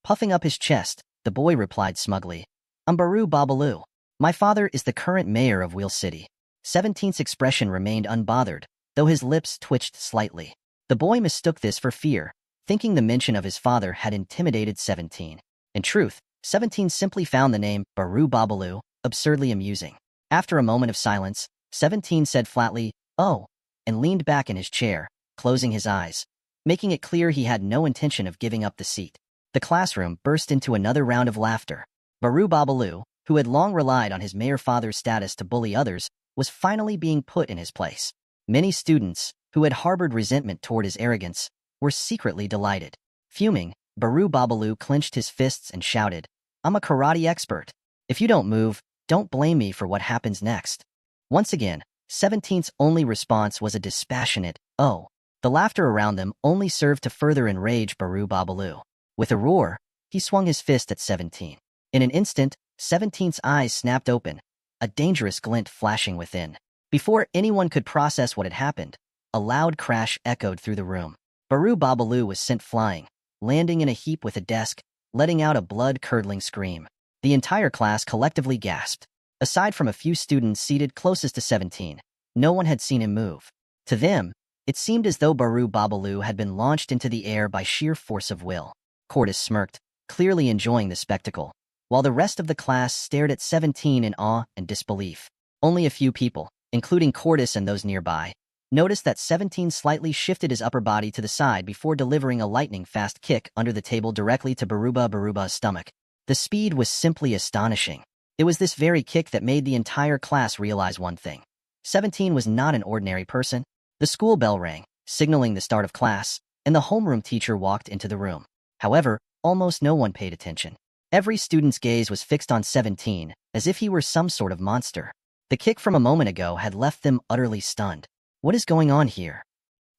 Puffing up his chest, the boy replied smugly, "I'm Baru Babalu. My father is the current mayor of Wheel City." 17's expression remained unbothered, though his lips twitched slightly. The boy mistook this for fear, thinking the mention of his father had intimidated 17. In truth, 17 simply found the name Baru Babalu absurdly amusing. After a moment of silence, 17 said flatly, "Oh," and leaned back in his chair, closing his eyes, making it clear he had no intention of giving up the seat. The classroom burst into another round of laughter. Baru Babalu, who had long relied on his mayor father's status to bully others, was finally being put in his place. Many students, who had harbored resentment toward his arrogance, were secretly delighted. Fuming, Baru Babalu clenched his fists and shouted, "I'm a karate expert. If you don't move, don't blame me for what happens next." Once again, 17's only response was a dispassionate, "Oh." The laughter around them only served to further enrage Baru Babalu. With a roar, he swung his fist at 17. In an instant, 17's eyes snapped open, a dangerous glint flashing within. Before anyone could process what had happened, a loud crash echoed through the room. Baru Babalu was sent flying, landing in a heap with a desk, letting out a blood-curdling scream. The entire class collectively gasped. Aside from a few students seated closest to 17, no one had seen him move. To them, it seemed as though Baru Babalu had been launched into the air by sheer force of will. Cordis smirked, clearly enjoying the spectacle, while the rest of the class stared at 17 in awe and disbelief. Only a few people, including Cordis and those nearby, noticed that 17 slightly shifted his upper body to the side before delivering a lightning-fast kick under the table directly to Baruba's stomach. The speed was simply astonishing. It was this very kick that made the entire class realize one thing. 17 was not an ordinary person. The school bell rang, signaling the start of class, and the homeroom teacher walked into the room. However, almost no one paid attention. Every student's gaze was fixed on 17, as if he were some sort of monster. The kick from a moment ago had left them utterly stunned. "What is going on here?"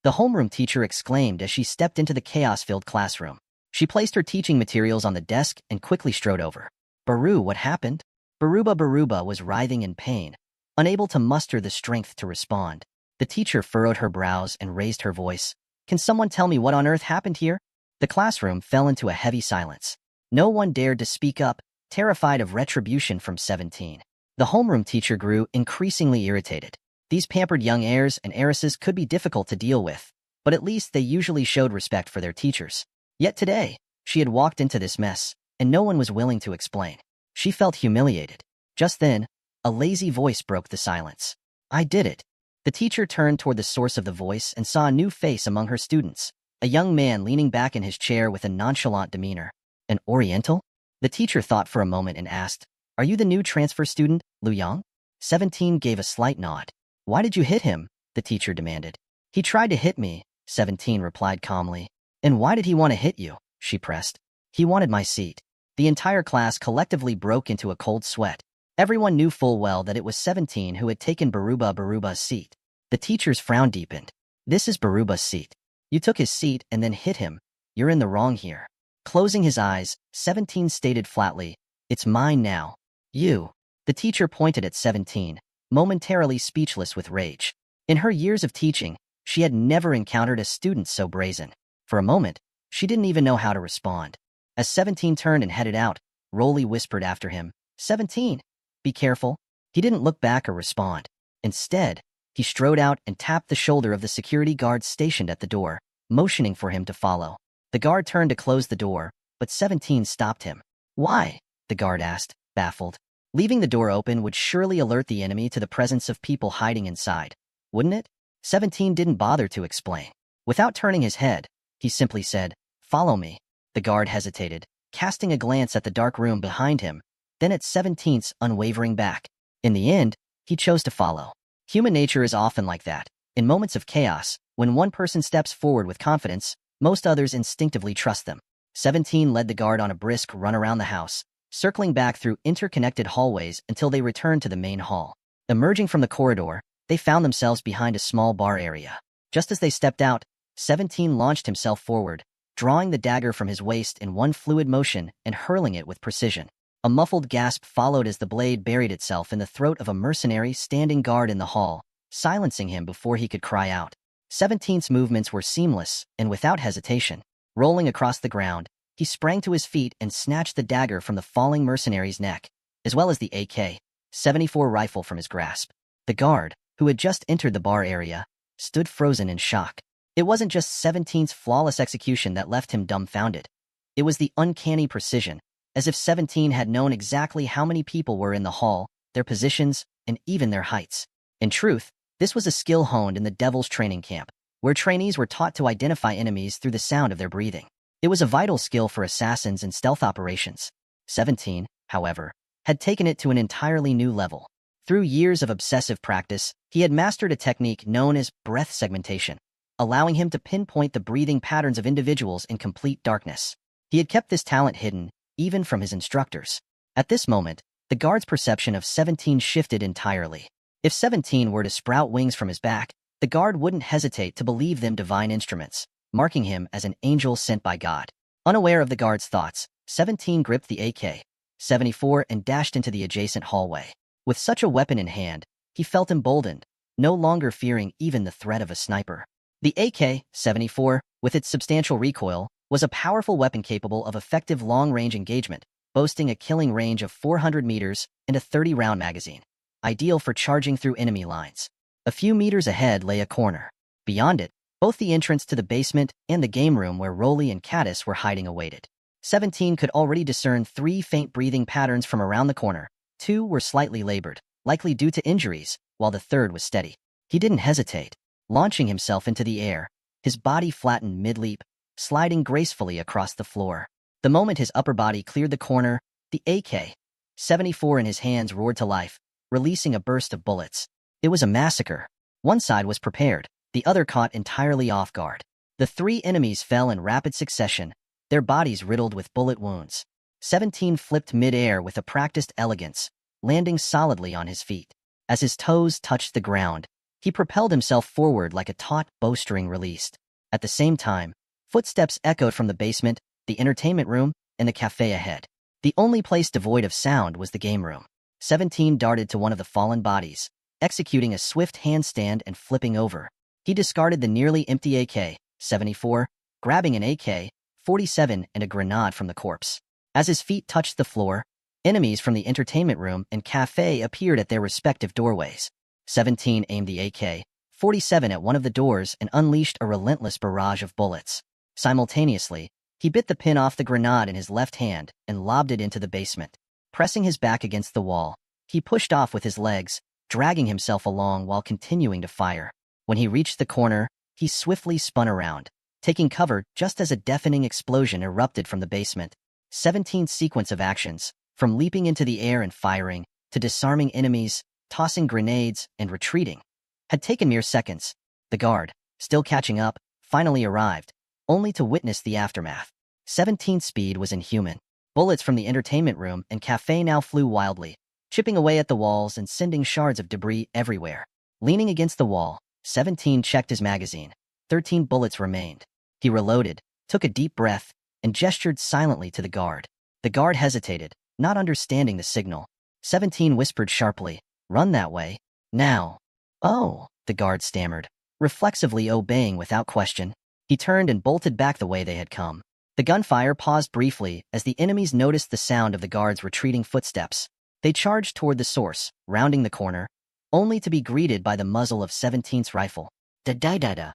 the homeroom teacher exclaimed as she stepped into the chaos-filled classroom. She placed her teaching materials on the desk and quickly strode over. "Baru, what happened?" Baruba was writhing in pain, unable to muster the strength to respond. The teacher furrowed her brows and raised her voice. "Can someone tell me what on earth happened here?" The classroom fell into a heavy silence. No one dared to speak up, terrified of retribution from 17. The homeroom teacher grew increasingly irritated. These pampered young heirs and heiresses could be difficult to deal with, but at least they usually showed respect for their teachers. Yet today, she had walked into this mess, and no one was willing to explain. She felt humiliated. Just then, a lazy voice broke the silence. "I did it." The teacher turned toward the source of the voice and saw a new face among her students, a young man leaning back in his chair with a nonchalant demeanor. "An Oriental?" The teacher thought for a moment and asked, "Are you the new transfer student, Liu Yang?" 17 gave a slight nod. "Why did you hit him?" the teacher demanded. "He tried to hit me," 17 replied calmly. "And why did he want to hit you?" she pressed. "He wanted my seat." The entire class collectively broke into a cold sweat. Everyone knew full well that it was 17 who had taken Baruba's seat. The teacher's frown deepened. "This is Baruba's seat. You took his seat and then hit him. You're in the wrong here." Closing his eyes, 17 stated flatly, "It's mine now. You." The teacher pointed at 17, momentarily speechless with rage. In her years of teaching, she had never encountered a student so brazen. For a moment, she didn't even know how to respond. As 17 turned and headed out, Rolly whispered after him, "17, be careful." He didn't look back or respond. Instead, he strode out and tapped the shoulder of the security guard stationed at the door, motioning for him to follow. The guard turned to close the door, but 17 stopped him. "Why?" the guard asked, baffled. Leaving the door open would surely alert the enemy to the presence of people hiding inside, wouldn't it? 17 didn't bother to explain. Without turning his head, he simply said, "Follow me." The guard hesitated, casting a glance at the dark room behind him, then at 17's unwavering back. In the end, he chose to follow. Human nature is often like that. In moments of chaos, when one person steps forward with confidence, most others instinctively trust them. 17 led the guard on a brisk run around the house, circling back through interconnected hallways until they returned to the main hall. Emerging from the corridor, they found themselves behind a small bar area. Just as they stepped out, 17 launched himself forward, drawing the dagger from his waist in one fluid motion and hurling it with precision. A muffled gasp followed as the blade buried itself in the throat of a mercenary standing guard in the hall, silencing him before he could cry out. 17's movements were seamless and without hesitation. Rolling across the ground, he sprang to his feet and snatched the dagger from the falling mercenary's neck, as well as the AK-74 rifle from his grasp. The guard, who had just entered the bar area, stood frozen in shock. It wasn't just 17's flawless execution that left him dumbfounded. It was the uncanny precision, as if 17 had known exactly how many people were in the hall, their positions, and even their heights. In truth, this was a skill honed in the Devil's training camp, where trainees were taught to identify enemies through the sound of their breathing. It was a vital skill for assassins and stealth operations. 17, however, had taken it to an entirely new level. Through years of obsessive practice, he had mastered a technique known as breath segmentation, allowing him to pinpoint the breathing patterns of individuals in complete darkness. He had kept this talent hidden, even from his instructors. At this moment, the guard's perception of 17 shifted entirely. If 17 were to sprout wings from his back, the guard wouldn't hesitate to believe them divine instruments, marking him as an angel sent by God. Unaware of the guard's thoughts, 17 gripped the AK-74 and dashed into the adjacent hallway. With such a weapon in hand, he felt emboldened, no longer fearing even the threat of a sniper. The AK-74, with its substantial recoil, was a powerful weapon capable of effective long-range engagement, boasting a killing range of 400 meters and a 30-round magazine, ideal for charging through enemy lines. A few meters ahead lay a corner. Beyond it, both the entrance to the basement and the game room where Rolly and Caddis were hiding awaited. 17 could already discern 3 faint breathing patterns from around the corner. 2 were slightly labored, likely due to injuries, while the third was steady. He didn't hesitate, launching himself into the air, his body flattened mid-leap, sliding gracefully across the floor. The moment his upper body cleared the corner, the AK-74 in his hands roared to life, releasing a burst of bullets. It was a massacre. One side was prepared, the other caught entirely off guard. The 3 enemies fell in rapid succession, their bodies riddled with bullet wounds. 17 flipped mid-air with a practiced elegance, landing solidly on his feet. As his toes touched the ground, he propelled himself forward like a taut bowstring released. At the same time, footsteps echoed from the basement, the entertainment room, and the cafe ahead. The only place devoid of sound was the game room. 17 darted to one of the fallen bodies, executing a swift handstand and flipping over. He discarded the nearly empty AK-74, grabbing an AK-47 and a grenade from the corpse. As his feet touched the floor, enemies from the entertainment room and cafe appeared at their respective doorways. 17 aimed the AK-47 at one of the doors and unleashed a relentless barrage of bullets. Simultaneously, he bit the pin off the grenade in his left hand and lobbed it into the basement. Pressing his back against the wall, he pushed off with his legs, dragging himself along while continuing to fire. When he reached the corner, he swiftly spun around, taking cover just as a deafening explosion erupted from the basement. 17's sequence of actions, from leaping into the air and firing, to disarming enemies, tossing grenades, and retreating, had taken mere seconds. The guard, still catching up, finally arrived, only to witness the aftermath. 17's speed was inhuman. Bullets from the entertainment room and cafe now flew wildly, chipping away at the walls and sending shards of debris everywhere. Leaning against the wall, 17 checked his magazine. 13 bullets remained. He reloaded, took a deep breath, and gestured silently to the guard. The guard hesitated, not understanding the signal. 17 whispered sharply, "Run that way. Now." "Oh," the guard stammered, reflexively obeying without question. He turned and bolted back the way they had come. The gunfire paused briefly as the enemies noticed the sound of the guard's retreating footsteps. They charged toward the source, rounding the corner, only to be greeted by the muzzle of 17's rifle. Da-da-da-da.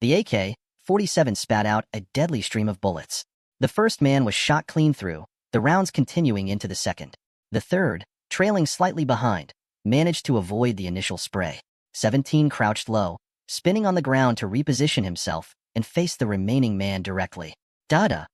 The AK-47 spat out a deadly stream of bullets. The first man was shot clean through, the rounds continuing into the second. The third, trailing slightly behind, managed to avoid the initial spray. 17 crouched low, spinning on the ground to reposition himself and face the remaining man directly. Da-da.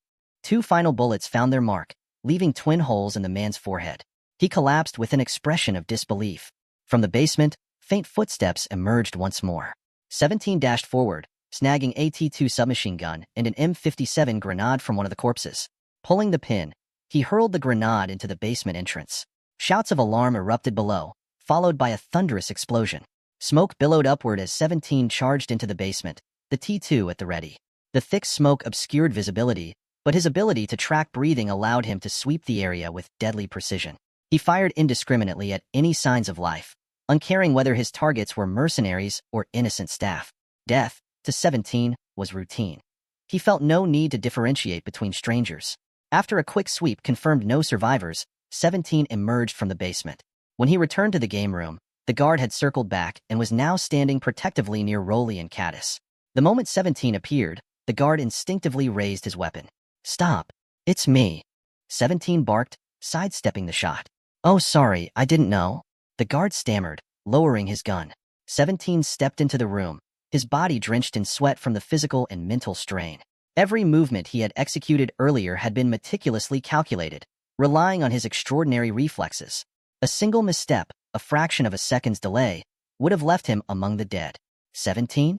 2 final bullets found their mark, leaving twin holes in the man's forehead. He collapsed with an expression of disbelief. From the basement, faint footsteps emerged once more. 17 dashed forward, snagging a T-2 submachine gun and an M57 grenade from one of the corpses. Pulling the pin, he hurled the grenade into the basement entrance. Shouts of alarm erupted below, followed by a thunderous explosion. Smoke billowed upward as 17 charged into the basement, the T-2 at the ready. The thick smoke obscured visibility, but his ability to track breathing allowed him to sweep the area with deadly precision. He fired indiscriminately at any signs of life, uncaring whether his targets were mercenaries or innocent staff. Death, to 17, was routine. He felt no need to differentiate between strangers. After a quick sweep confirmed no survivors, 17 emerged from the basement. When he returned to the game room, the guard had circled back and was now standing protectively near Rolly and Caddis. The moment 17 appeared, the guard instinctively raised his weapon. "Stop. It's me," 17 barked, sidestepping the shot. "Oh, sorry, I didn't know," the guard stammered, lowering his gun. 17 stepped into the room, his body drenched in sweat from the physical and mental strain. Every movement he had executed earlier had been meticulously calculated, relying on his extraordinary reflexes. A single misstep, a fraction of a second's delay, would have left him among the dead. 17?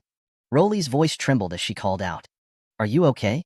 Rolly's voice trembled as she called out. "Are you okay?"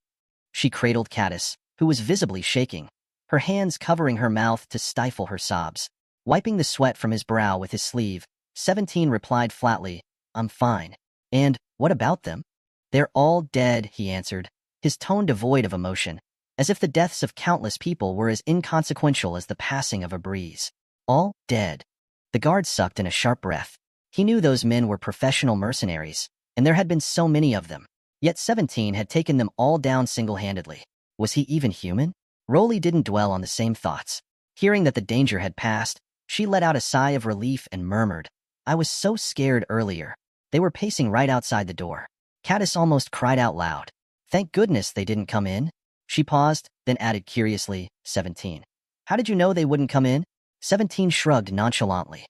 She cradled Caddis, who was visibly shaking, her hands covering her mouth to stifle her sobs. Wiping the sweat from his brow with his sleeve, 17 replied flatly, "I'm fine." "And what about them?" "They're all dead," he answered, his tone devoid of emotion, as if the deaths of countless people were as inconsequential as the passing of a breeze. "All dead." The guard sucked in a sharp breath. He knew those men were professional mercenaries, and there had been so many of them. Yet 17 had taken them all down single-handedly. Was he even human? Rolly didn't dwell on the same thoughts. Hearing that the danger had passed, she let out a sigh of relief and murmured, "I was so scared earlier." They were pacing right outside the door. Caddis almost cried out loud. "Thank goodness they didn't come in." She paused, then added curiously, 17. "How did you know they wouldn't come in?" 17 shrugged nonchalantly.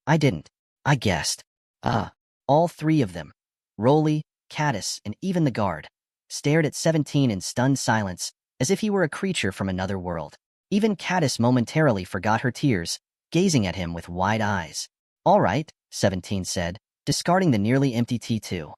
"I didn't. I guessed." All three of them, Rolly, Caddis, and even the guard, stared at 17 in stunned silence, as if he were a creature from another world. Even Caddis momentarily forgot her tears, gazing at him with wide eyes. "All right," 17 said, discarding the nearly empty T2.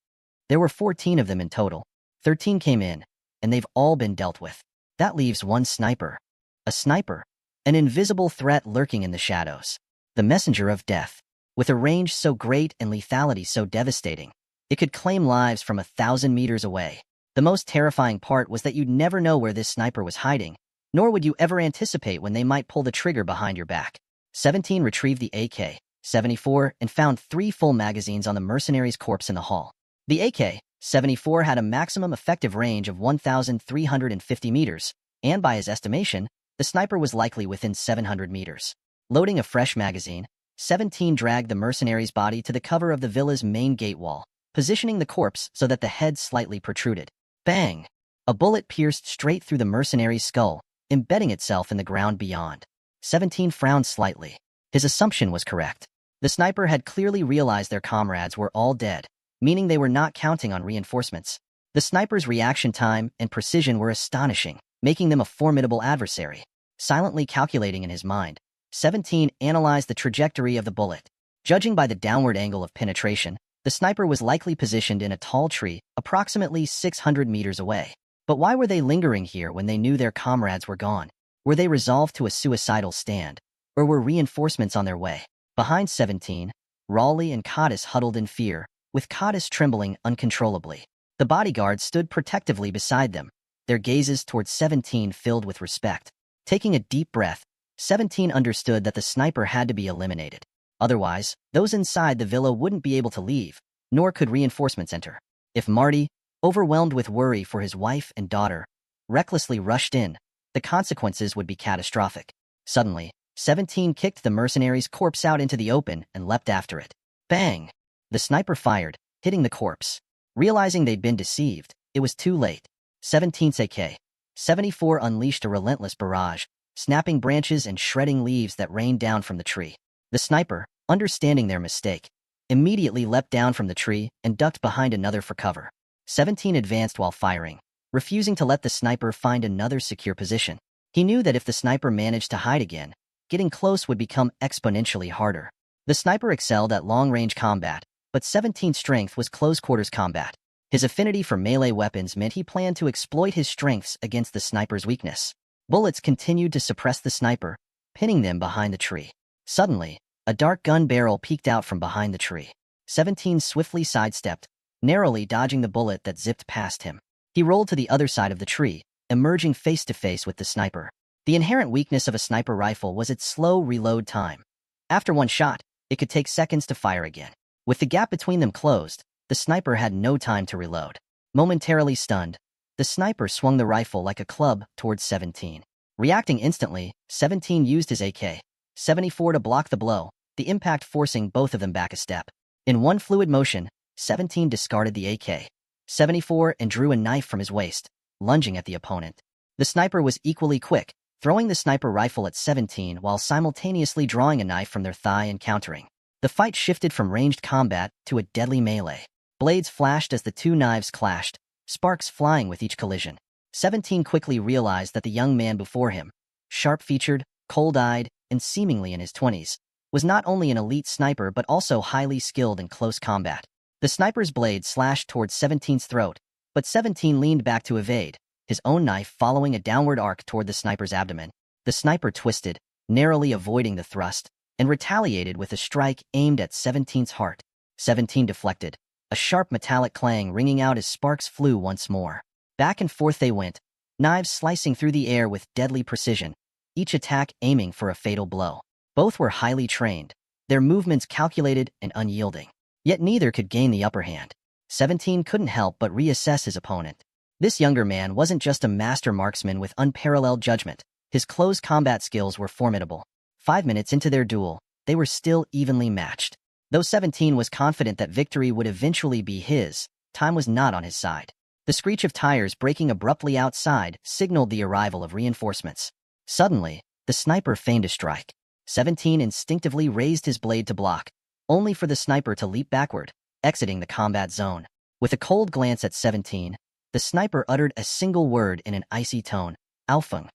"There were 14 of them in total. 13 came in, and they've all been dealt with. That leaves one sniper." A sniper? An invisible threat lurking in the shadows. The messenger of death. With a range so great and lethality so devastating, it could claim lives from 1,000 meters away. The most terrifying part was that you'd never know where this sniper was hiding, nor would you ever anticipate when they might pull the trigger behind your back. 17 retrieved the AK-74 and found 3 full magazines on the mercenary's corpse in the hall. The AK-74 had a maximum effective range of 1,350 meters, and by his estimation, the sniper was likely within 700 meters. Loading a fresh magazine, 17 dragged the mercenary's body to the cover of the villa's main gate wall, positioning the corpse so that the head slightly protruded. Bang! A bullet pierced straight through the mercenary's skull, embedding itself in the ground beyond. 17 frowned slightly. His assumption was correct. The sniper had clearly realized their comrades were all dead, meaning they were not counting on reinforcements. The sniper's reaction time and precision were astonishing, making them a formidable adversary. Silently calculating in his mind, 17 analyzed the trajectory of the bullet. Judging by the downward angle of penetration, the sniper was likely positioned in a tall tree approximately 600 meters away. But why were they lingering here when they knew their comrades were gone? Were they resolved to a suicidal stand? Or were reinforcements on their way? Behind 17, Rolly and Caddis huddled in fear, with Caddis trembling uncontrollably. The bodyguards stood protectively beside them, their gazes towards 17 filled with respect. Taking a deep breath, 17 understood that the sniper had to be eliminated. Otherwise, those inside the villa wouldn't be able to leave, nor could reinforcements enter. If Marty, overwhelmed with worry for his wife and daughter, recklessly rushed in, the consequences would be catastrophic. Suddenly, 17 kicked the mercenary's corpse out into the open and leapt after it. Bang! The sniper fired, hitting the corpse. Realizing they'd been deceived, it was too late. 17's AK-74 unleashed a relentless barrage, snapping branches and shredding leaves that rained down from the tree. The sniper, understanding their mistake, immediately leapt down from the tree and ducked behind another for cover. 17 advanced while firing, refusing to let the sniper find another secure position. He knew that if the sniper managed to hide again, getting close would become exponentially harder. The sniper excelled at long-range combat, but 17's strength was close-quarters combat. His affinity for melee weapons meant he planned to exploit his strengths against the sniper's weakness. Bullets continued to suppress the sniper, pinning them behind the tree. Suddenly, a dark gun barrel peeked out from behind the tree. 17 swiftly sidestepped, narrowly dodging the bullet that zipped past him. He rolled to the other side of the tree, emerging face to face with the sniper. The inherent weakness of a sniper rifle was its slow reload time. After one shot, it could take seconds to fire again. With the gap between them closed, the sniper had no time to reload. Momentarily stunned, the sniper swung the rifle like a club towards 17. Reacting instantly, 17 used his AK-74 to block the blow, the impact forcing both of them back a step. In one fluid motion, 17 discarded the AK-74 and drew a knife from his waist, lunging at the opponent. The sniper was equally quick, throwing the sniper rifle at 17 while simultaneously drawing a knife from their thigh and countering. The fight shifted from ranged combat to a deadly melee. Blades flashed as the two knives clashed, sparks flying with each collision. 17 quickly realized that the young man before him, sharp-featured, cold-eyed, and seemingly in his 20s, was not only an elite sniper but also highly skilled in close combat. The sniper's blade slashed towards 17's throat, but 17 leaned back to evade, his own knife following a downward arc toward the sniper's abdomen. The sniper twisted, narrowly avoiding the thrust, and retaliated with a strike aimed at 17's heart. 17 deflected, a sharp metallic clang ringing out as sparks flew once more. Back and forth they went, knives slicing through the air with deadly precision, each attack aiming for a fatal blow. Both were highly trained, their movements calculated and unyielding. Yet neither could gain the upper hand. 17 couldn't help but reassess his opponent. This younger man wasn't just a master marksman with unparalleled judgment. His close combat skills were formidable. 5 minutes into their duel, they were still evenly matched. Though 17 was confident that victory would eventually be his, time was not on his side. The screech of tires braking abruptly outside signaled the arrival of reinforcements. Suddenly, the sniper feigned a strike. 17 instinctively raised his blade to block, only for the sniper to leap backward, exiting the combat zone. With a cold glance at 17, the sniper uttered a single word in an icy tone, "Alfung."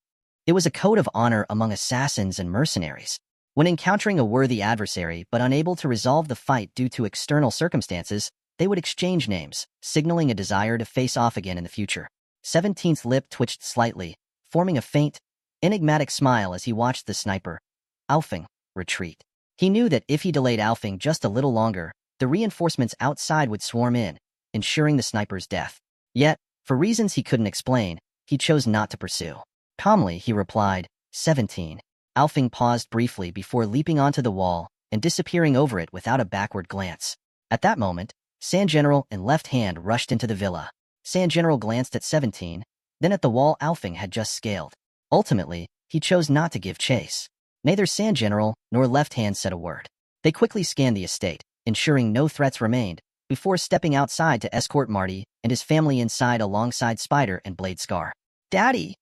It was a code of honor among assassins and mercenaries. When encountering a worthy adversary but unable to resolve the fight due to external circumstances, they would exchange names, signaling a desire to face off again in the future. 17's lip twitched slightly, forming a faint, enigmatic smile as he watched the sniper, Alfung, retreat. He knew that if he delayed Alfung just a little longer, the reinforcements outside would swarm in, ensuring the sniper's death. Yet, for reasons he couldn't explain, he chose not to pursue. Calmly, he replied, 17. Alfung paused briefly before leaping onto the wall and disappearing over it without a backward glance. At that moment, San General and Left Hand rushed into the villa. San General glanced at 17, then at the wall Alfung had just scaled. Ultimately, he chose not to give chase. Neither San General nor Left Hand said a word. They quickly scanned the estate, ensuring no threats remained, before stepping outside to escort Marty and his family inside alongside Spider and Blade Scar. "Daddy!"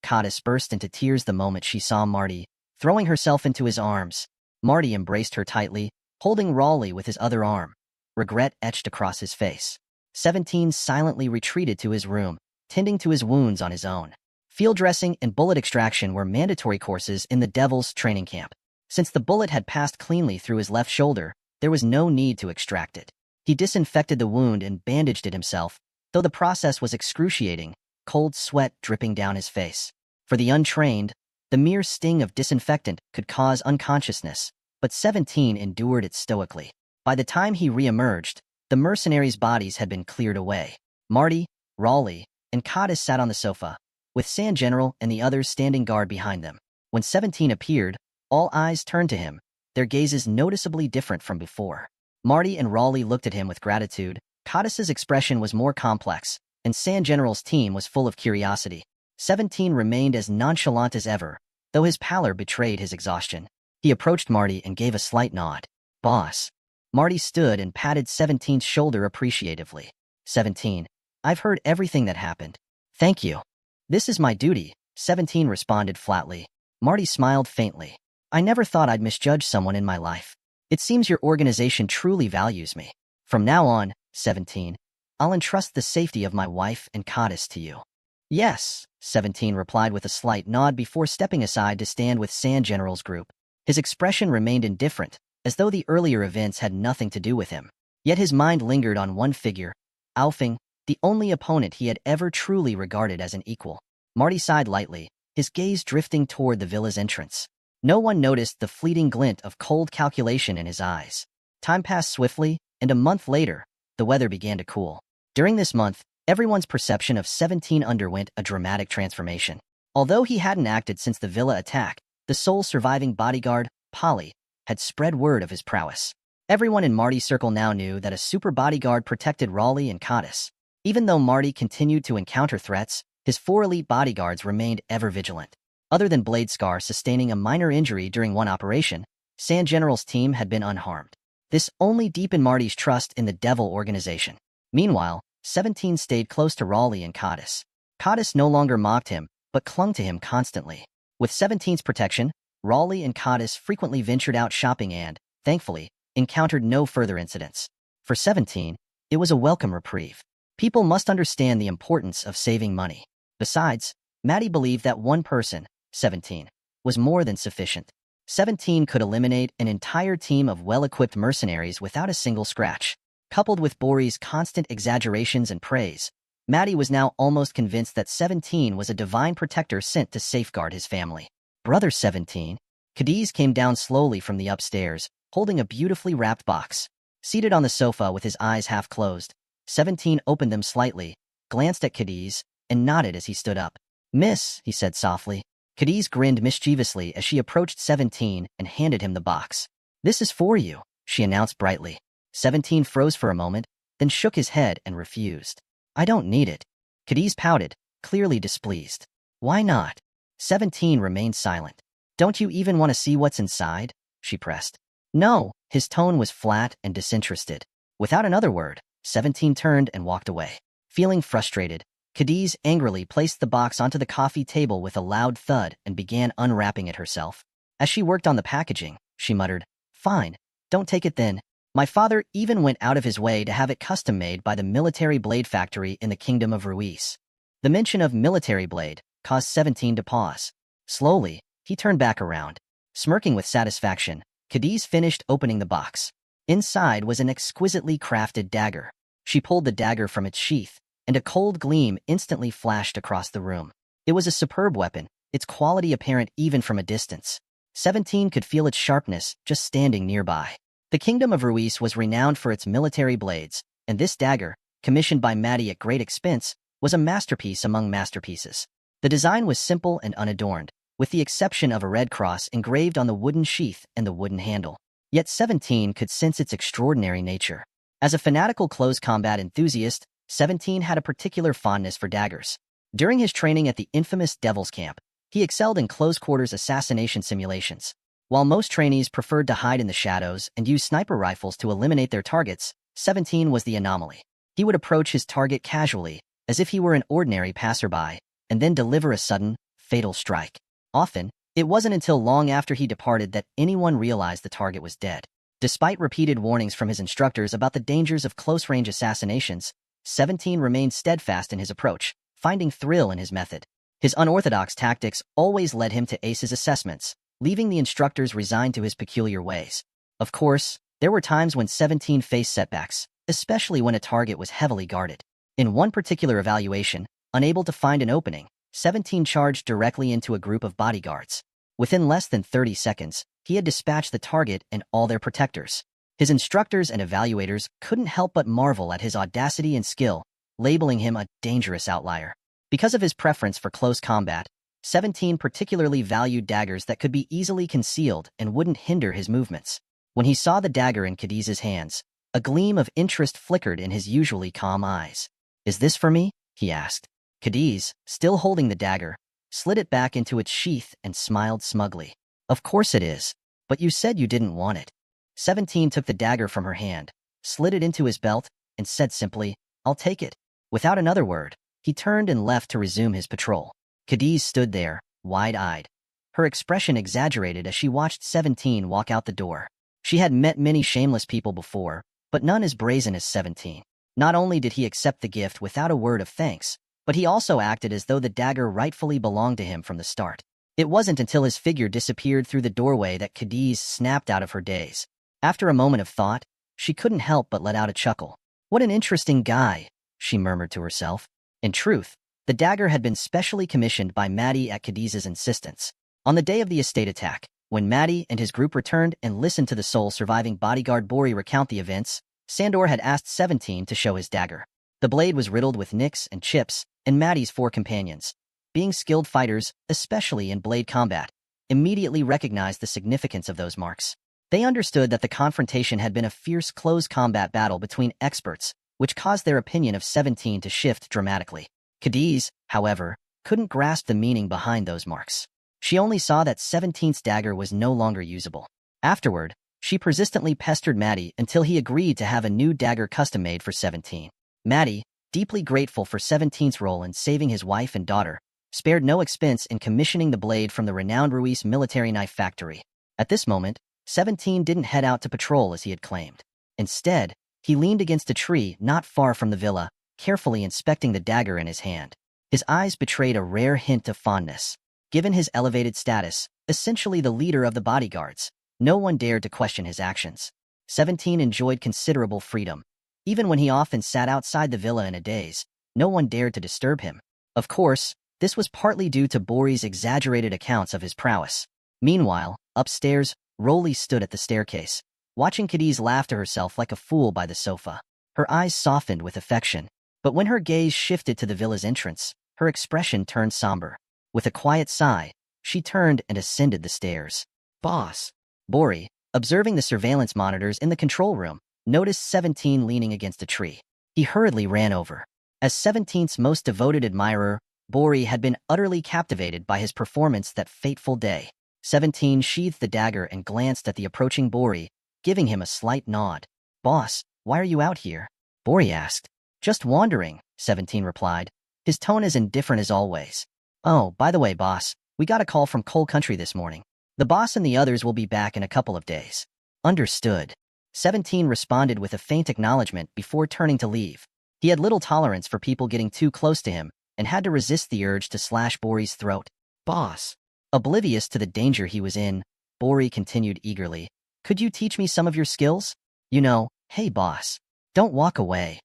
Codice burst into tears the moment she saw Marty, throwing herself into his arms. Marty embraced her tightly, holding Raleigh with his other arm. Regret etched across his face. 17 silently retreated to his room, tending to his wounds on his own. Field dressing and bullet extraction were mandatory courses in the Devil's training camp. Since the bullet had passed cleanly through his left shoulder, there was no need to extract it. He disinfected the wound and bandaged it himself, though the process was excruciating, cold sweat dripping down his face. For the untrained, the mere sting of disinfectant could cause unconsciousness, but 17 endured it stoically. By the time he re-emerged, the mercenaries' bodies had been cleared away. Marty, Raleigh, and Codice sat on the sofa, with San General and the others standing guard behind them. When 17 appeared, all eyes turned to him, their gazes noticeably different from before. Marty and Raleigh looked at him with gratitude. Codice's expression was more complex, and San General's team was full of curiosity. 17 remained as nonchalant as ever, though his pallor betrayed his exhaustion. He approached Marty and gave a slight nod. "Boss." Marty stood and patted 17's shoulder appreciatively. 17, "I've heard everything that happened. Thank you." "This is my duty," 17 responded flatly. Marty smiled faintly. "I never thought I'd misjudge someone in my life. It seems your organization truly values me. From now on, 17, I'll entrust the safety of my wife and Codice to you." "Yes," 17 replied with a slight nod before stepping aside to stand with San General's group. His expression remained indifferent, as though the earlier events had nothing to do with him. Yet his mind lingered on one figure, Alfung, the only opponent he had ever truly regarded as an equal. Marty sighed lightly, his gaze drifting toward the villa's entrance. No one noticed the fleeting glint of cold calculation in his eyes. Time passed swiftly, and a month later, the weather began to cool. During this month, everyone's perception of 17 underwent a dramatic transformation. Although he hadn't acted since the villa attack, the sole surviving bodyguard, Polly, had spread word of his prowess. Everyone in Marty's circle now knew that a super bodyguard protected Raleigh and Cottis. Even though Marty continued to encounter threats, his 4 elite bodyguards remained ever vigilant. Other than Blade Scar sustaining a minor injury during one operation, Sand General's team had been unharmed. This only deepened Marty's trust in the Devil organization. Meanwhile, 17 stayed close to Raleigh and Cottis. Cottis no longer mocked him, but clung to him constantly. With 17's protection, Raleigh and Cottis frequently ventured out shopping and, thankfully, encountered no further incidents. For 17, it was a welcome reprieve. People must understand the importance of saving money. Besides, Maddie believed that one person, 17, was more than sufficient. 17 could eliminate an entire team of well-equipped mercenaries without a single scratch. Coupled with Bori's constant exaggerations and praise, Maddie was now almost convinced that 17 was a divine protector sent to safeguard his family. Brother 17, Cadiz came down slowly from the upstairs, holding a beautifully wrapped box. Seated on the sofa with his eyes half closed, 17 opened them slightly, glanced at Cadiz, and nodded as he stood up. "Miss," he said softly. Cadiz grinned mischievously as she approached 17 and handed him the box. "This is for you," she announced brightly. 17 froze for a moment, then shook his head and refused. "I don't need it." Cadiz pouted, clearly displeased. "Why not?" 17 remained silent. "Don't you even want to see what's inside?" she pressed. "No." His tone was flat and disinterested. Without another word, 17 turned and walked away. Feeling frustrated, Cadiz angrily placed the box onto the coffee table with a loud thud and began unwrapping it herself. As she worked on the packaging, she muttered, "Fine, don't take it then. My father even went out of his way to have it custom-made by the military blade factory in the Kingdom of Ruiz." The mention of military blade caused 17 to pause. Slowly, he turned back around. Smirking with satisfaction, Cadiz finished opening the box. Inside was an exquisitely crafted dagger. She pulled the dagger from its sheath, and a cold gleam instantly flashed across the room. It was a superb weapon, its quality apparent even from a distance. 17 could feel its sharpness just standing nearby. The Kingdom of Ruiz was renowned for its military blades, and this dagger, commissioned by Maddie at great expense, was a masterpiece among masterpieces. The design was simple and unadorned, with the exception of a red cross engraved on the wooden sheath and the wooden handle. Yet 17 could sense its extraordinary nature. As a fanatical close combat enthusiast, 17 had a particular fondness for daggers. During his training at the infamous Devil's Camp, he excelled in close-quarters assassination simulations. While most trainees preferred to hide in the shadows and use sniper rifles to eliminate their targets, 17 was the anomaly. He would approach his target casually, as if he were an ordinary passerby, and then deliver a sudden, fatal strike. Often, it wasn't until long after he departed that anyone realized the target was dead. Despite repeated warnings from his instructors about the dangers of close-range assassinations, 17 remained steadfast in his approach, finding thrill in his method. His unorthodox tactics always led him to ace his assessments, leaving the instructors resigned to his peculiar ways. Of course, there were times when 17 faced setbacks, especially when a target was heavily guarded. In one particular evaluation, unable to find an opening, 17 charged directly into a group of bodyguards. Within less than 30 seconds, he had dispatched the target and all their protectors. His instructors and evaluators couldn't help but marvel at his audacity and skill, labeling him a dangerous outlier. Because of his preference for close combat, 17 particularly valued daggers that could be easily concealed and wouldn't hinder his movements. When he saw the dagger in Cadiz's hands, a gleam of interest flickered in his usually calm eyes. "Is this for me?" he asked. Cadiz, still holding the dagger, slid it back into its sheath and smiled smugly. "Of course it is, but you said you didn't want it." 17 took the dagger from her hand, slid it into his belt, and said simply, "I'll take it." Without another word, he turned and left to resume his patrol. Cadiz stood there, wide-eyed. Her expression exaggerated as she watched 17 walk out the door. She had met many shameless people before, but none as brazen as 17. Not only did he accept the gift without a word of thanks, but he also acted as though the dagger rightfully belonged to him from the start. It wasn't until his figure disappeared through the doorway that Cadiz snapped out of her daze. After a moment of thought, she couldn't help but let out a chuckle. "What an interesting guy," she murmured to herself. In truth, the dagger had been specially commissioned by Maddie at Cadiz's insistence. On the day of the estate attack, when Maddie and his group returned and listened to the sole surviving bodyguard Bori recount the events, Sandor had asked 17 to show his dagger. The blade was riddled with nicks and chips, and Maddie's 4 companions, being skilled fighters, especially in blade combat, immediately recognized the significance of those marks. They understood that the confrontation had been a fierce close combat battle between experts, which caused their opinion of 17 to shift dramatically. Cadiz, however, couldn't grasp the meaning behind those marks. She only saw that 17's dagger was no longer usable. Afterward, she persistently pestered Maddie until he agreed to have a new dagger custom-made for 17. Maddie, deeply grateful for 17's role in saving his wife and daughter, spared no expense in commissioning the blade from the renowned Ruiz military knife factory. At this moment, 17 didn't head out to patrol as he had claimed. Instead, he leaned against a tree not far from the villa, carefully inspecting the dagger in his hand. His eyes betrayed a rare hint of fondness. Given his elevated status, essentially the leader of the bodyguards, no one dared to question his actions. 17 enjoyed considerable freedom. Even when he often sat outside the villa in a daze, no one dared to disturb him. Of course, this was partly due to Bori's exaggerated accounts of his prowess. Meanwhile, upstairs, Rolly stood at the staircase, watching Cadiz laugh to herself like a fool by the sofa. Her eyes softened with affection, but when her gaze shifted to the villa's entrance, her expression turned somber. With a quiet sigh, she turned and ascended the stairs. Boss. Bori, observing the surveillance monitors in the control room, noticed 17 leaning against a tree. He hurriedly ran over. As 17's most devoted admirer, Bori had been utterly captivated by his performance that fateful day. 17 sheathed the dagger and glanced at the approaching Bori, giving him a slight nod. Boss, why are you out here? Bori asked. Just wandering, 17 replied, his tone as indifferent as always. Oh, by the way, boss, we got a call from Coal Country this morning. The boss and the others will be back in a couple of days. Understood. 17 responded with a faint acknowledgement before turning to leave. He had little tolerance for people getting too close to him and had to resist the urge to slash Bori's throat. Boss. Oblivious to the danger he was in, Bori continued eagerly. Could you teach me some of your skills? You know, hey boss. Don't walk away.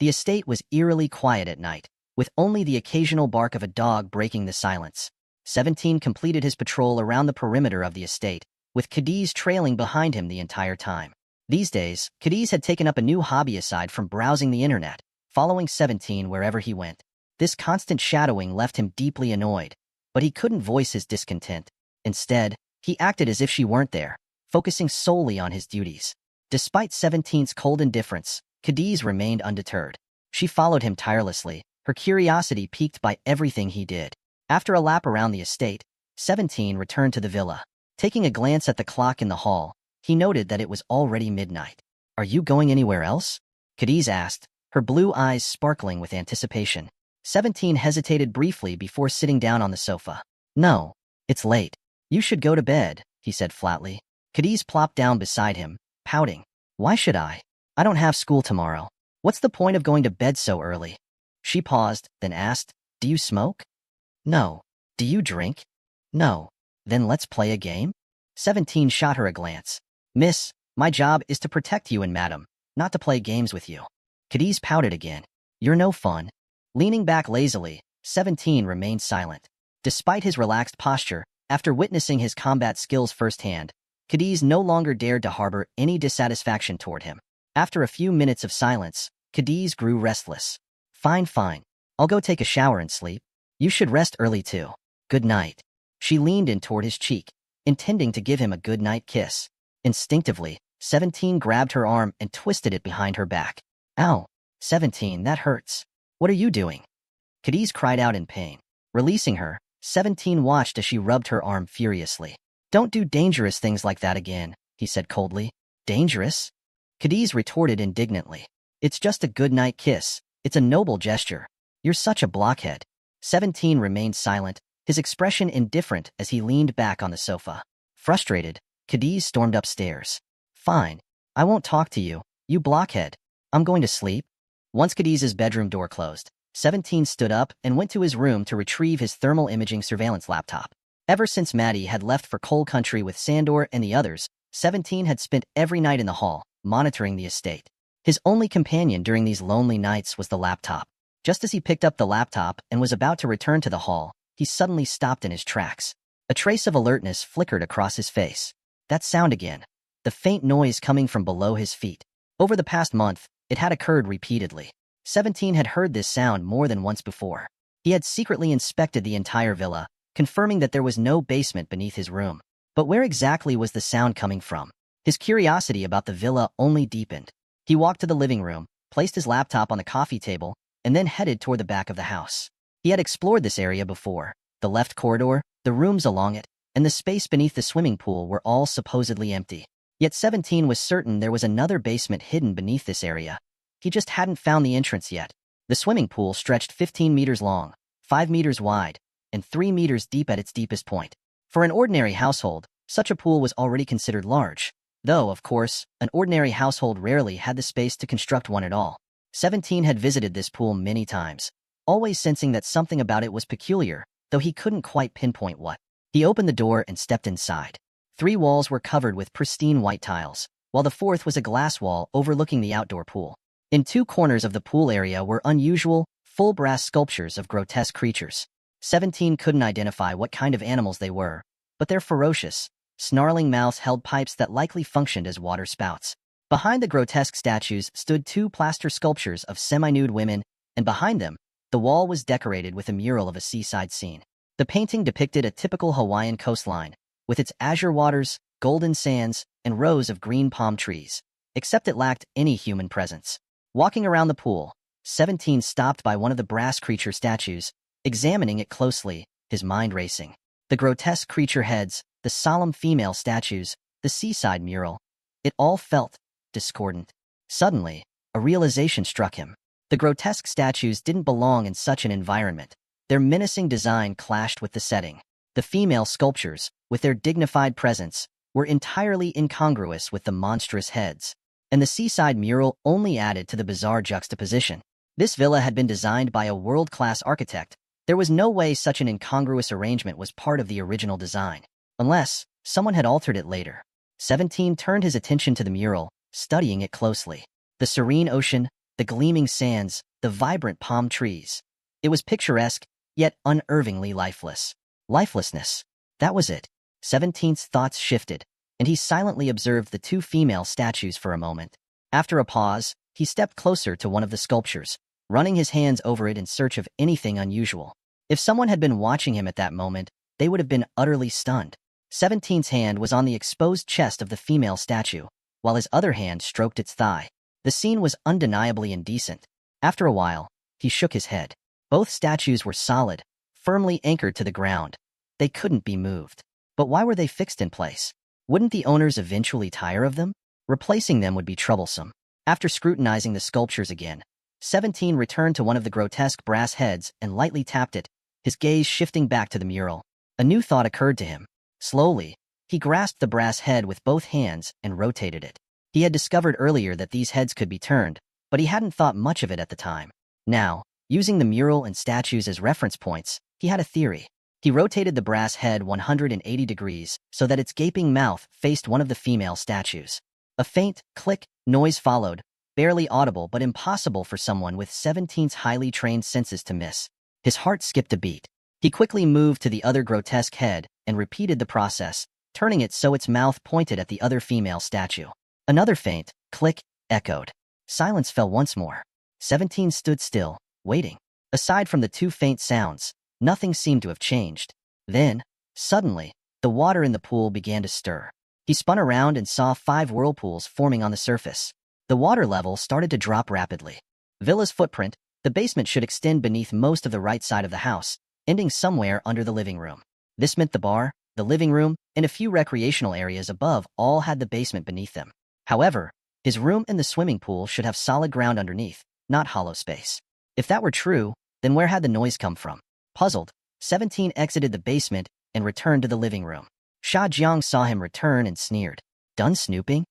The estate was eerily quiet at night, with only the occasional bark of a dog breaking the silence. 17 completed his patrol around the perimeter of the estate, with Cadiz trailing behind him the entire time. These days, Cadiz had taken up a new hobby aside from browsing the internet, following 17 wherever he went. This constant shadowing left him deeply annoyed, but he couldn't voice his discontent. Instead, he acted as if she weren't there, focusing solely on his duties. Despite 17's cold indifference, Cadiz remained undeterred. She followed him tirelessly, her curiosity piqued by everything he did. After a lap around the estate, 17 returned to the villa. Taking a glance at the clock in the hall, he noted that it was already midnight. Are you going anywhere else? Cadiz asked, her blue eyes sparkling with anticipation. 17 hesitated briefly before sitting down on the sofa. No, it's late. You should go to bed, he said flatly. Cadiz plopped down beside him, pouting. Why should I? I don't have school tomorrow. What's the point of going to bed so early? She paused, then asked, do you smoke? No. Do you drink? No. Then let's play a game? 17 shot her a glance. Miss, my job is to protect you and madam, not to play games with you. Cadiz pouted again. You're no fun. Leaning back lazily, 17 remained silent. Despite his relaxed posture, after witnessing his combat skills firsthand, Cadiz no longer dared to harbor any dissatisfaction toward him. After a few minutes of silence, Cadiz grew restless. Fine. I'll go take a shower and sleep. You should rest early too. Good night. She leaned in toward his cheek, intending to give him a good night kiss. Instinctively, 17 grabbed her arm and twisted it behind her back. Ow. 17, that hurts. What are you doing? Cadiz cried out in pain. Releasing her, 17 watched as she rubbed her arm furiously. Don't do dangerous things like that again, he said coldly. Dangerous? Cadiz retorted indignantly. It's just a good night kiss. It's a noble gesture. You're such a blockhead. 17 remained silent, his expression indifferent as he leaned back on the sofa. Frustrated, Cadiz stormed upstairs. Fine. I won't talk to you, you blockhead. I'm going to sleep. Once Cadiz's bedroom door closed, 17 stood up and went to his room to retrieve his thermal imaging surveillance laptop. Ever since Maddie had left for Coal Country with Sandor and the others, 17 had spent every night in the hall, monitoring the estate. His only companion during these lonely nights was the laptop. Just as he picked up the laptop and was about to return to the hall, he suddenly stopped in his tracks. A trace of alertness flickered across his face. That sound again. The faint noise coming from below his feet. Over the past month, it had occurred repeatedly. 17 had heard this sound more than once before. He had secretly inspected the entire villa, confirming that there was no basement beneath his room. But where exactly was the sound coming from? His curiosity about the villa only deepened. He walked to the living room, placed his laptop on the coffee table, and then headed toward the back of the house. He had explored this area before. The left corridor, the rooms along it, and the space beneath the swimming pool were all supposedly empty. Yet 17 was certain there was another basement hidden beneath this area. He just hadn't found the entrance yet. The swimming pool stretched 15 meters long, 5 meters wide, and 3 meters deep at its deepest point. For an ordinary household, such a pool was already considered large. Though, of course, an ordinary household rarely had the space to construct one at all. 17 had visited this pool many times, always sensing that something about it was peculiar, though he couldn't quite pinpoint what. He opened the door and stepped inside. 3 walls were covered with pristine white tiles, while the 4th was a glass wall overlooking the outdoor pool. In 2 corners of the pool area were unusual, full brass sculptures of grotesque creatures. 17 couldn't identify what kind of animals they were, but their ferocious, snarling mouths held pipes that likely functioned as water spouts. Behind the grotesque statues stood 2 plaster sculptures of semi-nude women, and behind them, the wall was decorated with a mural of a seaside scene. The painting depicted a typical Hawaiian coastline, with its azure waters, golden sands, and rows of green palm trees, except it lacked any human presence. Walking around the pool, 17 stopped by one of the brass creature statues, examining it closely, his mind racing. The grotesque creature heads, the solemn female statues, the seaside mural, it all felt discordant. Suddenly, a realization struck him. The grotesque statues didn't belong in such an environment. Their menacing design clashed with the setting. The female sculptures, with their dignified presence, were entirely incongruous with the monstrous heads, and the seaside mural only added to the bizarre juxtaposition. This villa had been designed by a world-class architect. There was no way such an incongruous arrangement was part of the original design, unless someone had altered it later. 17 turned his attention to the mural, studying it closely. The serene ocean, the gleaming sands, the vibrant palm trees. It was picturesque, yet unnervingly lifeless. Lifelessness. That was it. 17's thoughts shifted, and he silently observed the 2 female statues for a moment. After a pause, he stepped closer to one of the sculptures, running his hands over it in search of anything unusual. If someone had been watching him at that moment, they would have been utterly stunned. 17's hand was on the exposed chest of the female statue, while his other hand stroked its thigh. The scene was undeniably indecent. After a while, he shook his head. Both statues were solid, firmly anchored to the ground. They couldn't be moved. But why were they fixed in place? Wouldn't the owners eventually tire of them? Replacing them would be troublesome. After scrutinizing the sculptures again, 17 returned to one of the grotesque brass heads and lightly tapped it, his gaze shifting back to the mural. A new thought occurred to him. Slowly, he grasped the brass head with both hands and rotated it. He had discovered earlier that these heads could be turned, but he hadn't thought much of it at the time. Now, using the mural and statues as reference points, he had a theory. He rotated the brass head 180 degrees so that its gaping mouth faced one of the female statues. A faint click noise followed, barely audible but impossible for someone with 17's highly trained senses to miss. His heart skipped a beat. He quickly moved to the other grotesque head and repeated the process, turning it so its mouth pointed at the other female statue. Another faint click echoed. Silence fell once more. 17 stood still, waiting. Aside from the 2 faint sounds, nothing seemed to have changed. Then, suddenly, the water in the pool began to stir. He spun around and saw 5 whirlpools forming on the surface. The water level started to drop rapidly. Villa's footprint, the basement should extend beneath most of the right side of the house, ending somewhere under the living room. This meant the bar, the living room, and a few recreational areas above all had the basement beneath them. However, his room and the swimming pool should have solid ground underneath, not hollow space. If that were true, then where had the noise come from? Puzzled, 17 exited the basement and returned to the living room. Sha Jiang saw him return and sneered. Done snooping?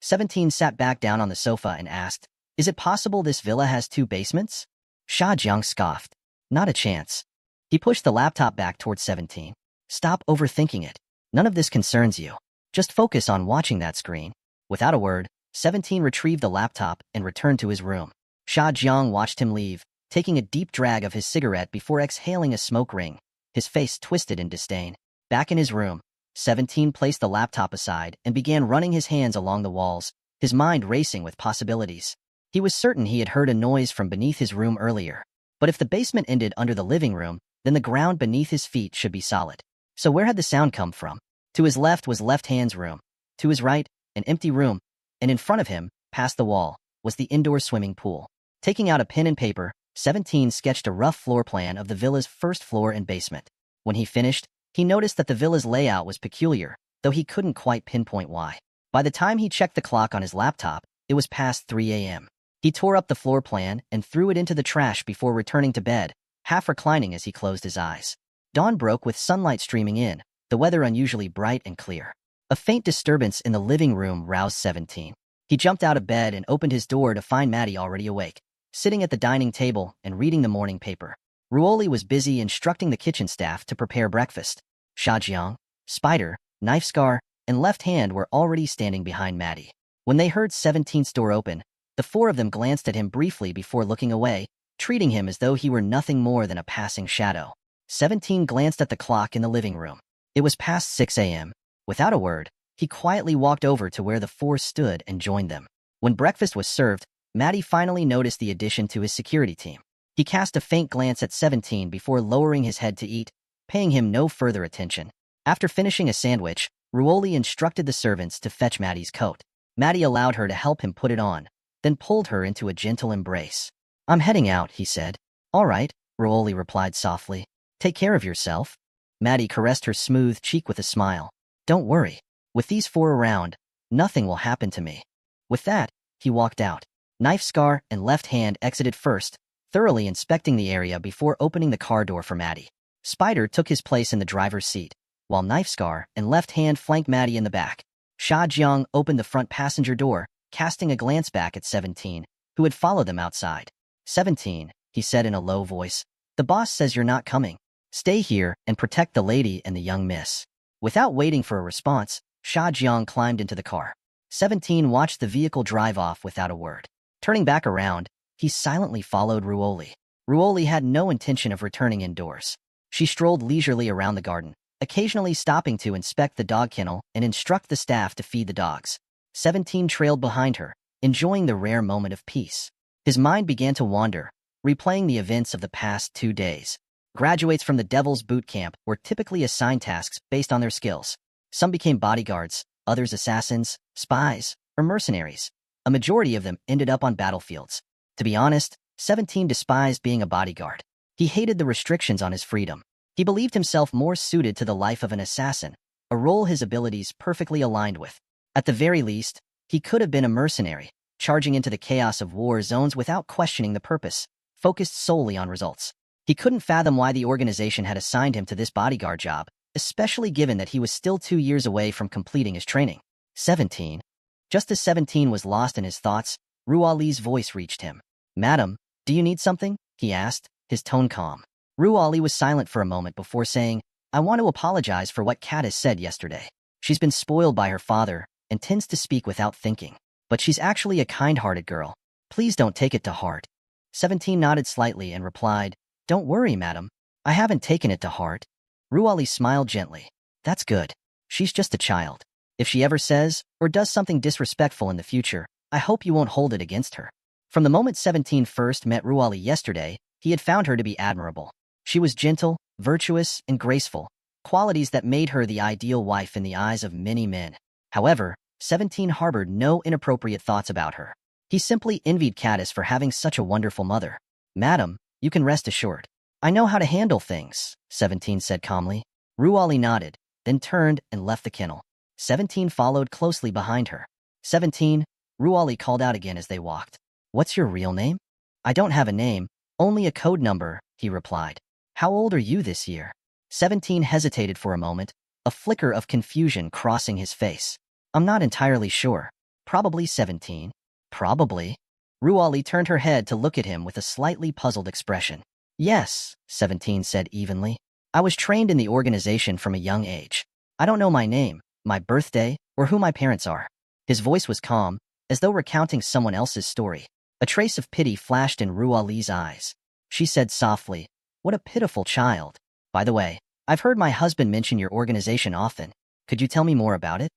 17 sat back down on the sofa and asked, Is it possible this villa has 2 basements? Sha Jiang scoffed. Not a chance. He pushed the laptop back towards 17. Stop overthinking it. None of this concerns you. Just focus on watching that screen. Without a word, 17 retrieved the laptop and returned to his room. Sha Jiang watched him leave, taking a deep drag of his cigarette before exhaling a smoke ring, his face twisted in disdain. Back in his room, 17 placed the laptop aside and began running his hands along the walls, his mind racing with possibilities. He was certain he had heard a noise from beneath his room earlier. But if the basement ended under the living room, then the ground beneath his feet should be solid. So where had the sound come from? To his left was left hand's room. To his right, an empty room. And in front of him, past the wall, was the indoor swimming pool. Taking out a pen and paper, 17 sketched a rough floor plan of the villa's first floor and basement. When he finished, he noticed that the villa's layout was peculiar, though he couldn't quite pinpoint why. By the time he checked the clock on his laptop, it was past 3 a.m. He tore up the floor plan and threw it into the trash before returning to bed, half reclining as he closed his eyes. Dawn broke with sunlight streaming in, the weather unusually bright and clear. A faint disturbance in the living room roused 17. He jumped out of bed and opened his door to find Maddie already awake, sitting at the dining table and reading the morning paper. Ruoli was busy instructing the kitchen staff to prepare breakfast. Sha Jiang, Spider, Knife Scar, and Left Hand were already standing behind Maddie. When they heard 17's door open, the four of them glanced at him briefly before looking away, treating him as though he were nothing more than a passing shadow. 17 glanced at the clock in the living room. It was past 6 a.m. Without a word, he quietly walked over to where the four stood and joined them. When breakfast was served, Maddie finally noticed the addition to his security team. He cast a faint glance at 17 before lowering his head to eat, paying him no further attention. After finishing a sandwich, Ruoli instructed the servants to fetch Maddie's coat. Maddie allowed her to help him put it on, then pulled her into a gentle embrace. "I'm heading out," he said. "All right," Ruoli replied softly. "Take care of yourself." Maddie caressed her smooth cheek with a smile. "Don't worry. With these four around, nothing will happen to me." With that, he walked out. Knife Scar and Left Hand exited first, thoroughly inspecting the area before opening the car door for Maddie. Spider took his place in the driver's seat, while Knife Scar and Left Hand flanked Maddie in the back. Sha Jiang opened the front passenger door, casting a glance back at 17, who had followed them outside. 17, he said in a low voice. "The boss says you're not coming. Stay here and protect the lady and the young miss." Without waiting for a response, Sha Jiang climbed into the car. 17 watched the vehicle drive off without a word. Turning back around, he silently followed Ruoli. Ruoli had no intention of returning indoors. She strolled leisurely around the garden, occasionally stopping to inspect the dog kennel and instruct the staff to feed the dogs. 17 trailed behind her, enjoying the rare moment of peace. His mind began to wander, replaying the events of the past 2 days. Graduates from the Devil's Boot Camp were typically assigned tasks based on their skills. Some became bodyguards, others assassins, spies, or mercenaries. A majority of them ended up on battlefields. To be honest, 17 despised being a bodyguard. He hated the restrictions on his freedom. He believed himself more suited to the life of an assassin, a role his abilities perfectly aligned with. At the very least, he could have been a mercenary, charging into the chaos of war zones without questioning the purpose, focused solely on results. He couldn't fathom why the organization had assigned him to this bodyguard job, especially given that he was still 2 years away from completing his training. 17. Just as 17 was lost in his thoughts, Ruali's voice reached him. "Madam, do you need something?" he asked, his tone calm. Ruali was silent for a moment before saying, "I want to apologize for what Kat has said yesterday. She's been spoiled by her father and tends to speak without thinking. But she's actually a kind-hearted girl. Please don't take it to heart." 17 nodded slightly and replied, "Don't worry, madam. I haven't taken it to heart." Ruali smiled gently. "That's good. She's just a child. If she ever says or does something disrespectful in the future, I hope you won't hold it against her." From the moment 17 first met Ruali yesterday, he had found her to be admirable. She was gentle, virtuous, and graceful, qualities that made her the ideal wife in the eyes of many men. However, 17 harbored no inappropriate thoughts about her. He simply envied Caddis for having such a wonderful mother. "Madam, you can rest assured. I know how to handle things," 17 said calmly. Ruali nodded, then turned and left the kennel. 17 followed closely behind her. 17, Ruali called out again as they walked. "What's your real name?" "I don't have a name, only a code number," he replied. "How old are you this year?" 17 hesitated for a moment, a flicker of confusion crossing his face. "I'm not entirely sure. Probably 17. "Probably." Ruali turned her head to look at him with a slightly puzzled expression. "Yes," 17 said evenly. "I was trained in the organization from a young age. I don't know my name, my birthday, or who my parents are." His voice was calm, as though recounting someone else's story. A trace of pity flashed in Ruali's eyes. She said softly, "What a pitiful child. By the way, I've heard my husband mention your organization often. Could you tell me more about it?"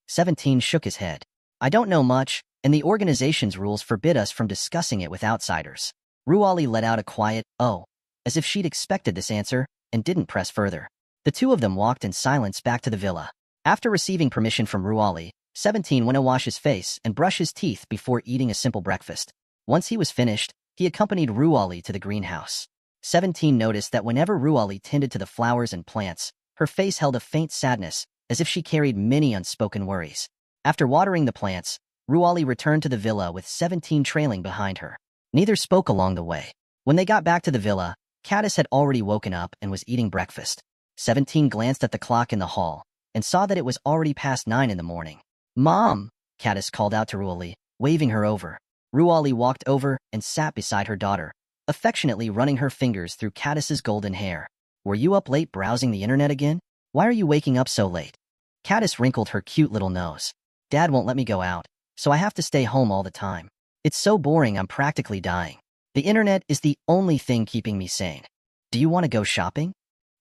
17 shook his head. "I don't know much, and the organization's rules forbid us from discussing it with outsiders." Ruali let out a quiet, "Oh," as if she'd expected this answer, and didn't press further. The two of them walked in silence back to the villa. After receiving permission from Ruali, 17 went to wash his face and brush his teeth before eating a simple breakfast. Once he was finished, he accompanied Ruali to the greenhouse. 17 noticed that whenever Ruali tended to the flowers and plants, her face held a faint sadness, as if she carried many unspoken worries. After watering the plants, Ruali returned to the villa with 17 trailing behind her. Neither spoke along the way. When they got back to the villa, Caddis had already woken up and was eating breakfast. 17 glanced at the clock in the hall and saw that it was already past 9 in the morning. "Mom!" Caddis called out to Ruali, waving her over. Ruali walked over and sat beside her daughter, affectionately running her fingers through Caddis's golden hair. "Were you up late browsing the internet again? Why are you waking up so late?" Caddis wrinkled her cute little nose. "Dad won't let me go out, so I have to stay home all the time. It's so boring I'm practically dying. The internet is the only thing keeping me sane. Do you want to go shopping?"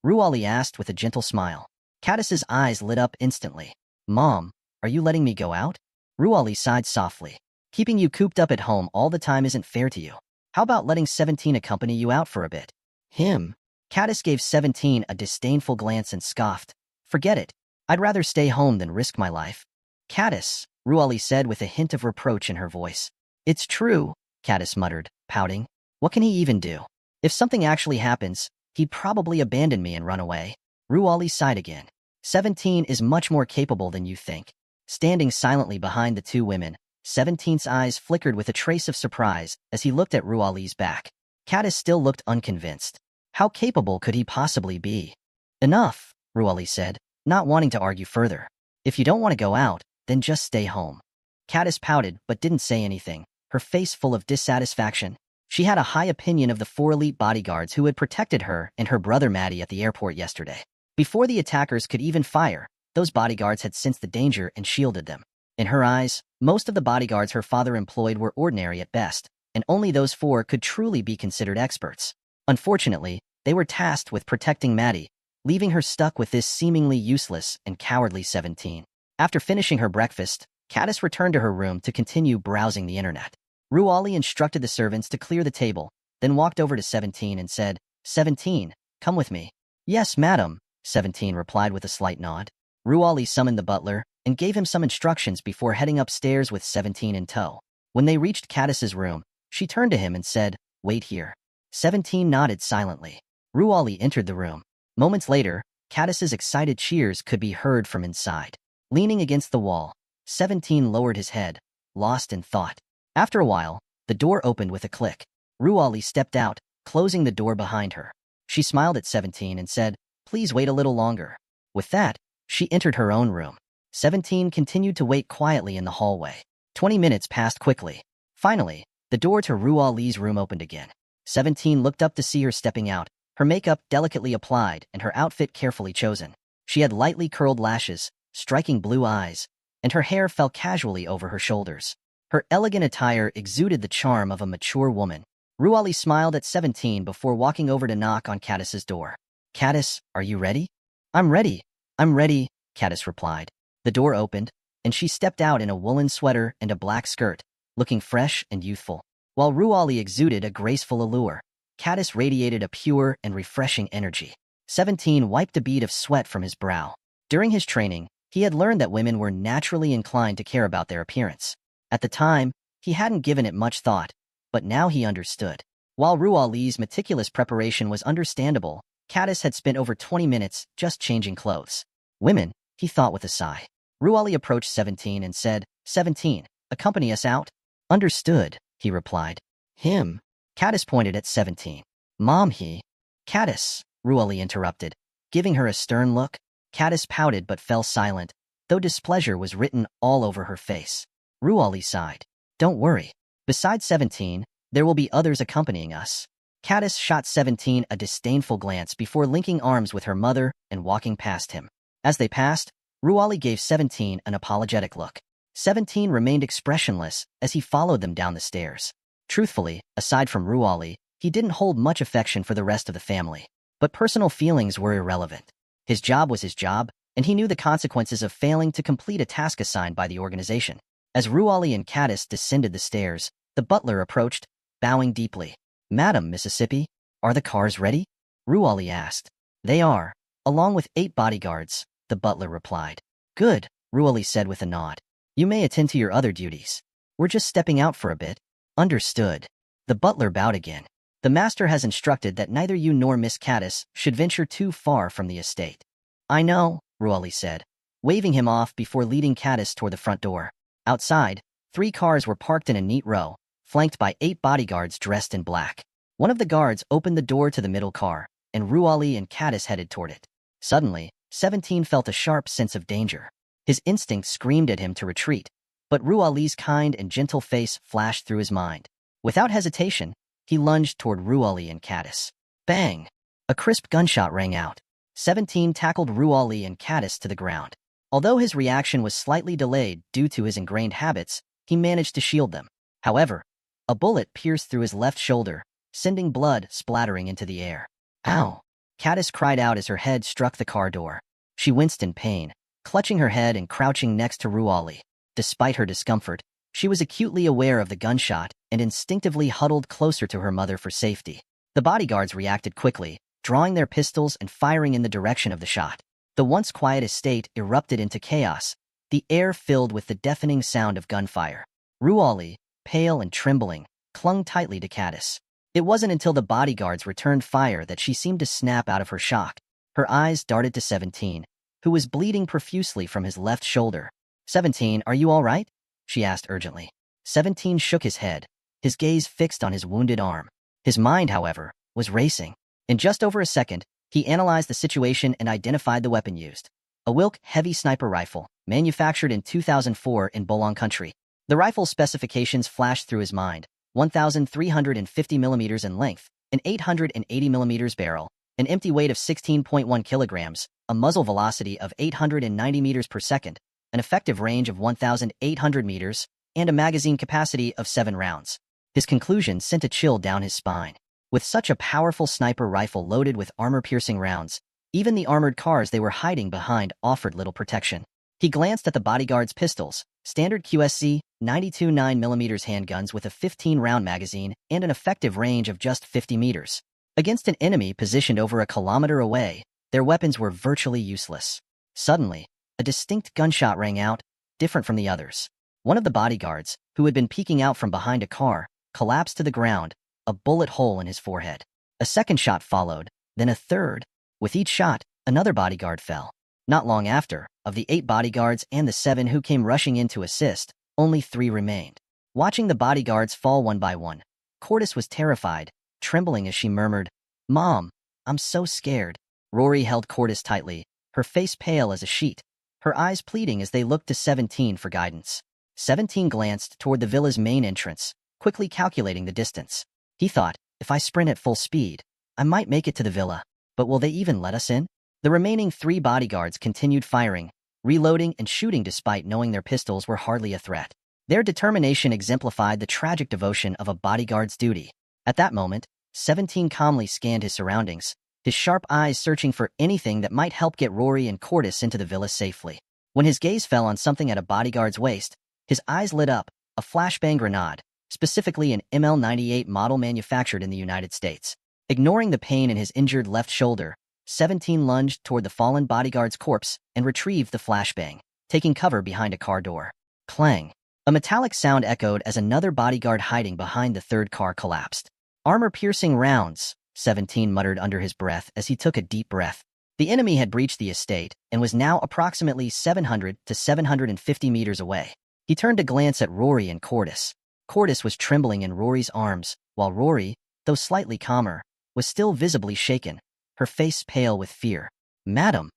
Ruali asked with a gentle smile. Caddis's eyes lit up instantly. "Mom, are you letting me go out?" Ruali sighed softly. "Keeping you cooped up at home all the time isn't fair to you. How about letting 17 accompany you out for a bit?" "Him?" Caddis gave 17 a disdainful glance and scoffed. "Forget it. I'd rather stay home than risk my life." "Caddis," Ruali said with a hint of reproach in her voice. "It's true," Caddis muttered, pouting. "What can he even do? If something actually happens, he'd probably abandon me and run away." Ruali sighed again. 17 is much more capable than you think. Standing silently behind the two women, 17's eyes flickered with a trace of surprise as he looked at Ruali's back. Caddis still looked unconvinced. How capable could he possibly be? "Enough," Ruali said, not wanting to argue further. "If you don't want to go out, then just stay home." Caddis pouted but didn't say anything, her face full of dissatisfaction. She had a high opinion of the 4 elite bodyguards who had protected her and her brother Maddie at the airport yesterday. Before the attackers could even fire, those bodyguards had sensed the danger and shielded them. In her eyes, most of the bodyguards her father employed were ordinary at best, and only those 4 could truly be considered experts. Unfortunately, they were tasked with protecting Maddie, leaving her stuck with this seemingly useless and cowardly 17. After finishing her breakfast, Caddis returned to her room to continue browsing the internet. Ruali instructed the servants to clear the table, then walked over to 17 and said, "17, come with me." "Yes, madam," 17 replied with a slight nod. Ruali summoned the butler and gave him some instructions before heading upstairs with 17 in tow. When they reached Caddis's room, she turned to him and said, "Wait here." 17 nodded silently. Ruali entered the room. Moments later, Caddis's excited cheers could be heard from inside. Leaning against the wall, 17 lowered his head, lost in thought. After a while, the door opened with a click. Ruali stepped out, closing the door behind her. She smiled at 17 and said, "Please wait a little longer." With that, she entered her own room. 17 continued to wait quietly in the hallway. 20 minutes passed quickly. Finally, the door to Ruali's room opened again. 17 looked up to see her stepping out, her makeup delicately applied and her outfit carefully chosen. She had lightly curled lashes, striking blue eyes, and her hair fell casually over her shoulders. Her elegant attire exuded the charm of a mature woman. Ruali smiled at 17 before walking over to knock on Caddis's door. "Caddis, are you ready?" "I'm ready. I'm ready," Caddis replied. The door opened, and she stepped out in a woolen sweater and a black skirt, looking fresh and youthful. While Ruali exuded a graceful allure, Caddis radiated a pure and refreshing energy. 17 wiped a bead of sweat from his brow. During his training, he had learned that women were naturally inclined to care about their appearance. At the time, he hadn't given it much thought, but now he understood. While Ruali's meticulous preparation was understandable, Caddis had spent over 20 minutes just changing clothes. Women, he thought with a sigh. Ruali approached 17 and said, "17, accompany us out?" "Understood," he replied. "Him?" Caddis pointed at 17. "Mom, he." "Caddis," Ruali interrupted, giving her a stern look. Caddis pouted but fell silent, though displeasure was written all over her face. Ruali sighed. "Don't worry. Besides 17, there will be others accompanying us." Caddis shot 17 a disdainful glance before linking arms with her mother and walking past him. As they passed, Ruali gave 17 an apologetic look. 17 remained expressionless as he followed them down the stairs. Truthfully, aside from Ruali, he didn't hold much affection for the rest of the family. But personal feelings were irrelevant. His job was his job, and he knew the consequences of failing to complete a task assigned by the organization. As Ruali and Caddis descended the stairs, the butler approached, bowing deeply. "Madam, Mississippi, are the cars ready?" Ruali asked. "They are, along with 8 bodyguards," the butler replied. "Good," Ruali said with a nod. "You may attend to your other duties. We're just stepping out for a bit." "Understood." The butler bowed again. "The master has instructed that neither you nor Miss Caddis should venture too far from the estate." "I know," Ruali said, waving him off before leading Caddis toward the front door. Outside, 3 cars were parked in a neat row, flanked by 8 bodyguards dressed in black. One of the guards opened the door to the middle car, and Ruali and Caddis headed toward it. Suddenly, 17 felt a sharp sense of danger. His instinct screamed at him to retreat, but Ruali's kind and gentle face flashed through his mind. Without hesitation, he lunged toward Ruali and Caddis. Bang! A crisp gunshot rang out. 17 tackled Ruali and Caddis to the ground. Although his reaction was slightly delayed due to his ingrained habits, he managed to shield them. However, a bullet pierced through his left shoulder, sending blood splattering into the air. "Ow!" Caddis cried out as her head struck the car door. She winced in pain, clutching her head and crouching next to Ruali. Despite her discomfort, she was acutely aware of the gunshot and instinctively huddled closer to her mother for safety. The bodyguards reacted quickly, drawing their pistols and firing in the direction of the shot. The once quiet estate erupted into chaos, the air filled with the deafening sound of gunfire. Ruali, pale and trembling, clung tightly to Caddis. It wasn't until the bodyguards returned fire that she seemed to snap out of her shock. Her eyes darted to 17, who was bleeding profusely from his left shoulder. "17, are you all right?" she asked urgently. 17 shook his head, his gaze fixed on his wounded arm. His mind, however, was racing. In just over a second, he analyzed the situation and identified the weapon used. A Wilk heavy sniper rifle, manufactured in 2004 in Bolong country. The rifle's specifications flashed through his mind: 1,350 millimeters in length, an 880 millimeters barrel, an empty weight of 16.1 kilograms, a muzzle velocity of 890 meters per second, an effective range of 1,800 meters, and a magazine capacity of 7 rounds. His conclusion sent a chill down his spine. With such a powerful sniper rifle loaded with armor-piercing rounds, even the armored cars they were hiding behind offered little protection. He glanced at the bodyguard's pistols, standard QSC 92 9mm handguns with a 15-round magazine and an effective range of just 50 meters. Against an enemy positioned over a kilometer away, their weapons were virtually useless. Suddenly, a distinct gunshot rang out, different from the others. One of the bodyguards, who had been peeking out from behind a car, collapsed to the ground, a bullet hole in his forehead. A second shot followed, then a third. With each shot, another bodyguard fell. Not long after, of the 8 bodyguards and the 7 who came rushing in to assist, only 3 remained. Watching the bodyguards fall one by one, Cordis was terrified, trembling as she murmured, "Mom, I'm so scared." Rory held Cordis tightly, her face pale as a sheet, her eyes pleading as they looked to 17 for guidance. 17 glanced toward the villa's main entrance, quickly calculating the distance. He thought, if I sprint at full speed, I might make it to the villa, but will they even let us in? The remaining 3 bodyguards continued firing, reloading and shooting despite knowing their pistols were hardly a threat. Their determination exemplified the tragic devotion of a bodyguard's duty. At that moment, 17 calmly scanned his surroundings, his sharp eyes searching for anything that might help get Rory and Cordis into the villa safely. When his gaze fell on something at a bodyguard's waist, his eyes lit up, a flashbang grenade, specifically an ML98 model manufactured in the United States. Ignoring the pain in his injured left shoulder, 17 lunged toward the fallen bodyguard's corpse and retrieved the flashbang, taking cover behind a car door. Clang! A metallic sound echoed as another bodyguard hiding behind the 3rd car collapsed. "Armor-piercing rounds," 17 muttered under his breath as he took a deep breath. The enemy had breached the estate and was now approximately 700 to 750 meters away. He turned to glance at Rory and Cordis. Cordis was trembling in Rory's arms, while Rory, though slightly calmer, was still visibly shaken, her face pale with fear. "Madam,"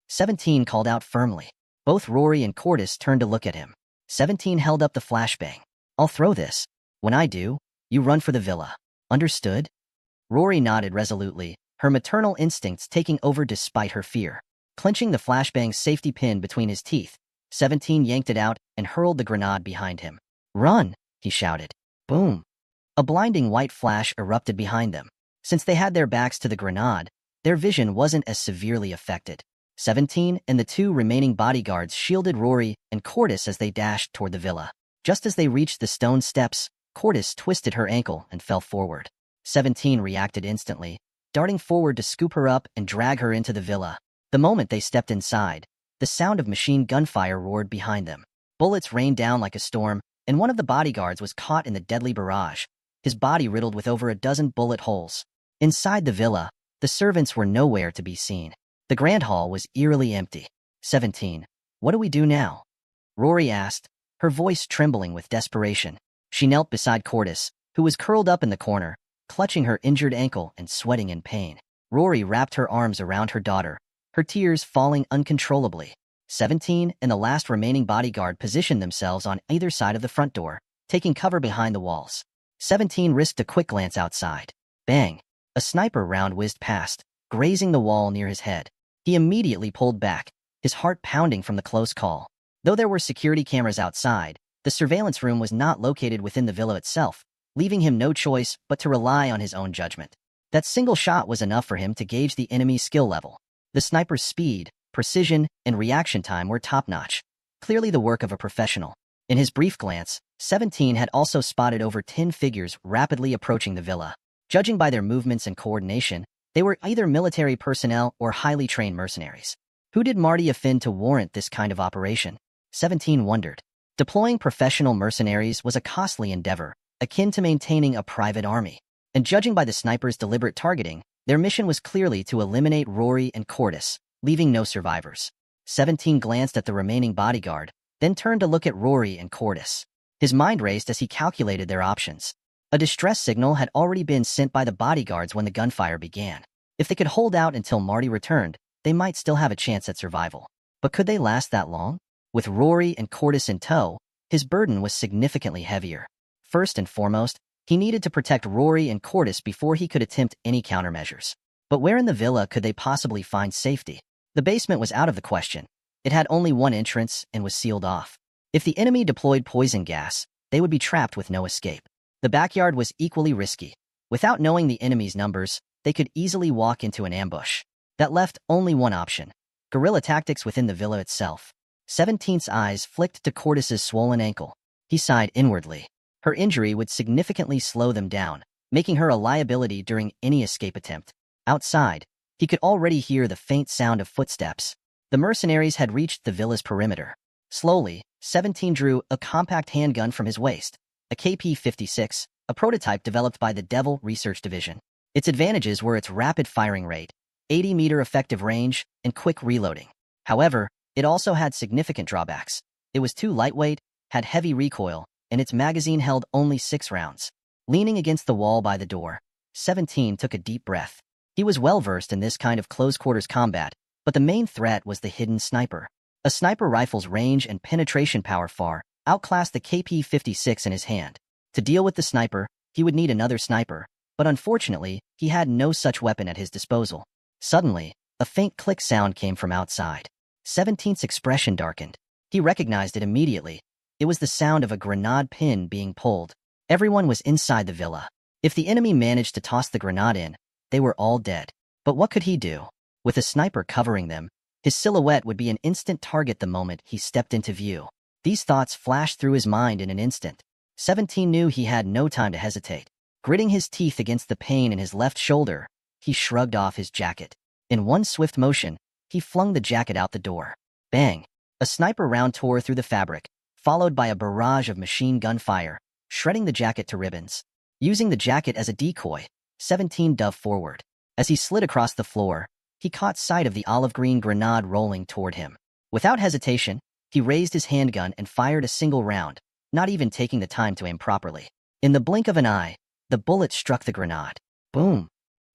17 called out firmly. Both Rory and Cordis turned to look at him. 17 held up the flashbang. "I'll throw this. When I do, you run for the villa. Understood?" Rory nodded resolutely, her maternal instincts taking over despite her fear. Clenching the flashbang's safety pin between his teeth, 17 yanked it out and hurled the grenade behind him. "Run!" he shouted. Boom! A blinding white flash erupted behind them. Since they had their backs to the grenade, their vision wasn't as severely affected. 17 and the two remaining bodyguards shielded Rory and Cordis as they dashed toward the villa. Just as they reached the stone steps, Cordis twisted her ankle and fell forward. 17 reacted instantly, darting forward to scoop her up and drag her into the villa. The moment they stepped inside, the sound of machine gunfire roared behind them. Bullets rained down like a storm, and one of the bodyguards was caught in the deadly barrage, his body riddled with over a dozen bullet holes. Inside the villa, the servants were nowhere to be seen. The grand hall was eerily empty. 17. What do we do now? Rory asked, her voice trembling with desperation. She knelt beside Cordis, who was curled up in the corner, clutching her injured ankle and sweating in pain. Rory wrapped her arms around her daughter, her tears falling uncontrollably. 17 and the last remaining bodyguard positioned themselves on either side of the front door, taking cover behind the walls. 17 risked a quick glance outside. Bang! A sniper round whizzed past, grazing the wall near his head. He immediately pulled back, his heart pounding from the close call. Though there were security cameras outside, the surveillance room was not located within the villa itself, leaving him no choice but to rely on his own judgment. That single shot was enough for him to gauge the enemy's skill level. The sniper's speed, precision, and reaction time were top-notch, clearly the work of a professional. In his brief glance, 17 had also spotted over 10 figures rapidly approaching the villa. Judging by their movements and coordination, they were either military personnel or highly trained mercenaries. Who did Marty offend to warrant this kind of operation? 17 wondered. Deploying professional mercenaries was a costly endeavor, akin to maintaining a private army. And judging by the sniper's deliberate targeting, their mission was clearly to eliminate Rory and Cordis, leaving no survivors. 17 glanced at the remaining bodyguard, then turned to look at Rory and Cordis. His mind raced as he calculated their options. A distress signal had already been sent by the bodyguards when the gunfire began. If they could hold out until Marty returned, they might still have a chance at survival. But could they last that long? With Rory and Cordis in tow, his burden was significantly heavier. First and foremost, he needed to protect Rory and Cordis before he could attempt any countermeasures. But where in the villa could they possibly find safety? The basement was out of the question. It had only one entrance and was sealed off. If the enemy deployed poison gas, they would be trapped with no escape. The backyard was equally risky. Without knowing the enemy's numbers, they could easily walk into an ambush. That left only one option: guerrilla tactics within the villa itself. 17's eyes flicked to Cordis's swollen ankle. He sighed inwardly. Her injury would significantly slow them down, making her a liability during any escape attempt. Outside, he could already hear the faint sound of footsteps. The mercenaries had reached the villa's perimeter. Slowly, 17 drew a compact handgun from his waist, a KP-56, a prototype developed by the Devil Research Division. Its advantages were its rapid firing rate, 80-meter effective range, and quick reloading. However, it also had significant drawbacks. It was too lightweight, had heavy recoil, and its magazine held only 6 rounds. Leaning against the wall by the door, 17 took a deep breath. He was well-versed in this kind of close-quarters combat, but the main threat was the hidden sniper. A sniper rifle's range and penetration power far outclassed the KP-56 in his hand. To deal with the sniper, he would need another sniper, but unfortunately, he had no such weapon at his disposal. Suddenly, a faint click sound came from outside. 17's expression darkened. He recognized it immediately. It was the sound of a grenade pin being pulled. Everyone was inside the villa. If the enemy managed to toss the grenade in, they were all dead. But what could he do? With a sniper covering them, his silhouette would be an instant target the moment he stepped into view. These thoughts flashed through his mind in an instant. 17 knew he had no time to hesitate. Gritting his teeth against the pain in his left shoulder, he shrugged off his jacket. In one swift motion, he flung the jacket out the door. Bang! A sniper round tore through the fabric, followed by a barrage of machine gun fire, shredding the jacket to ribbons. Using the jacket as a decoy, 17 dove forward. As he slid across the floor, he caught sight of the olive-green grenade rolling toward him. Without hesitation, he raised his handgun and fired a single round, not even taking the time to aim properly. In the blink of an eye, the bullet struck the grenade. Boom!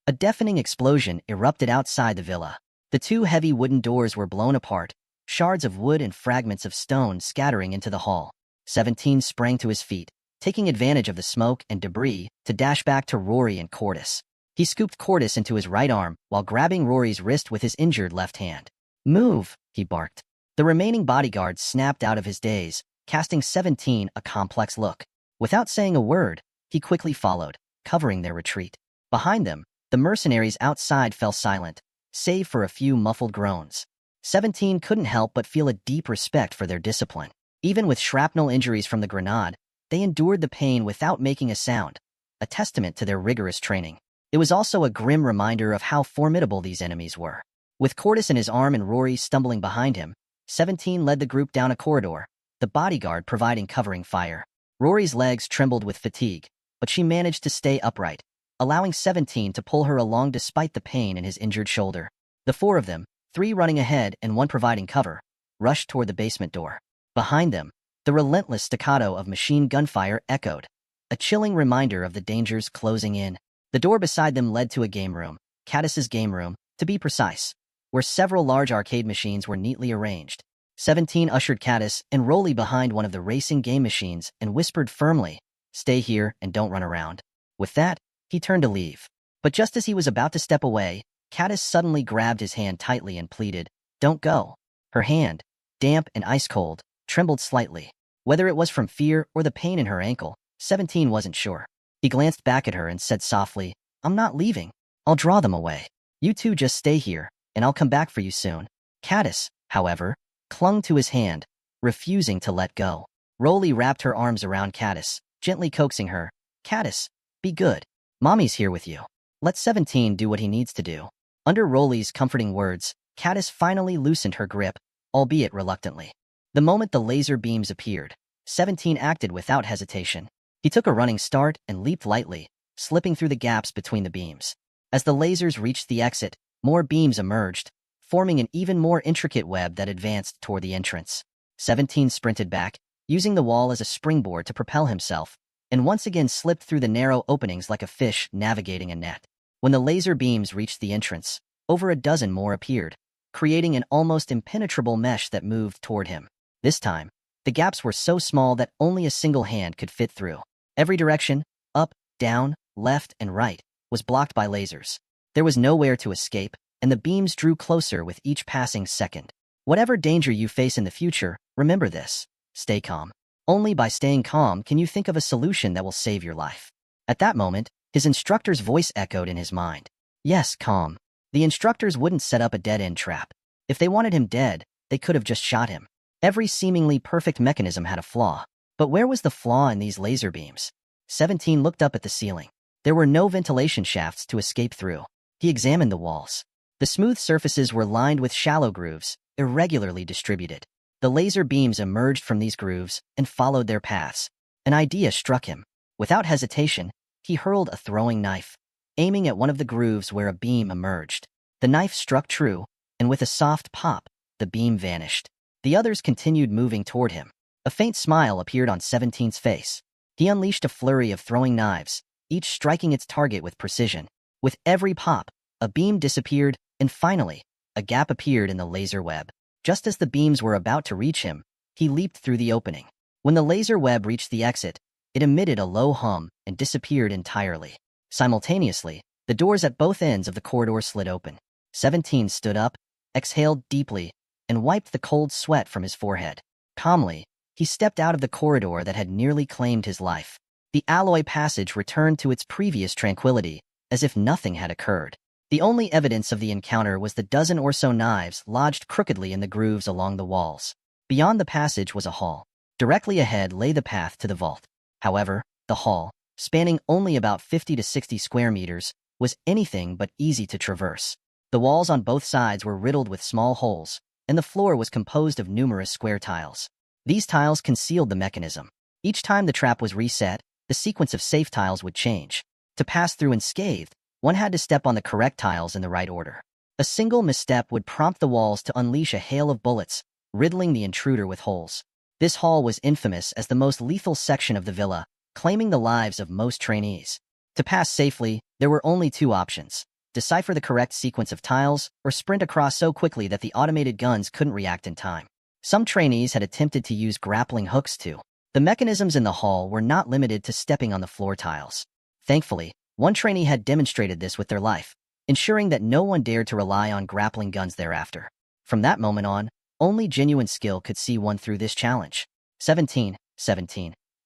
A deafening explosion erupted outside the villa. The 2 heavy wooden doors were blown apart, shards of wood and fragments of stone scattering into the hall. 17 sprang to his feet, taking advantage of the smoke and debris to dash back to Rory and Cordis. He scooped Cordis into his right arm while grabbing Rory's wrist with his injured left hand. "Move!" he barked. The remaining bodyguard snapped out of his daze, casting 17 a complex look. Without saying a word, he quickly followed, covering their retreat. Behind them, the mercenaries outside fell silent, save for a few muffled groans. 17 couldn't help but feel a deep respect for their discipline. Even with shrapnel injuries from the grenade, they endured the pain without making a sound, a testament to their rigorous training. It was also a grim reminder of how formidable these enemies were. With Cordis in his arm and Rory stumbling behind him, 17 led the group down a corridor, the bodyguard providing covering fire. Rory's legs trembled with fatigue, but she managed to stay upright, allowing 17 to pull her along despite the pain in his injured shoulder. The four of them, 3 running ahead and 1 providing cover, rushed toward the basement door. Behind them, the relentless staccato of machine gunfire echoed, a chilling reminder of the dangers closing in. The door beside them led to a game room, Caddis's game room, to be precise, where several large arcade machines were neatly arranged. 17 ushered Caddis and Rolly behind one of the racing game machines and whispered firmly, "Stay here and don't run around." With that, he turned to leave. But just as he was about to step away, Caddis suddenly grabbed his hand tightly and pleaded, "Don't go." Her hand, damp and ice-cold, trembled slightly. Whether it was from fear or the pain in her ankle, 17 wasn't sure. He glanced back at her and said softly, "I'm not leaving. I'll draw them away. You two just stay here, and I'll come back for you soon." Caddis, however, clung to his hand, refusing to let go. Rolly wrapped her arms around Caddis, gently coaxing her. "Caddis, be good. Mommy's here with you. Let 17 do what he needs to do." Under Rolly's comforting words, Caddis finally loosened her grip, albeit reluctantly. The moment the laser beams appeared, 17 acted without hesitation. He took a running start and leaped lightly, slipping through the gaps between the beams. As the lasers reached the exit, more beams emerged, forming an even more intricate web that advanced toward the entrance. 17 sprinted back, using the wall as a springboard to propel himself, and once again slipped through the narrow openings like a fish navigating a net. When the laser beams reached the entrance, over a dozen more appeared, creating an almost impenetrable mesh that moved toward him. This time, the gaps were so small that only a single hand could fit through. Every direction, up, down, left, and right, was blocked by lasers. There was nowhere to escape, and the beams drew closer with each passing second. Whatever danger you face in the future, remember this: stay calm. Only by staying calm can you think of a solution that will save your life. At that moment, his instructor's voice echoed in his mind. Yes, calm. The instructors wouldn't set up a dead-end trap. If they wanted him dead, they could have just shot him. Every seemingly perfect mechanism had a flaw. But where was the flaw in these laser beams? 17 looked up at the ceiling. There were no ventilation shafts to escape through. He examined the walls. The smooth surfaces were lined with shallow grooves, irregularly distributed. The laser beams emerged from these grooves and followed their paths. An idea struck him. Without hesitation, he hurled a throwing knife, aiming at one of the grooves where a beam emerged. The knife struck true, and with a soft pop, the beam vanished. The others continued moving toward him. A faint smile appeared on 17's face. He unleashed a flurry of throwing knives, each striking its target with precision. With every pop, a beam disappeared, and finally, a gap appeared in the laser web. Just as the beams were about to reach him, he leaped through the opening. When the laser web reached the exit, it emitted a low hum and disappeared entirely. Simultaneously, the doors at both ends of the corridor slid open. 17 stood up, exhaled deeply, and wiped the cold sweat from his forehead. Calmly, he stepped out of the corridor that had nearly claimed his life. The alloy passage returned to its previous tranquility, as if nothing had occurred. The only evidence of the encounter was the dozen or so knives lodged crookedly in the grooves along the walls. Beyond the passage was a hall. Directly ahead lay the path to the vault. However, the hall, spanning only about 50 to 60 square meters, was anything but easy to traverse. The walls on both sides were riddled with small holes, and the floor was composed of numerous square tiles. These tiles concealed the mechanism. Each time the trap was reset, the sequence of safe tiles would change. To pass through unscathed, one had to step on the correct tiles in the right order. A single misstep would prompt the walls to unleash a hail of bullets, riddling the intruder with holes. This hall was infamous as the most lethal section of the villa, claiming the lives of most trainees. To pass safely, there were only 2 options: decipher the correct sequence of tiles, or sprint across so quickly that the automated guns couldn't react in time. Some trainees had attempted to use grappling hooks too. The mechanisms in the hall were not limited to stepping on the floor tiles. Thankfully, one trainee had demonstrated this with their life, ensuring that no one dared to rely on grappling guns thereafter. From that moment on, Only genuine skill could see one through this challenge. 17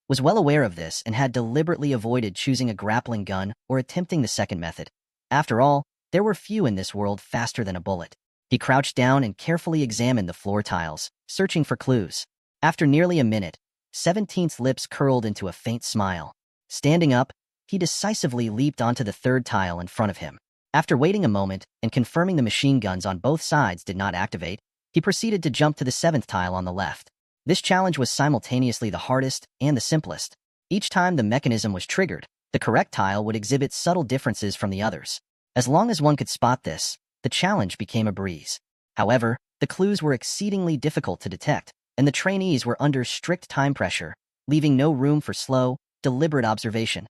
was well aware of this and had deliberately avoided choosing a grappling gun or attempting the second method. After all, there were few in this world faster than a bullet. He crouched down and carefully examined the floor tiles, searching for clues. After nearly a minute, 17's lips curled into a faint smile. Standing up, he decisively leaped onto the third tile in front of him. After waiting a moment and confirming the machine guns on both sides did not activate, he proceeded to jump to the 7th tile on the left. This challenge was simultaneously the hardest and the simplest. Each time the mechanism was triggered, the correct tile would exhibit subtle differences from the others. As long as one could spot this, the challenge became a breeze. However, the clues were exceedingly difficult to detect, and the trainees were under strict time pressure, leaving no room for slow, deliberate observation.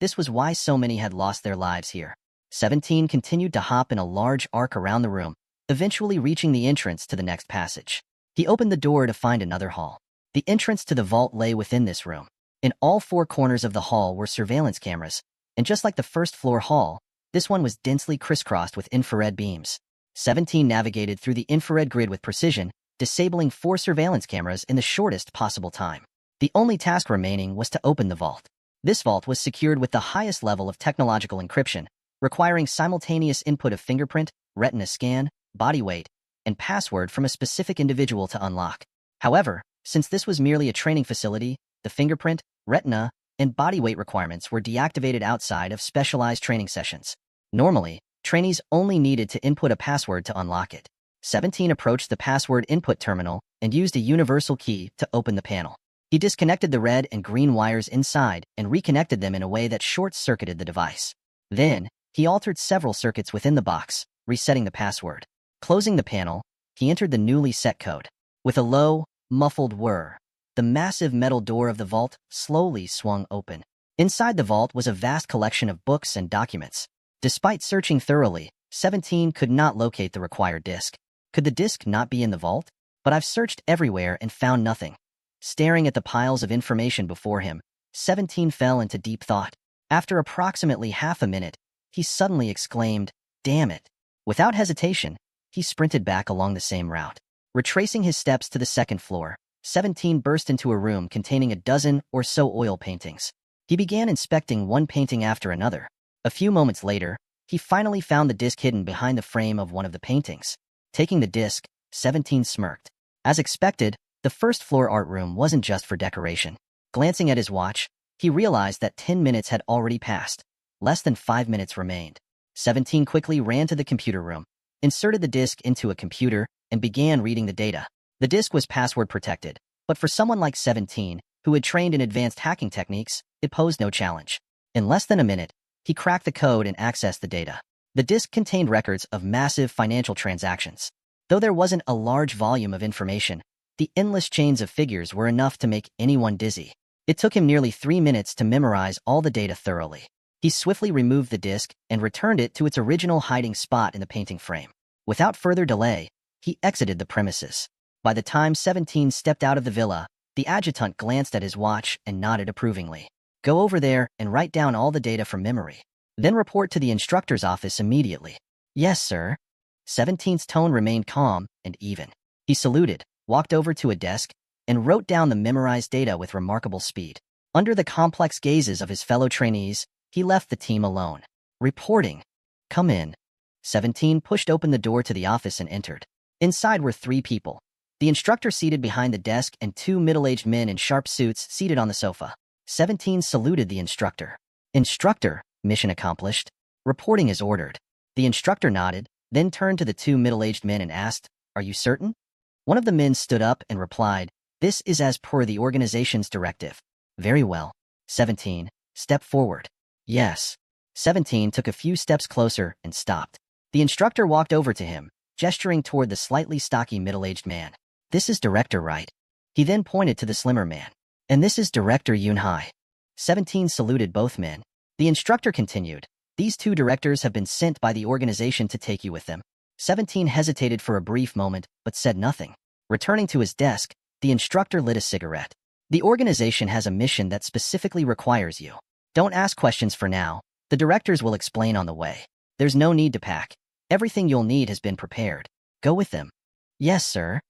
This was why so many had lost their lives here. 17 continued to hop in a large arc around the room, eventually reaching the entrance to the next passage. He opened the door to find another hall. The entrance to the vault lay within this room. In all 4 corners of the hall were surveillance cameras, and just like the first-floor hall, this one was densely crisscrossed with infrared beams. 17 navigated through the infrared grid with precision, disabling 4 surveillance cameras in the shortest possible time. The only task remaining was to open the vault. This vault was secured with the highest level of technological encryption, requiring simultaneous input of fingerprint, retina scan, body weight, and password from a specific individual to unlock. However, since this was merely a training facility, the fingerprint, retina, and body weight requirements were deactivated outside of specialized training sessions. Normally, trainees only needed to input a password to unlock it. 17 approached the password input terminal and used a universal key to open the panel. He disconnected the red and green wires inside and reconnected them in a way that short-circuited the device. Then, he altered several circuits within the box, resetting the password. Closing the panel, he entered the newly set code. With a low, muffled whir, the massive metal door of the vault slowly swung open. Inside the vault was a vast collection of books and documents. Despite searching thoroughly, 17 could not locate the required disk. Could the disk not be in the vault? But I've searched everywhere and found nothing. Staring at the piles of information before him, 17 fell into deep thought. After approximately half a minute, he suddenly exclaimed, "Damn it!" Without hesitation, he sprinted back along the same route. Retracing his steps to the 2nd floor, 17 burst into a room containing a dozen or so oil paintings. He began inspecting one painting after another. A few moments later, he finally found the disc hidden behind the frame of one of the paintings. Taking the disc, 17 smirked. As expected, the first-floor art room wasn't just for decoration. Glancing at his watch, he realized that 10 minutes had already passed. Less than 5 minutes remained. 17 quickly ran to the computer room, inserted the disk into a computer, and began reading the data. The disk was password protected, but for someone like 17, who had trained in advanced hacking techniques, it posed no challenge. In less than a minute, he cracked the code and accessed the data. The disk contained records of massive financial transactions. Though there wasn't a large volume of information, the endless chains of figures were enough to make anyone dizzy. It took him nearly 3 minutes to memorize all the data thoroughly. He swiftly removed the disk and returned it to its original hiding spot in the painting frame. Without further delay, he exited the premises. By the time 17 stepped out of the villa, the adjutant glanced at his watch and nodded approvingly. "Go over there and write down all the data from memory. Then report to the instructor's office immediately." "Yes, sir." 17's tone remained calm and even. He saluted, walked over to a desk, and wrote down the memorized data with remarkable speed. Under the complex gazes of his fellow trainees, he left the team alone. "Reporting. Come in." 17 pushed open the door to the office and entered. Inside were 3 people. The instructor seated behind the desk and 2 middle-aged men in sharp suits seated on the sofa. 17 saluted the instructor. "Instructor, mission accomplished. Reporting as ordered." The instructor nodded, then turned to the 2 middle-aged men and asked, "Are you certain?" One of the men stood up and replied, "This is as per the organization's directive." "Very well." 17, step forward. "Yes." 17 took a few steps closer and stopped. The instructor walked over to him, gesturing toward the slightly stocky middle-aged man. "This is Director Wright." He then pointed to the slimmer man. "And this is Director Yunhai." 17 saluted both men. The instructor continued, "These 2 directors have been sent by the organization to take you with them." 17 hesitated for a brief moment, but said nothing. Returning to his desk, the instructor lit a cigarette. "The organization has a mission that specifically requires you. Don't ask questions for now. The directors will explain on the way. There's no need to pack. Everything you'll need has been prepared. Go with them." "Yes, sir."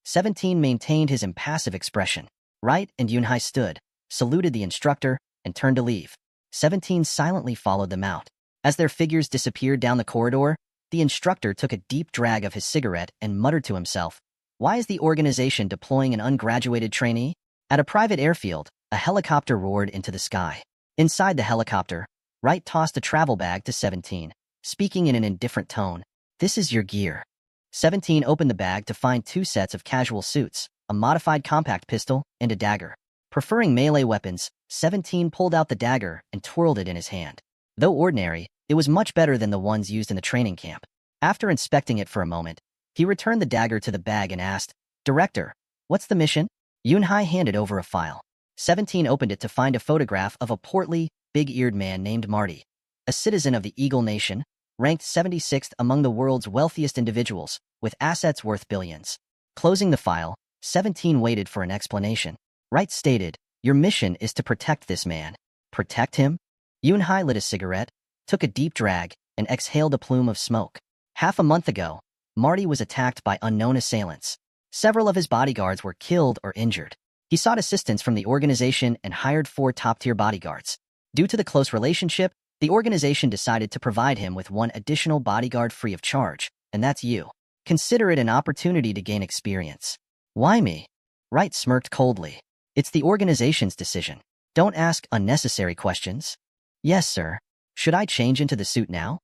17 maintained his impassive expression. Wright and Yunhai stood, saluted the instructor, and turned to leave. 17 silently followed them out. As their figures disappeared down the corridor, the instructor took a deep drag of his cigarette and muttered to himself, "Why is the organization deploying an ungraduated trainee?" At a private airfield, a helicopter roared into the sky. Inside the helicopter, Wright tossed a travel bag to 17, speaking in an indifferent tone. "This is your gear." 17 opened the bag to find 2 sets of casual suits, a modified compact pistol, and a dagger. Preferring melee weapons, 17 pulled out the dagger and twirled it in his hand. Though ordinary, it was much better than the ones used in the training camp. After inspecting it for a moment, he returned the dagger to the bag and asked, "Director, what's the mission?" Yunhai handed over a file. 17 opened it to find a photograph of a portly, big-eared man named Marty, a citizen of the Eagle Nation, ranked 76th among the world's wealthiest individuals, with assets worth billions. Closing the file, 17 waited for an explanation. Wright stated, "Your mission is to protect this man." "Protect him?" Yunhai lit a cigarette, took a deep drag, and exhaled a plume of smoke. Half a month ago, Marty was attacked by unknown assailants. Several of his bodyguards were killed or injured. He sought assistance from the organization and hired 4 top-tier bodyguards. Due to the close relationship, the organization decided to provide him with 1 additional bodyguard free of charge, and that's you. Consider it an opportunity to gain experience. "Why me?" Wright smirked coldly. "It's the organization's decision. Don't ask unnecessary questions." "Yes, sir. Should I change into the suit now?"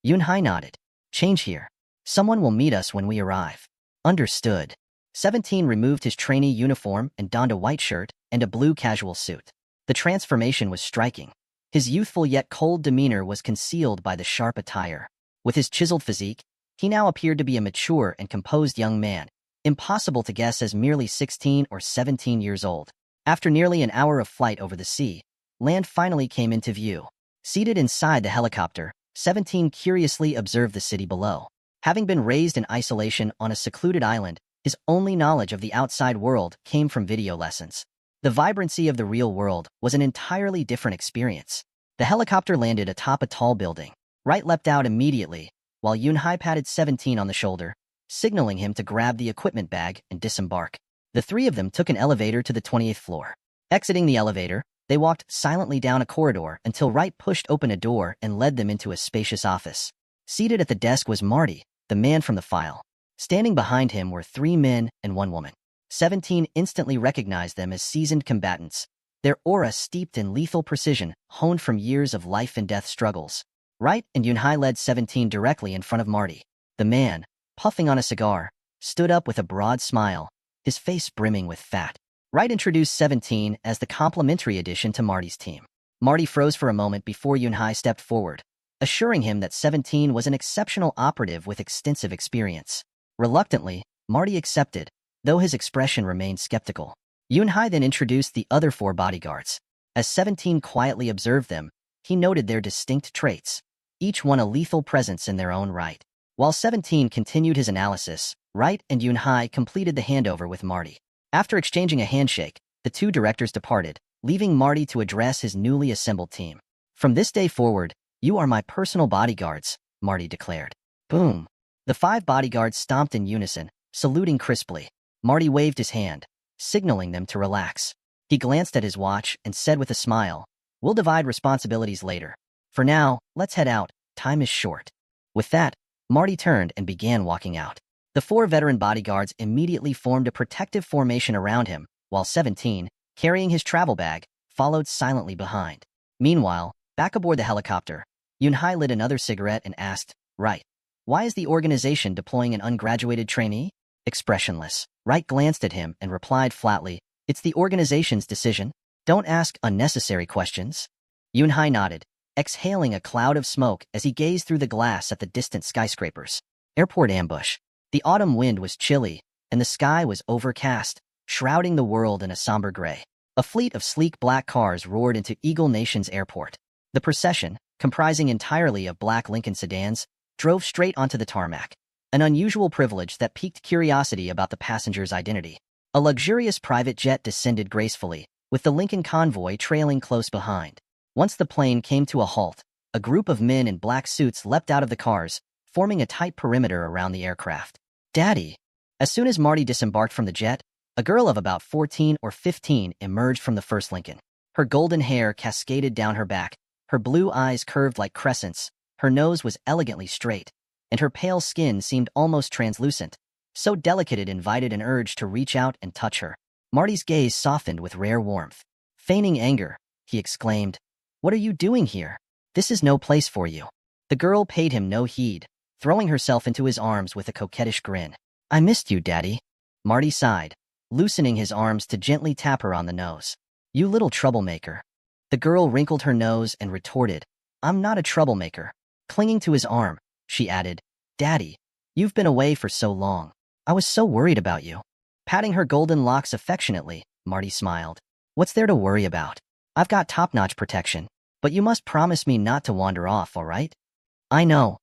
Yunhai nodded. "Change here. Someone will meet us when we arrive." "Understood." 17 removed his trainee uniform and donned a white shirt and a blue casual suit. The transformation was striking. His youthful yet cold demeanor was concealed by the sharp attire. With his chiseled physique, he now appeared to be a mature and composed young man, impossible to guess as merely 16 or 17 years old. After nearly an hour of flight over the sea, land finally came into view. Seated inside the helicopter, 17 curiously observed the city below. Having been raised in isolation on a secluded island, his only knowledge of the outside world came from video lessons. The vibrancy of the real world was an entirely different experience. The helicopter landed atop a tall building. Wright leapt out immediately, while Yunhai patted 17 on the shoulder, signaling him to grab the equipment bag and disembark. The 3 of them took an elevator to the 28th floor. Exiting the elevator, they walked silently down a corridor until Wright pushed open a door and led them into a spacious office. Seated at the desk was Marty, the man from the file. Standing behind him were 3 men and 1 woman. 17 instantly recognized them as seasoned combatants, their aura steeped in lethal precision, honed from years of life and death struggles. Wright and Yunhai led 17 directly in front of Marty. The man, puffing on a cigar, stood up with a broad smile, his face brimming with fat. Wright introduced 17 as the complimentary addition to Marty's team. Marty froze for a moment before Yunhai stepped forward, assuring him that 17 was an exceptional operative with extensive experience. Reluctantly, Marty accepted, though his expression remained skeptical. Yunhai then introduced the other 4 bodyguards. As 17 quietly observed them, he noted their distinct traits, each one a lethal presence in their own right. While 17 continued his analysis, Wright and Yunhai completed the handover with Marty. After exchanging a handshake, the 2 directors departed, leaving Marty to address his newly assembled team. "From this day forward, you are my personal bodyguards," Marty declared. Boom. The 5 bodyguards stomped in unison, saluting crisply. Marty waved his hand, signaling them to relax. He glanced at his watch and said with a smile, "We'll divide responsibilities later. For now, let's head out. Time is short." With that, Marty turned and began walking out. The 4 veteran bodyguards immediately formed a protective formation around him, while 17, carrying his travel bag, followed silently behind. Meanwhile, back aboard the helicopter, Yunhai lit another cigarette and asked, "Wright, why is the organization deploying an ungraduated trainee?" Expressionless, Wright glanced at him and replied flatly, "It's the organization's decision. Don't ask unnecessary questions." Yunhai nodded, exhaling a cloud of smoke as he gazed through the glass at the distant skyscrapers. Airport ambush. The autumn wind was chilly, and the sky was overcast, shrouding the world in a somber gray. A fleet of sleek black cars roared into Eagle Nation's airport. The procession, comprising entirely of black Lincoln sedans, drove straight onto the tarmac, an unusual privilege that piqued curiosity about the passenger's identity. A luxurious private jet descended gracefully, with the Lincoln convoy trailing close behind. Once the plane came to a halt, a group of men in black suits leapt out of the cars, forming a tight perimeter around the aircraft. "Daddy!" As soon as Marty disembarked from the jet, a girl of about 14 or 15 emerged from the first Lincoln. Her golden hair cascaded down her back, her blue eyes curved like crescents, her nose was elegantly straight, and her pale skin seemed almost translucent, so delicate it invited an urge to reach out and touch her. Marty's gaze softened with rare warmth. Feigning anger, he exclaimed, "What are you doing here? This is no place for you." The girl paid him no heed, throwing herself into his arms with a coquettish grin. "I missed you, Daddy." Marty sighed, loosening his arms to gently tap her on the nose. "You little troublemaker." The girl wrinkled her nose and retorted, "I'm not a troublemaker." Clinging to his arm, she added, "Daddy, you've been away for so long. I was so worried about you." Patting her golden locks affectionately, Marty smiled. "What's there to worry about? I've got top-notch protection, but you must promise me not to wander off, all right?" I know.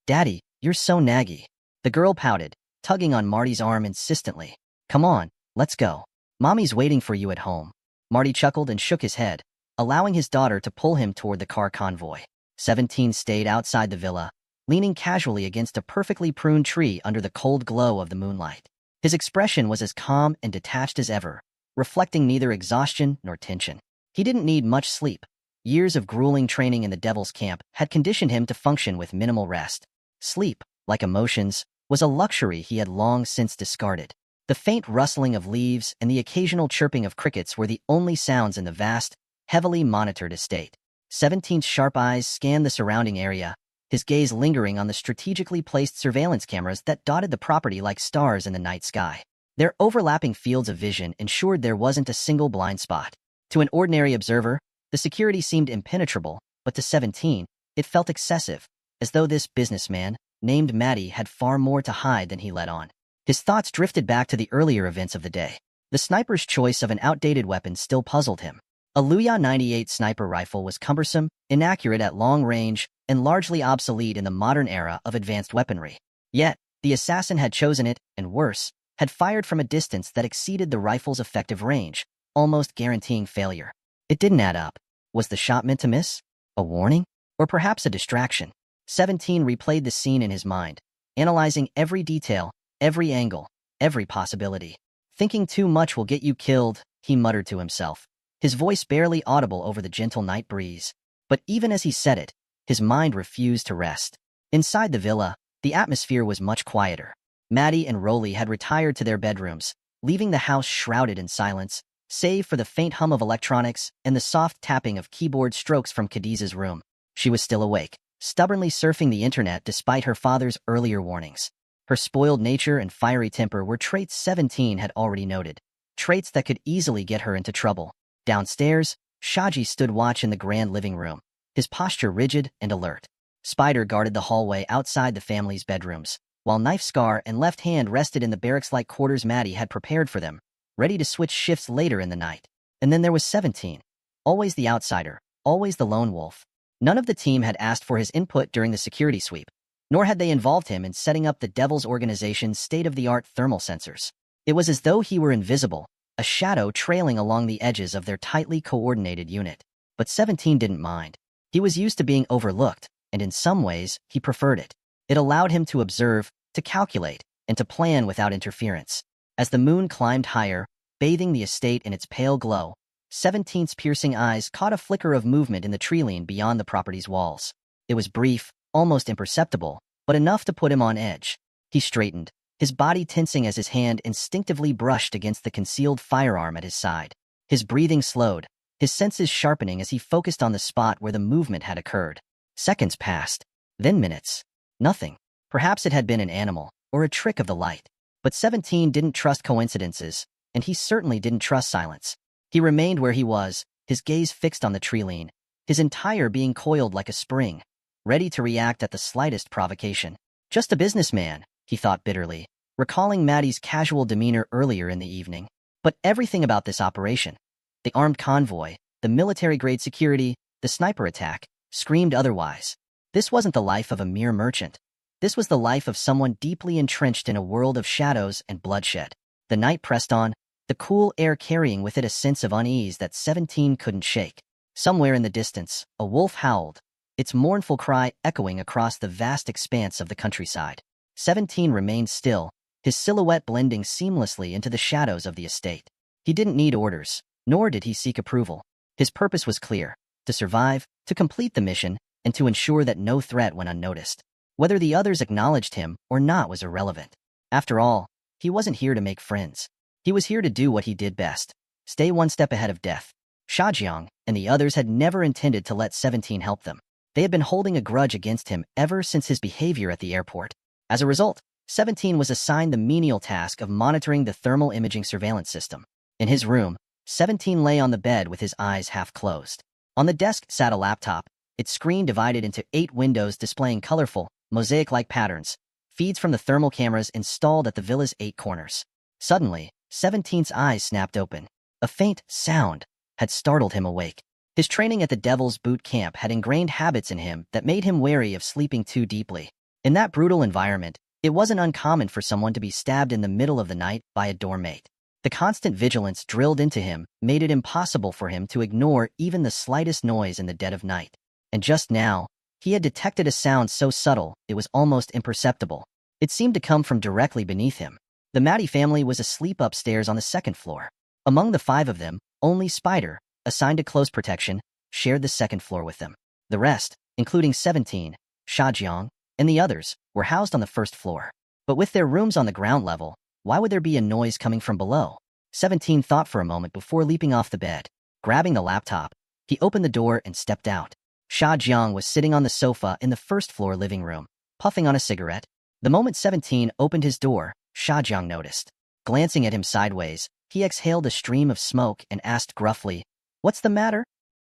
Daddy, you're so naggy." The girl pouted, tugging on Marty's arm insistently. "Come on, let's go. Mommy's waiting for you at home." Marty chuckled and shook his head, allowing his daughter to pull him toward the car convoy. 17 stayed outside the villa, leaning casually against a perfectly pruned tree under the cold glow of the moonlight. His expression was as calm and detached as ever, reflecting neither exhaustion nor tension. He didn't need much sleep. Years of grueling training in the Devil's Camp had conditioned him to function with minimal rest. Sleep, like emotions, was a luxury he had long since discarded. The faint rustling of leaves and the occasional chirping of crickets were the only sounds in the vast, heavily monitored estate. 17's sharp eyes scanned the surrounding area, his gaze lingering on the strategically placed surveillance cameras that dotted the property like stars in the night sky. Their overlapping fields of vision ensured there wasn't a single blind spot. To an ordinary observer, the security seemed impenetrable, but to 17, it felt excessive, as though this businessman, named Matty, had far more to hide than he let on. His thoughts drifted back to the earlier events of the day. The sniper's choice of an outdated weapon still puzzled him. A Luya 98 sniper rifle was cumbersome, inaccurate at long range, and largely obsolete in the modern era of advanced weaponry. Yet, the assassin had chosen it, and worse, had fired from a distance that exceeded the rifle's effective range, almost guaranteeing failure. It didn't add up. Was the shot meant to miss? A warning? Or perhaps a distraction? 17 replayed the scene in his mind, analyzing every detail, every angle, every possibility. "Thinking too much will get you killed," he muttered to himself, his voice barely audible over the gentle night breeze. But even as he said it, his mind refused to rest. Inside the villa, the atmosphere was much quieter. Maddie and Rolly had retired to their bedrooms, leaving the house shrouded in silence, save for the faint hum of electronics and the soft tapping of keyboard strokes from Khadijah's room. She was still awake, stubbornly surfing the internet despite her father's earlier warnings. Her spoiled nature and fiery temper were traits 17 had already noted, traits that could easily get her into trouble. Downstairs, Shaji stood watch in the grand living room, his posture rigid and alert. Spider guarded the hallway outside the family's bedrooms, while Knife Scar and Left Hand rested in the barracks-like quarters Maddie had prepared for them, ready to switch shifts later in the night. And then there was 17, always the outsider, always the lone wolf. None of the team had asked for his input during the security sweep, nor had they involved him in setting up the Devil's Organization's state-of-the-art thermal sensors. It was as though he were invisible, a shadow trailing along the edges of their tightly coordinated unit. But 17 didn't mind. He was used to being overlooked, and in some ways, he preferred it. It allowed him to observe, to calculate, and to plan without interference. As the moon climbed higher, bathing the estate in its pale glow, 17's piercing eyes caught a flicker of movement in the treeline beyond the property's walls. It was brief, almost imperceptible, but enough to put him on edge. He straightened, his body tensing as his hand instinctively brushed against the concealed firearm at his side. His breathing slowed, his senses sharpening as he focused on the spot where the movement had occurred. Seconds passed, then minutes. Nothing. Perhaps it had been an animal, or a trick of the light. But 17 didn't trust coincidences, and he certainly didn't trust silence. He remained where he was, his gaze fixed on the treeline, his entire being coiled like a spring, ready to react at the slightest provocation. Just a businessman, he thought bitterly, recalling Maddie's casual demeanor earlier in the evening. But everything about this operation, the armed convoy, the military-grade security, the sniper attack, screamed otherwise. This wasn't the life of a mere merchant. This was the life of someone deeply entrenched in a world of shadows and bloodshed. The night pressed on, the cool air carrying with it a sense of unease that 17 couldn't shake. Somewhere in the distance, a wolf howled, its mournful cry echoing across the vast expanse of the countryside. 17 remained still, his silhouette blending seamlessly into the shadows of the estate. He didn't need orders, nor did he seek approval. His purpose was clear: to survive, to complete the mission, and to ensure that no threat went unnoticed. Whether the others acknowledged him or not was irrelevant. After all, he wasn't here to make friends. He was here to do what he did best: stay one step ahead of death. Shajiang and the others had never intended to let 17 help them. They had been holding a grudge against him ever since his behavior at the airport. As a result, 17 was assigned the menial task of monitoring the thermal imaging surveillance system. In his room, 17 lay on the bed with his eyes half closed. On the desk sat a laptop, its screen divided into 8 windows displaying colorful, mosaic-like patterns, feeds from the thermal cameras installed at the villa's 8 corners. Suddenly, 17's eyes snapped open. A faint sound had startled him awake. His training at the Devil's Boot Camp had ingrained habits in him that made him wary of sleeping too deeply. In that brutal environment, it wasn't uncommon for someone to be stabbed in the middle of the night by a doormate. The constant vigilance drilled into him made it impossible for him to ignore even the slightest noise in the dead of night. And just now, he had detected a sound so subtle it was almost imperceptible. It seemed to come from directly beneath him. The Matty family was asleep upstairs on the 2nd floor. Among the 5 of them, only Spider, assigned to close protection, shared the 2nd floor with them. The rest, including 17, Shajiang, and the others, were housed on the 1st floor. But with their rooms on the ground level, why would there be a noise coming from below? 17 thought for a moment before leaping off the bed. Grabbing the laptop, he opened the door and stepped out. Shajiang was sitting on the sofa in the 1st floor living room, puffing on a cigarette. The moment 17 opened his door, Shajiang noticed. Glancing at him sideways, he exhaled a stream of smoke and asked gruffly, "What's the matter?"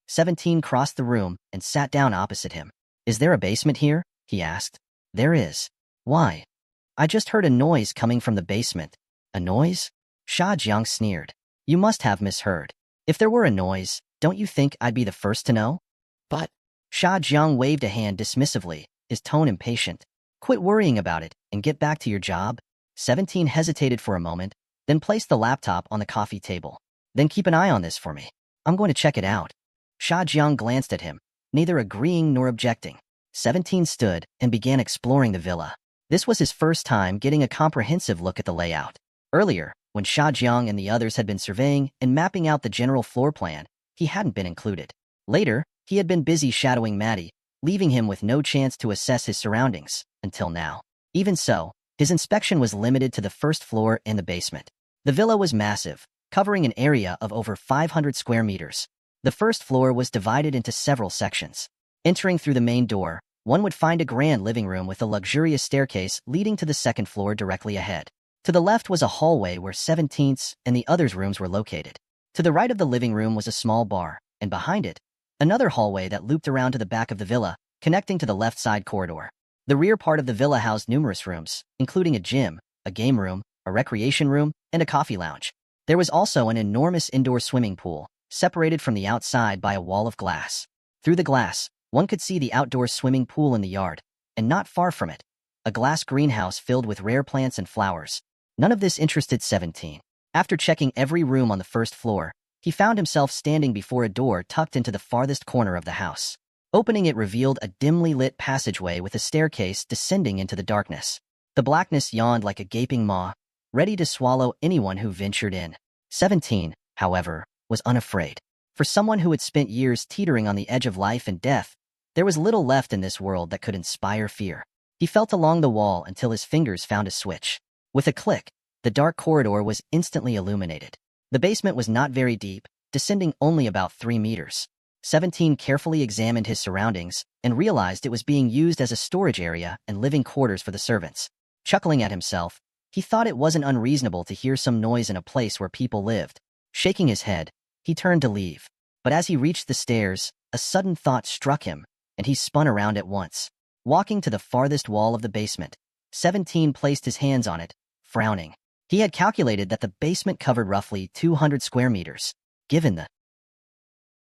17 crossed the room and sat down opposite him. "Is there a basement here?" he asked. "There is." "Why?" "I just heard a noise coming from the basement." "A noise?" Shajiang sneered. "You must have misheard. If there were a noise, don't you think I'd be the first to know?" "But..." Shajiang waved a hand dismissively, his tone impatient. "Quit worrying about it and get back to your job." 17 hesitated for a moment, then placed the laptop on the coffee table. "Then keep an eye on this for me. I'm going to check it out." Shajiang glanced at him, neither agreeing nor objecting. 17 stood and began exploring the villa. This was his first time getting a comprehensive look at the layout. Earlier, when Shajiang and the others had been surveying and mapping out the general floor plan, he hadn't been included. Later, he had been busy shadowing Matty, leaving him with no chance to assess his surroundings, until now. Even so, his inspection was limited to the 1st floor and the basement. The villa was massive, covering an area of over 500 square meters. The 1st floor was divided into several sections. Entering through the main door, one would find a grand living room with a luxurious staircase leading to the 2nd floor directly ahead. To the left was a hallway where 17's and the others' rooms were located. To the right of the living room was a small bar, and behind it, another hallway that looped around to the back of the villa, connecting to the left side corridor. The rear part of the villa housed numerous rooms, including a gym, a game room, a recreation room, and a coffee lounge. There was also an enormous indoor swimming pool, separated from the outside by a wall of glass. Through the glass, one could see the outdoor swimming pool in the yard, and not far from it, a glass greenhouse filled with rare plants and flowers. None of this interested 17. After checking every room on the 1st floor, he found himself standing before a door tucked into the farthest corner of the house. Opening it revealed a dimly lit passageway with a staircase descending into the darkness. The blackness yawned like a gaping maw, ready to swallow anyone who ventured in. 17, however, was unafraid. For someone who had spent years teetering on the edge of life and death, there was little left in this world that could inspire fear. He felt along the wall until his fingers found a switch. With a click, the dark corridor was instantly illuminated. The basement was not very deep, descending only about 3 meters. 17 carefully examined his surroundings and realized it was being used as a storage area and living quarters for the servants. Chuckling at himself, he thought it wasn't unreasonable to hear some noise in a place where people lived. Shaking his head, he turned to leave. But as he reached the stairs, a sudden thought struck him, and he spun around at once. Walking to the farthest wall of the basement, 17 placed his hands on it, frowning. He had calculated that the basement covered roughly 200 square meters. Given the